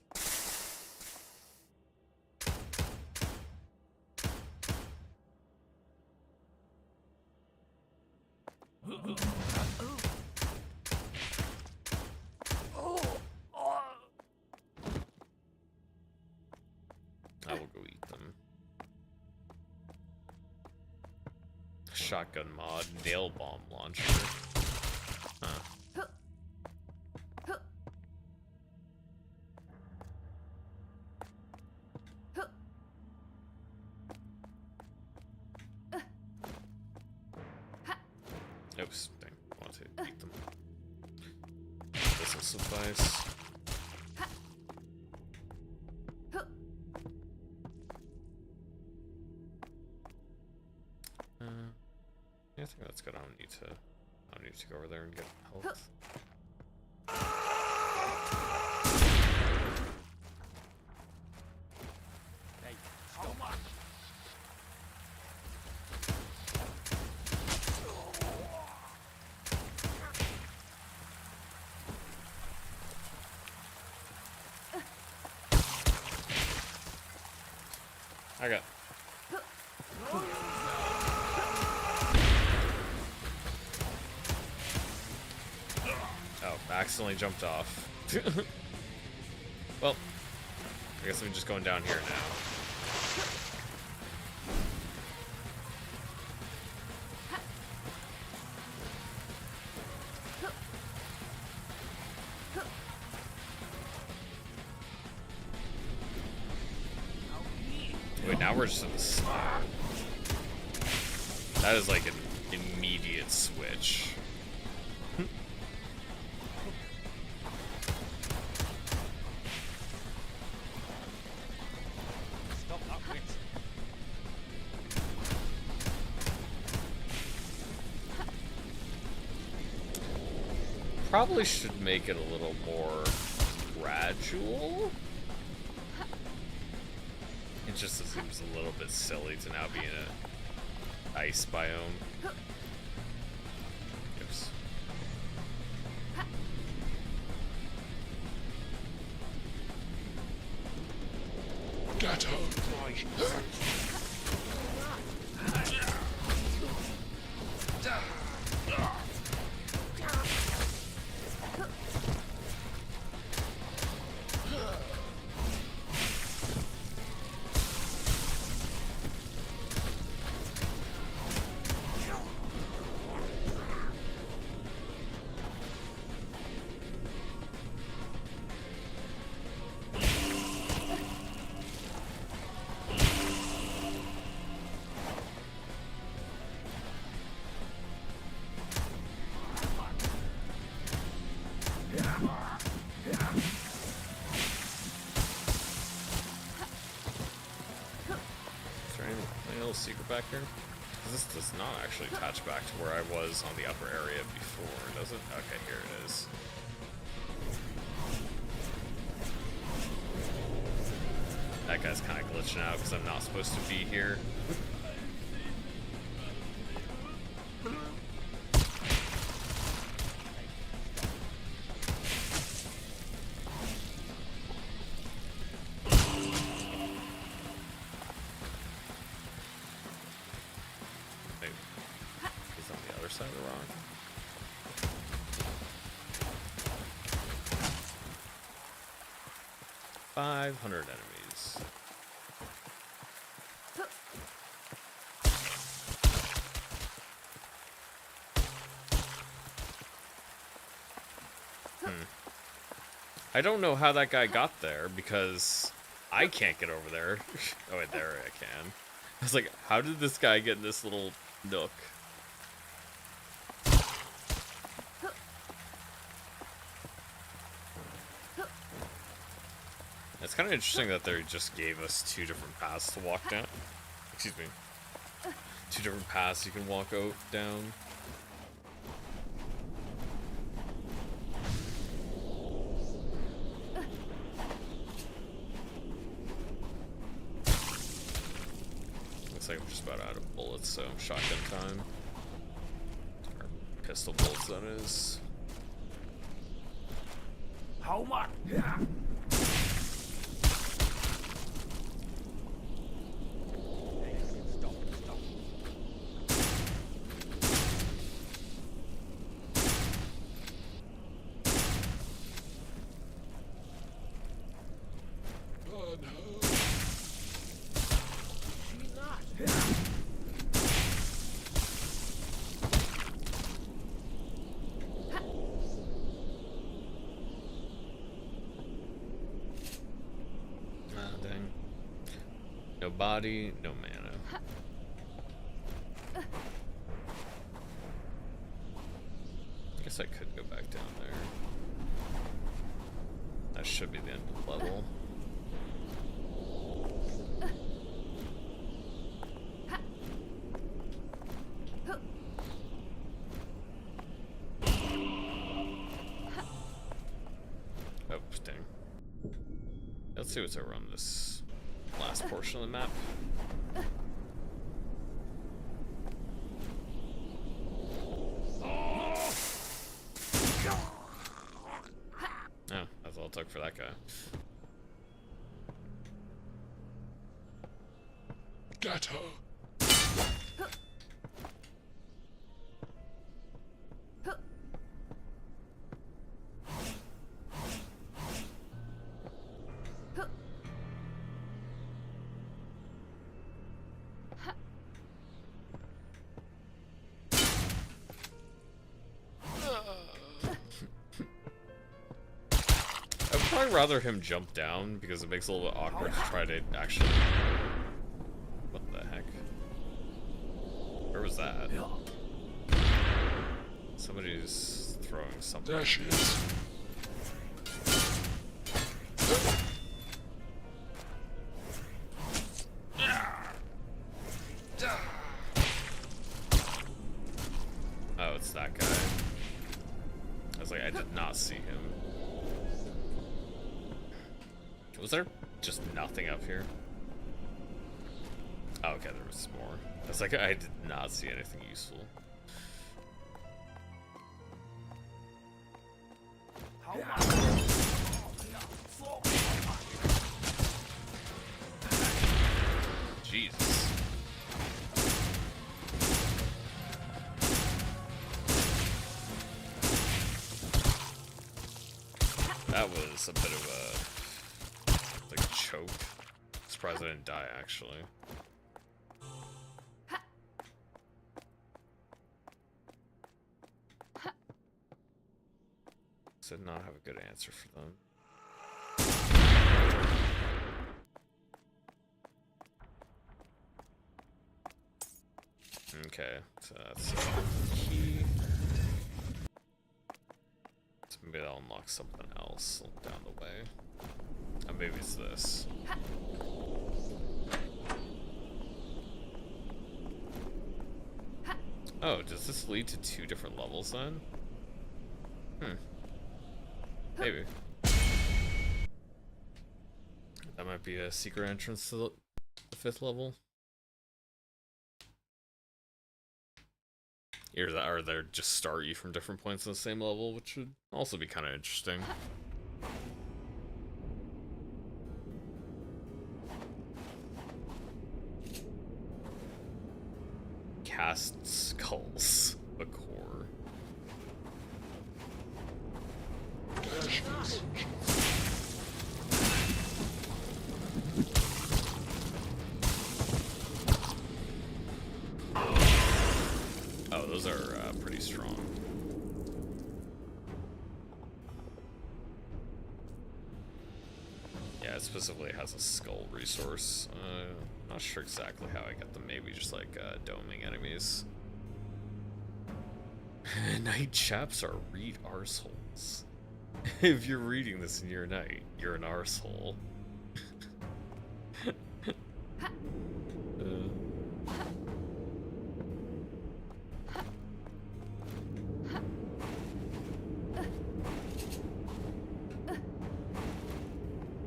I will go eat them. Shotgun mod, nail bomb launcher. Huh. Oops, dang, I want to eat them. This will suffice. Yeah, I think that's good. I don't need to go over there and get health. I got. Oh, I accidentally jumped off. Well, I guess I'm just going down here now. Wait, now we're just in the snow. That is like an immediate switch. Stop that witch. Probably should make it a little more gradual. It just seems a little bit silly to now be in a ice biome. Oops. Get her. Is there any little secret back here? 'Cause this does not actually attach back to where I was on the upper area before, does it? Okay, here it is. That guy's kind of glitching out because I'm not supposed to be here. Wait, he's on the other side of the rock. $500 enemies. I don't know how that guy got there because I can't get over there. Oh wait, there I can. I was like, how did this guy get in this little nook? It's kind of interesting that they just gave us two different paths to walk down. Excuse me. Two different paths you can walk out down. Looks like I'm just about out of bullets, so shotgun time. Or pistol bullets, that is. How much? Stop, stop. Burn her. She's not. Ah, dang. No body, no mana. Guess I could go back down there. That should be the end of the level. Oh, dang. Let's see what's over on this last portion of the map. Oh, that's all it took for that guy. Get her. I'd probably rather him jump down because it makes it a little bit awkward to try to actually. What the heck? Where was that? Somebody's throwing something. There she is. Oh, it's that guy. I was like, I did not see him. Was there just nothing up here? Oh, okay, there was more. I was like, I did not see anything useful. How much? Jesus. That was a bit of a like choke. Surprised I didn't die actually. Did not have a good answer for them. Okay, so that's a key. So maybe that'll unlock something else down the way. Oh, maybe it's this. Oh, does this lead to 2 different levels then? Maybe. That might be a secret entrance to the 5th level. Or they just start you from different points on the same level, which would also be kind of interesting. Cast skulls, a core. There she is. Oh, those are pretty strong. Yeah, it specifically has a skull resource. Not sure exactly how I get them. Maybe just like doming enemies. Night chaps are read arseholes. If you're reading this in your night, you're an arsehole.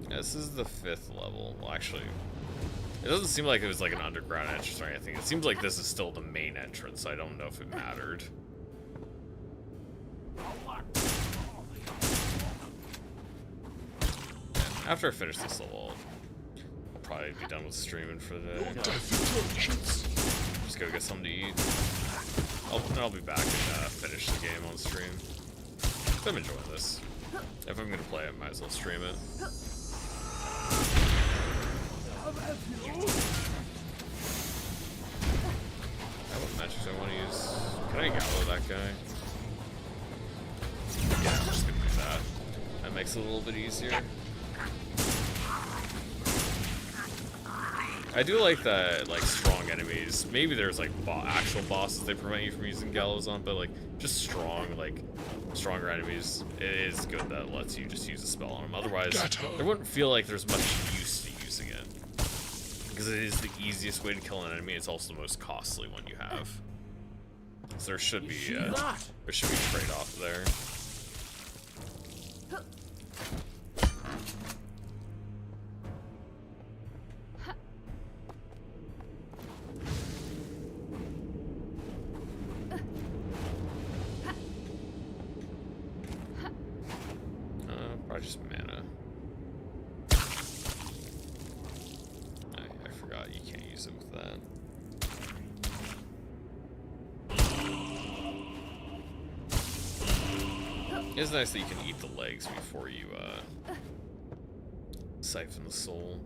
This is the 5th level. Well, actually, it doesn't seem like it was like an underground entrance or anything. It seems like this is still the main entrance, so I don't know if it mattered. Yeah, after I finish this level, I'll probably be done with streaming for the day. Death intelligence. Just go get something to eat. Then I'll be back and finish the game on stream. I'm enjoying this. If I'm gonna play it, might as well stream it. What magic do I want to use? Can I gallow that guy? Yeah, I'm just gonna do that. That makes it a little bit easier. I do like that, like, strong enemies. Maybe there's, like, actual bosses they prevent you from using gallows on, but, like, just strong, like, stronger enemies, it is good that it lets you just use a spell on them. Otherwise, there wouldn't feel like there's much use to using it. Because it is the easiest way to kill an enemy, it's also the most costly one you have. So there should be, a trade-off there. Probably just mana. I forgot you can't use it with that. It's nice that you can eat the legs before you siphon the soul.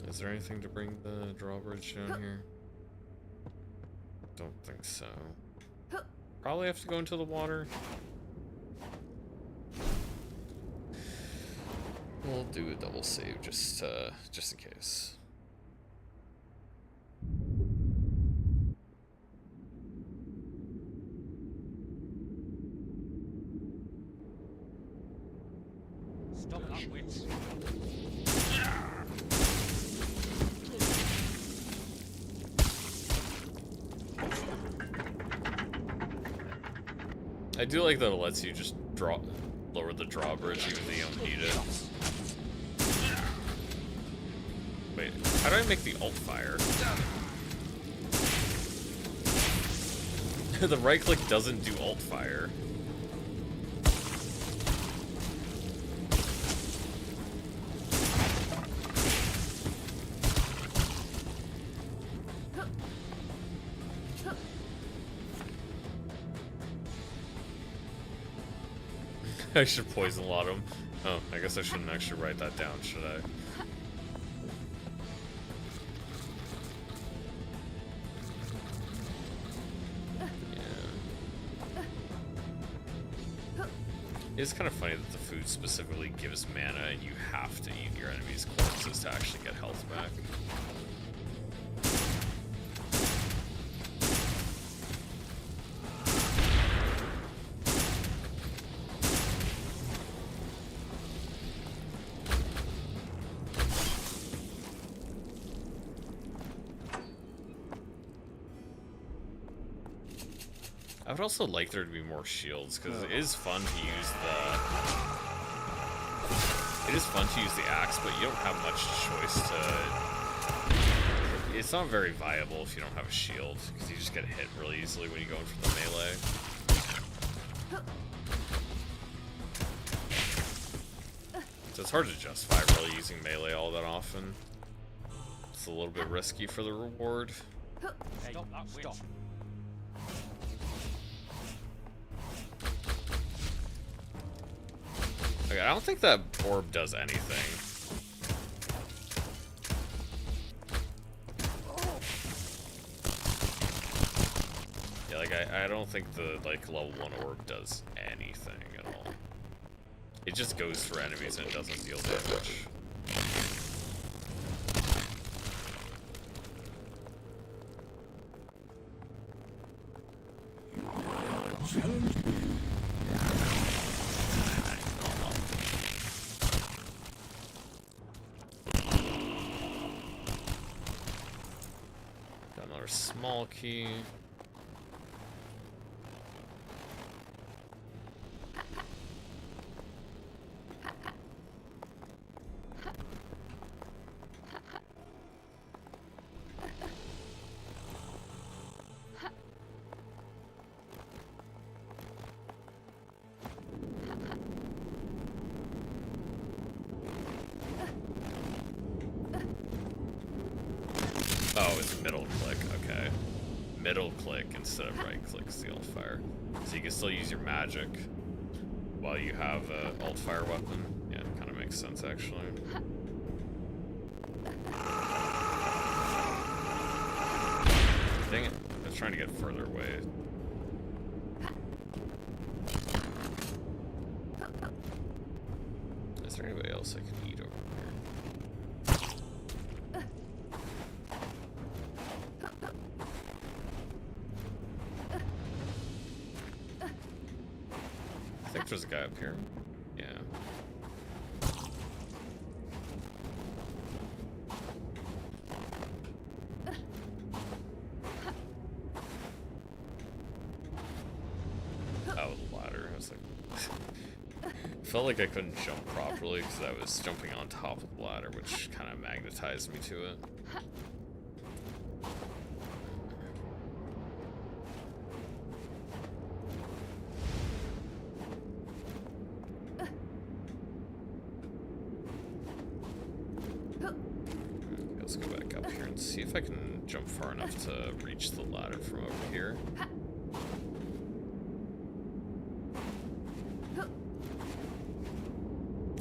Is there anything to bring the drawbridge down here? Don't think so. Probably have to go into the water. We'll do a double save just in case. Stop that witch. I do like that it lets you just lower the drawbridge even though you don't need it. Wait, how do I make the alt fire? The right click doesn't do alt fire. I should poison a lot of them. Oh, I guess I shouldn't actually write that down, should I? Yeah. It's kind of funny that the food specifically gives mana and you have to eat your enemy's corpses to actually get health back. I would also like there to be more shields, because it is fun to use the axe, but you don't have much choice to... It's not very viable if you don't have a shield, because you just get hit really easily when you go in for the melee. So it's hard to justify really using melee all that often. It's a little bit risky for the reward. Hey, stop that witch. Okay, I don't think that orb does anything. Yeah, like I don't think the level 1 orb does anything at all. It just goes for enemies and it doesn't deal damage. Got another small key. Oh, it's middle click, okay. Middle click instead of right click is the alt fire. So you can still use your magic while you have an alt fire weapon. Yeah, it kind of makes sense actually. Dang it, I was trying to get further away. Is there anybody else I can eat over here? I think there's a guy up here. Yeah. Oh, the ladder. I was like... felt like I couldn't jump properly because I was jumping on top of the ladder, which kind of magnetized me to it. Let's see if I can jump far enough to reach the ladder from over here.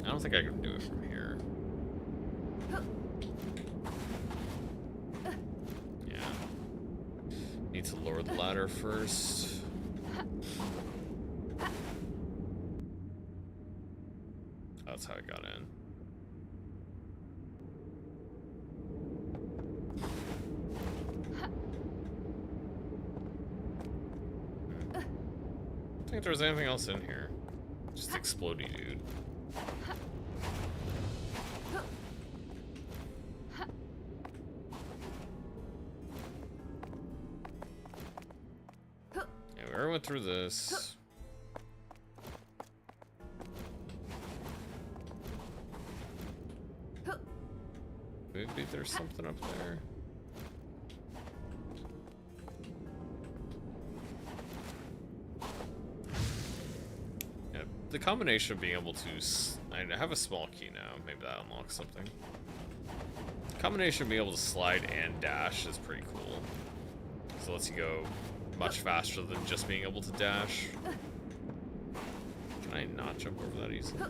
I don't think I can do it from here. Yeah. Need to lower the ladder first. That's how I got in. I don't think there's anything else in here. Just explodey dude. Yeah, we already went through this. Maybe there's something up there. Yeah, the combination of being able to... I have a small key now. Maybe that unlocks something. The combination of being able to slide and dash is pretty cool. So it lets you go much faster than just being able to dash. Can I not jump over that easily?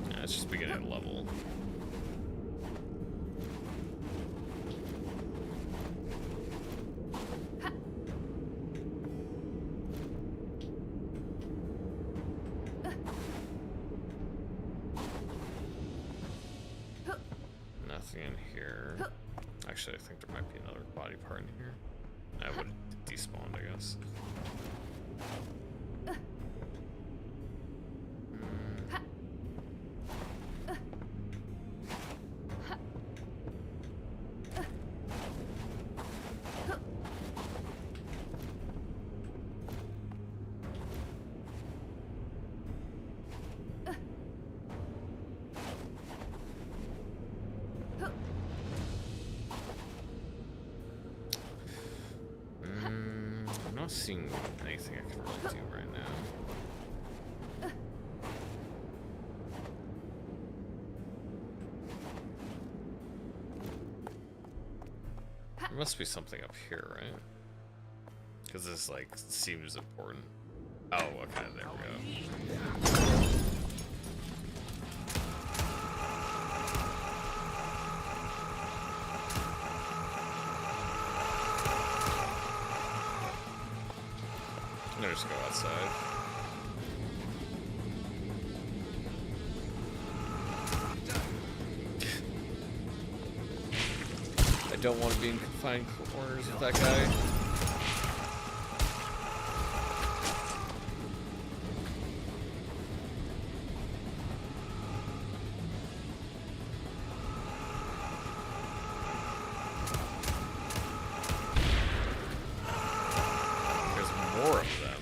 Yeah, it's just beginning of the level. Nothing in here. Actually, I think there might be another body part in here. I would despawned, I guess. I'm not seeing anything I can really do right now. There must be something up here, right? Because this, like, seems important. Oh, okay, there we go. I'm gonna just go outside. I don't want to be in confined quarters with that guy. There's more of them.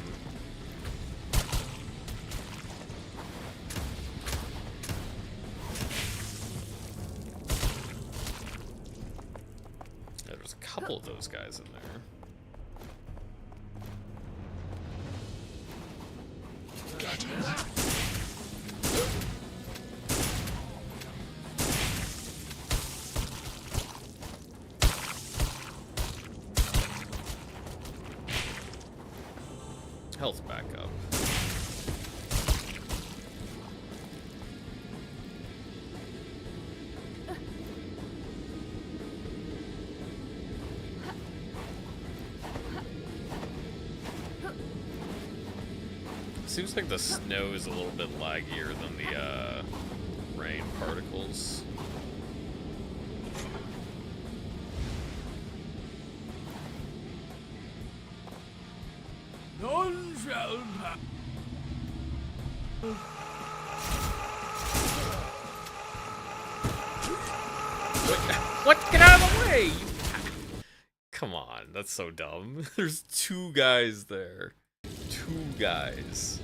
Yeah, there's a couple of those guys in there. Health back up. Seems like the snow is a little bit laggier than the rain particles. None shall pass. What? Get out of the way! Come on, that's so dumb. There's two guys there. Two guys.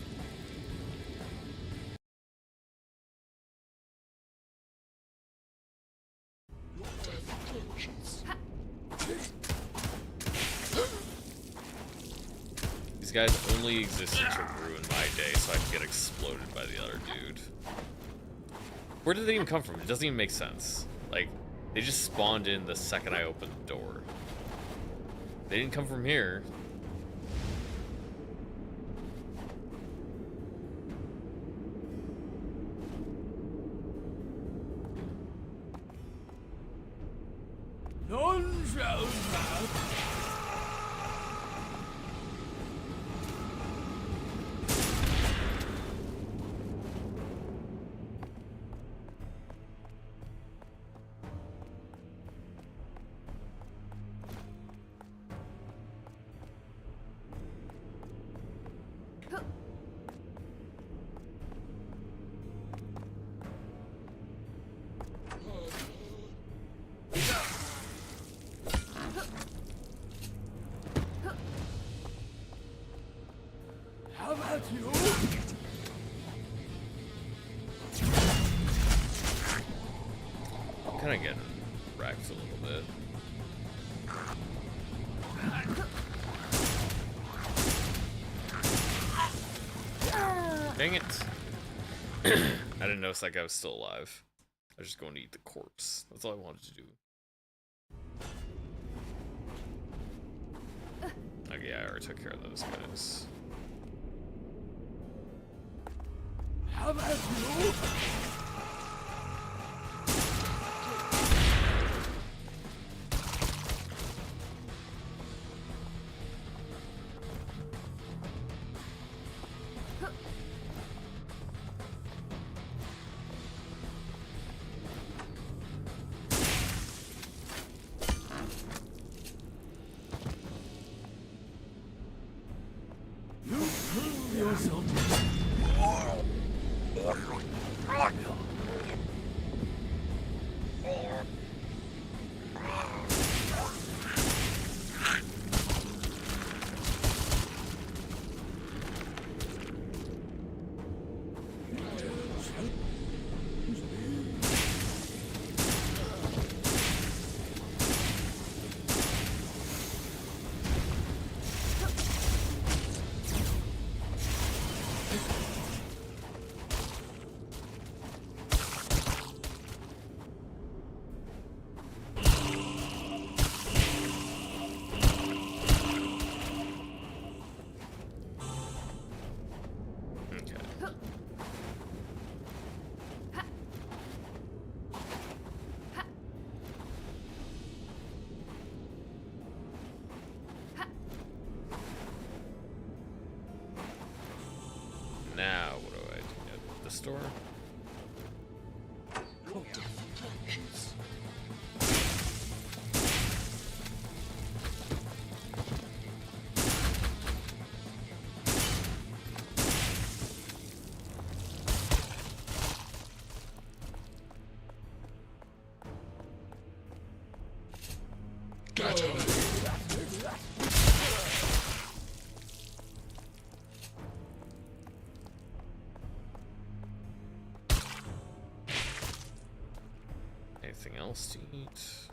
guys only existed to ruin my day so I could get exploded by the other dude. Where did they even come from? It doesn't even make sense. Like, they just spawned in the second I opened the door. They didn't come from here. None shall pass. How about you? I'm kind of getting wrecked a little bit. Dang it. I didn't notice that guy was still alive. I was just going to eat the corpse. That's all I wanted to do. Okay, yeah, I already took care of those guys. How about you? You prove yourself. Now, what do I do at the store? Anything else to eat?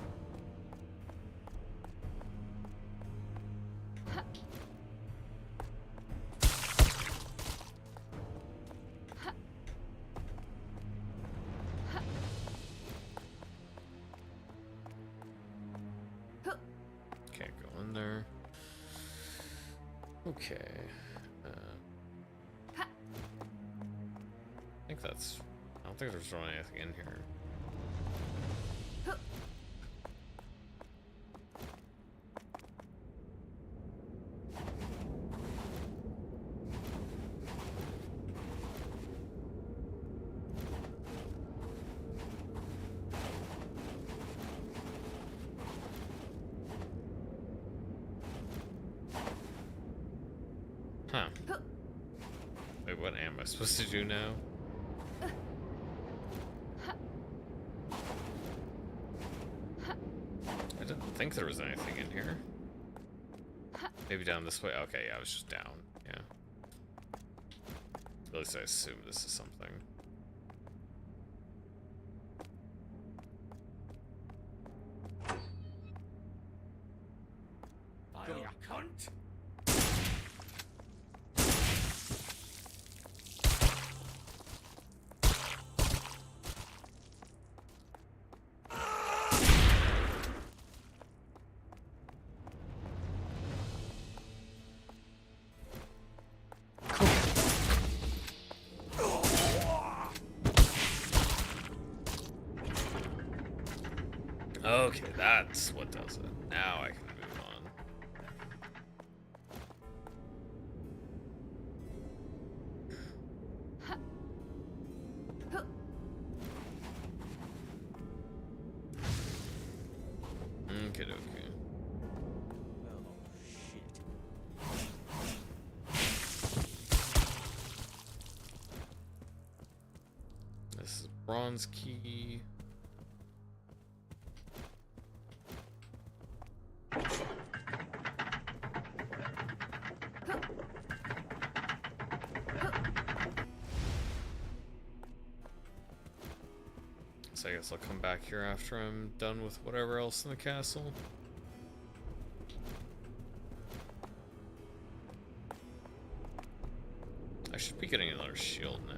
Can't go in there. Okay. I think that's... I don't think there's really anything in here. Huh. Wait, what am I supposed to do now? I didn't think there was anything in here. Maybe down this way? Okay, yeah, I was just down. Yeah. At least I assume this is something. You cunt! Okay, that's what does it. Now I can move on. Okay, okay. Oh, shit. This is bronze key. So I guess I'll come back here after I'm done with whatever else in the castle. I should be getting another shield now.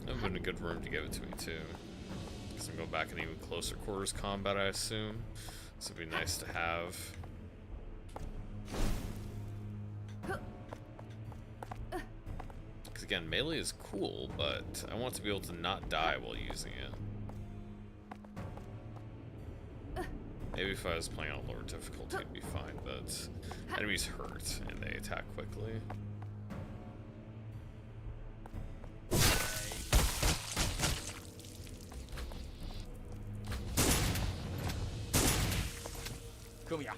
That would have been a good room to give it to me too. Because I'm going back in even closer quarters combat, I assume. This would be nice to have. Because again, melee is cool, but I want to be able to not die while using it. Maybe if I was playing on lower difficulty, it'd be fine, but enemies hurt and they attack quickly. Come here.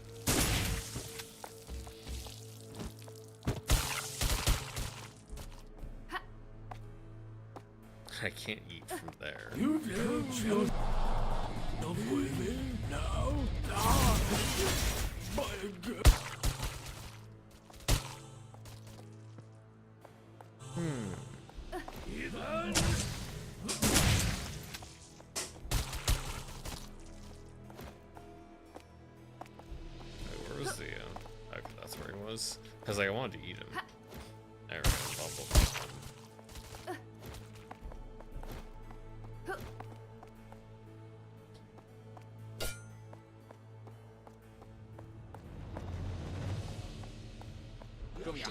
I can't eat from there. You don't feel enough with me now. My God. Ethan. Wait, where was the, okay, that's where he was. Because I wanted to eat him. There we go, bubble. Come here.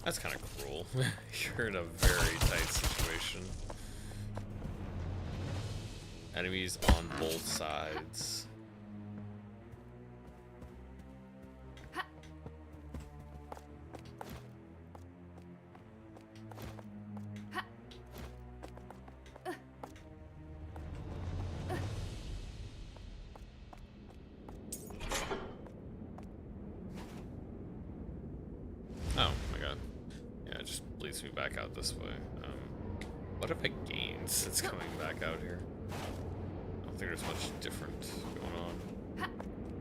That's kind of cruel. You're in a very tight situation. Enemies on both sides. Oh my god. Yeah, it just leads me back out this way. What have I gained since coming back out here? I don't think there's much different going on.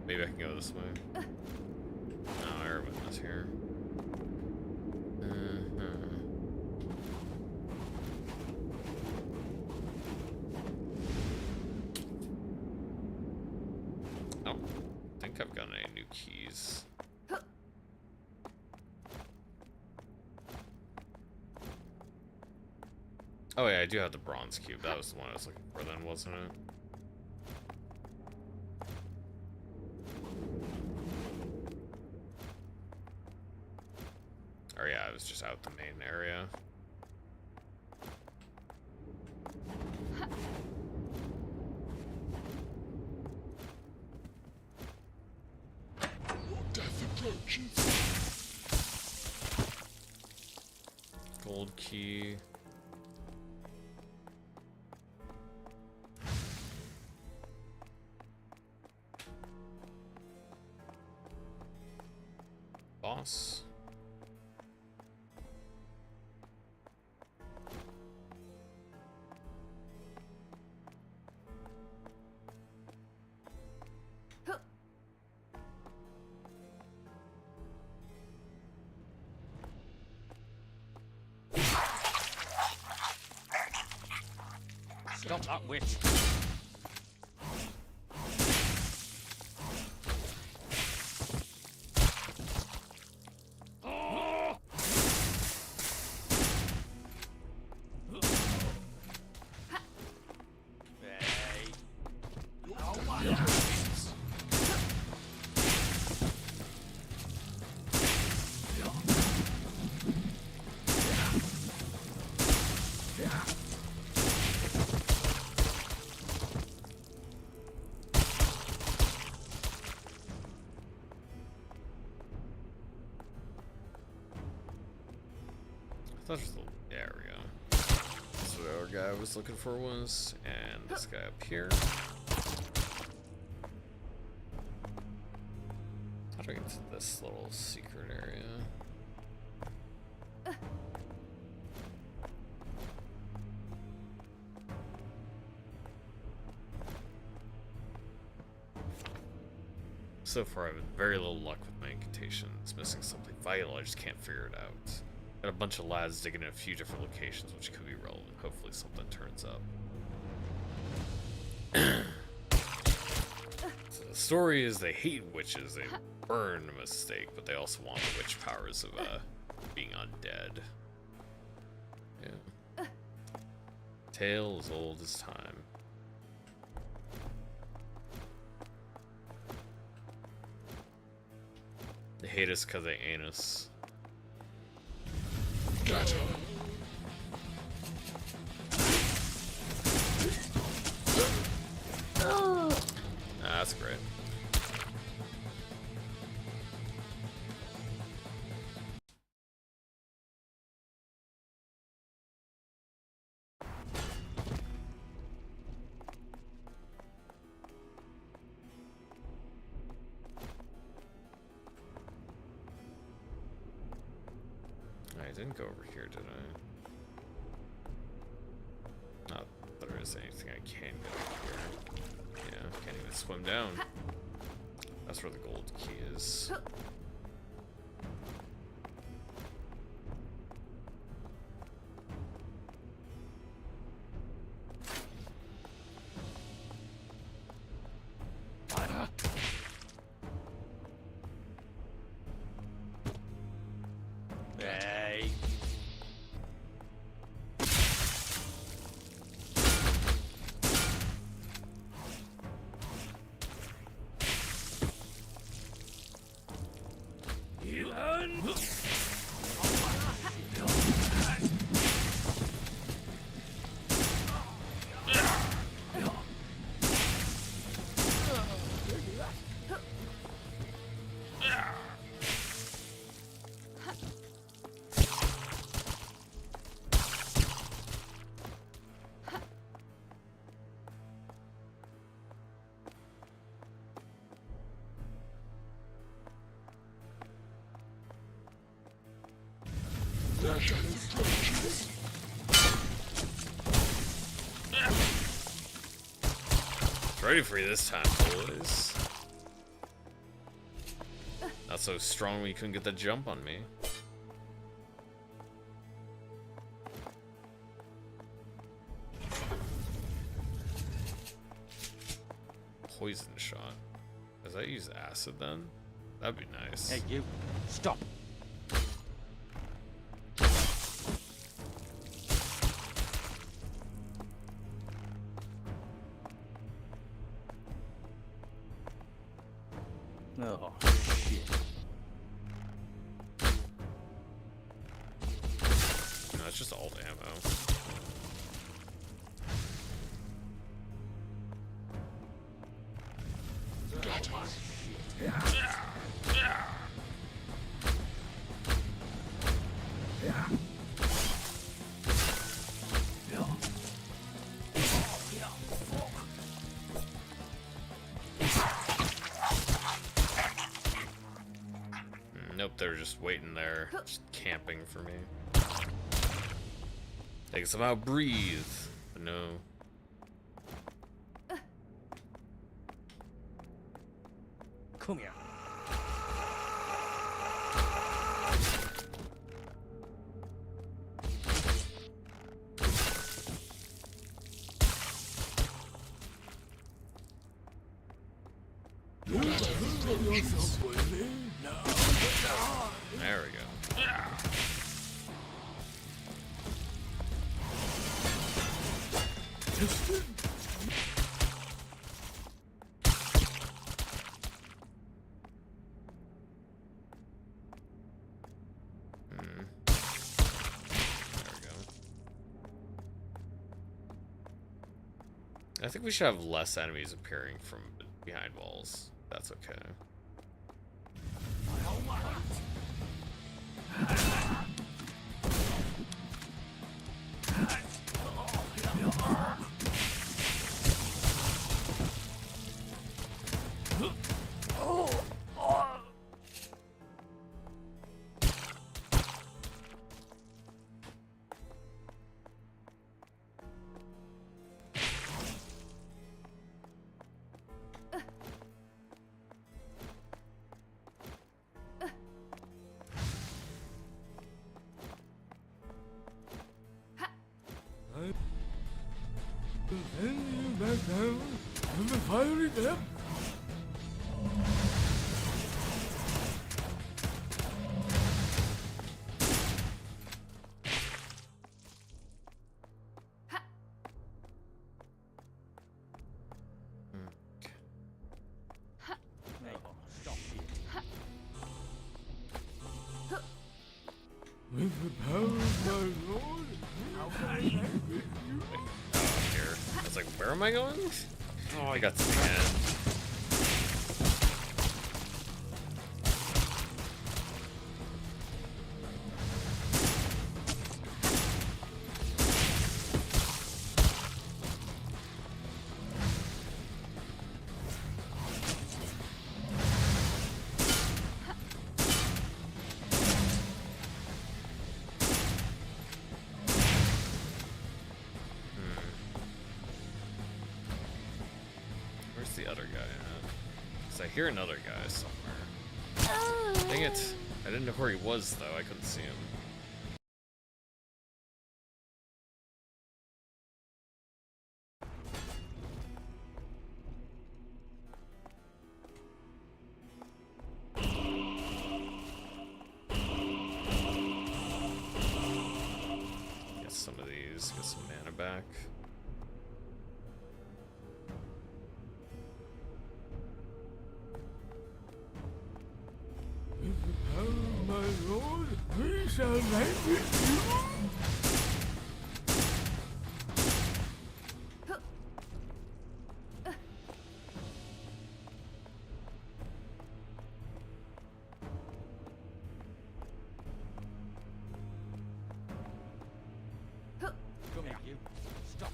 Maybe I can go this way. No, everyone is here. I don't think I've gotten any new keys. Oh yeah, I do have the bronze cube. That was the one I was looking for then, wasn't it? Or yeah, I was just out the main area. Death approaches. Gold key. Boss. Stop that witch. Hey. I thought it was the area. That's what our guy was looking for was, and this guy up here. How do I get to this little secret area? So far, I've had very little luck with my incantations. Missing something vital, I just can't figure it out. Got a bunch of lads digging in a few different locations, which could be relevant. Hopefully something turns up. So the story is they hate witches. They burn a mistake, but they also want the witch powers of being undead. Yeah. Tale as old as time. They hate us because they ain't us. Gotcha. That's great. I didn't go over here, did I? Not that there is anything I can go over here. Yeah, can't even swim down. That's where the gold key is. Hey. Ready for you this time, boys. Not so strong you couldn't get the jump on me. Poison shot. Does that use acid then? That'd be nice. Hey, you. Stop. Oh, shit. No, it's just alt ammo. Nope, they're just waiting there, just camping for me. They can somehow breathe, but no. Come here. Control yourself, baby. Now. There we go. Tested. There we go. I think we should have less enemies appearing from behind walls. That's okay. Back down. I'm firing them. Oh, stop it. With the power of my Lord, how can I thank you? Here. I was like, where am I going? Oh, I got to the end. Where's the other guy at? 'Cause I hear another guy somewhere. Dang it. I didn't know where he was, though. I couldn't see him. Get some of these. Get some mana back. With the power of my Lord, we shall vanquish you. Come here, you. Stop.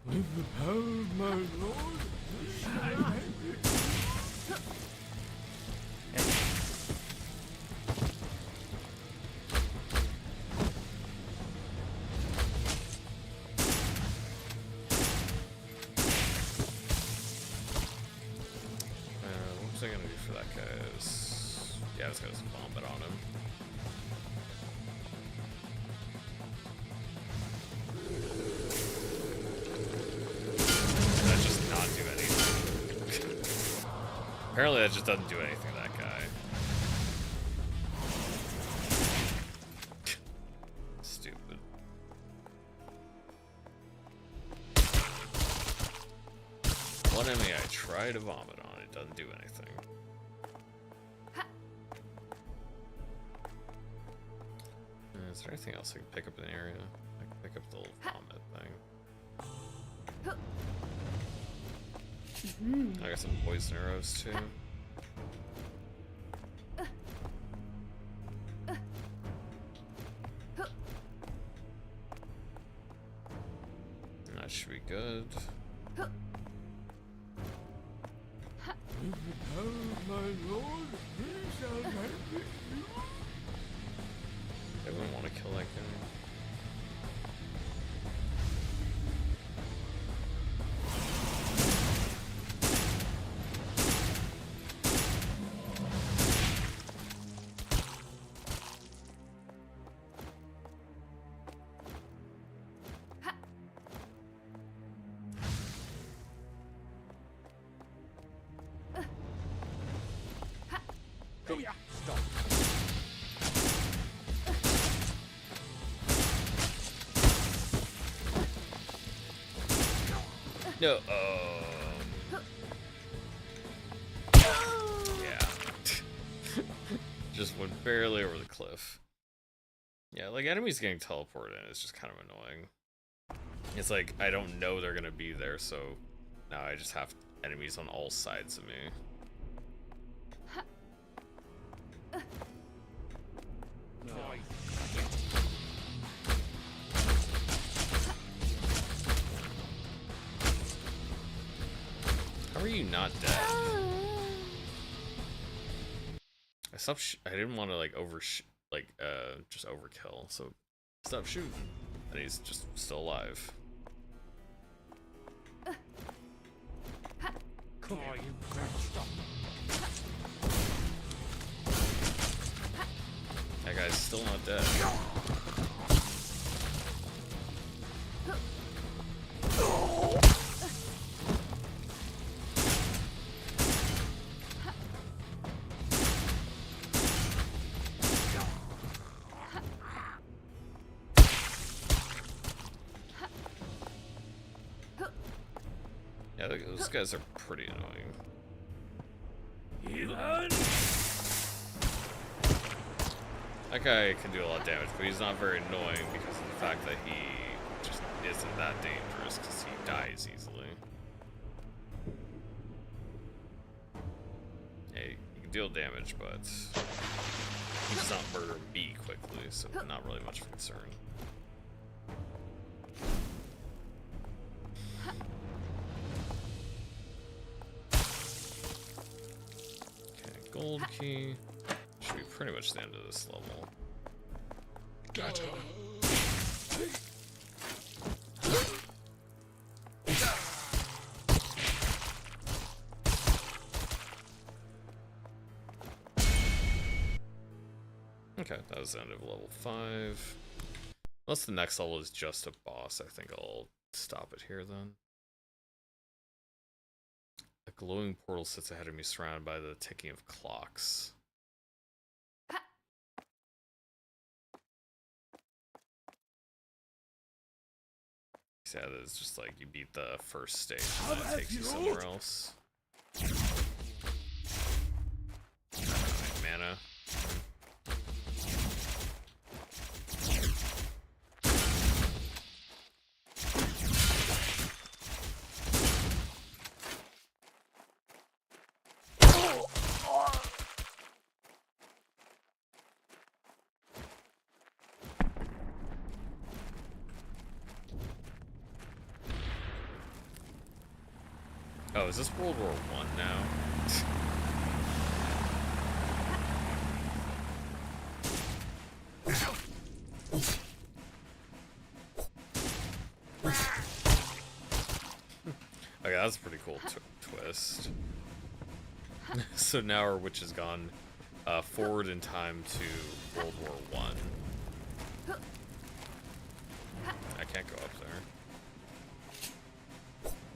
With the power of my Lord, we shall vanquish you. What was I gonna do for that guy? Yeah, I was gonna vomit on him. That just not do anything. Apparently that just doesn't do anything to that guy. Stupid. One enemy I try to vomit on, it doesn't do anything. Is there anything else I can pick up in the area? I can pick up the little vomit thing. I got some poison arrows too. That should be good. With the power of my Lord, we shall vanquish you. I wouldn't want to kill that guy. Come here. Stop. No. Yeah. Just went barely over the cliff. Yeah, like enemies getting teleported in is just kind of annoying. It's like I don't know they're gonna be there, so now I just have enemies on all sides of me. How are you not dead? I didn't want to like just overkill, so stop shooting. And he's just still alive. Come on, you stop. That guy's still not dead. Yeah, those guys are pretty annoying. That guy can do a lot of damage, but he's not very annoying because of the fact that he just isn't that dangerous because he dies easily. Hey, he can deal damage, but he does not murder me quickly, so not really much of a concern. Gold key. Should be pretty much the end of this level. Gotcha. Okay, that was the end of level 5. Unless the next level is just a boss, I think I'll stop it here then. A glowing portal sits ahead of me, surrounded by the ticking of clocks. Yeah, it's just like you beat the first stage and then it takes you somewhere else. Mana. Oh, is this World War I now? Okay, that's a pretty cool twist. So now our witch has gone forward in time to World War I. I can't go up there.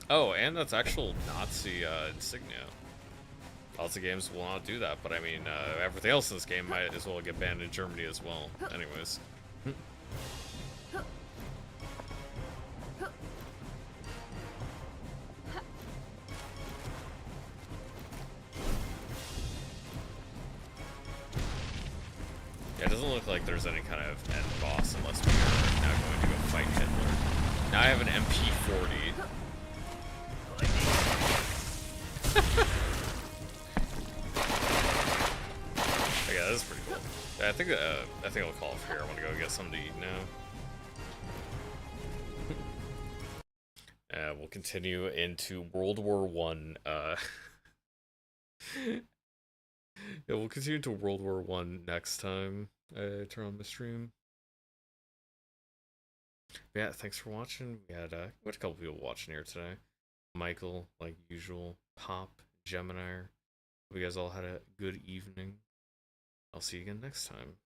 Oh, and that's actual Nazi insignia. Lots of games will not do that, but I mean, everything else in this game might as well get banned in Germany as well. Anyways. Yeah, it doesn't look like there's any kind of end boss unless we are now going to go fight Hitler. Now I have an MP40. Yeah, this is pretty cool. I think I'll call it here. I want to go get something to eat now. We'll continue into World War One. Yeah, we'll continue to World War One next time I turn on the stream. But yeah, thanks for watching. We had a couple people watching here today. Michael, like usual, Pop, Gemini. Hope you guys all had a good evening. I'll see you again next time.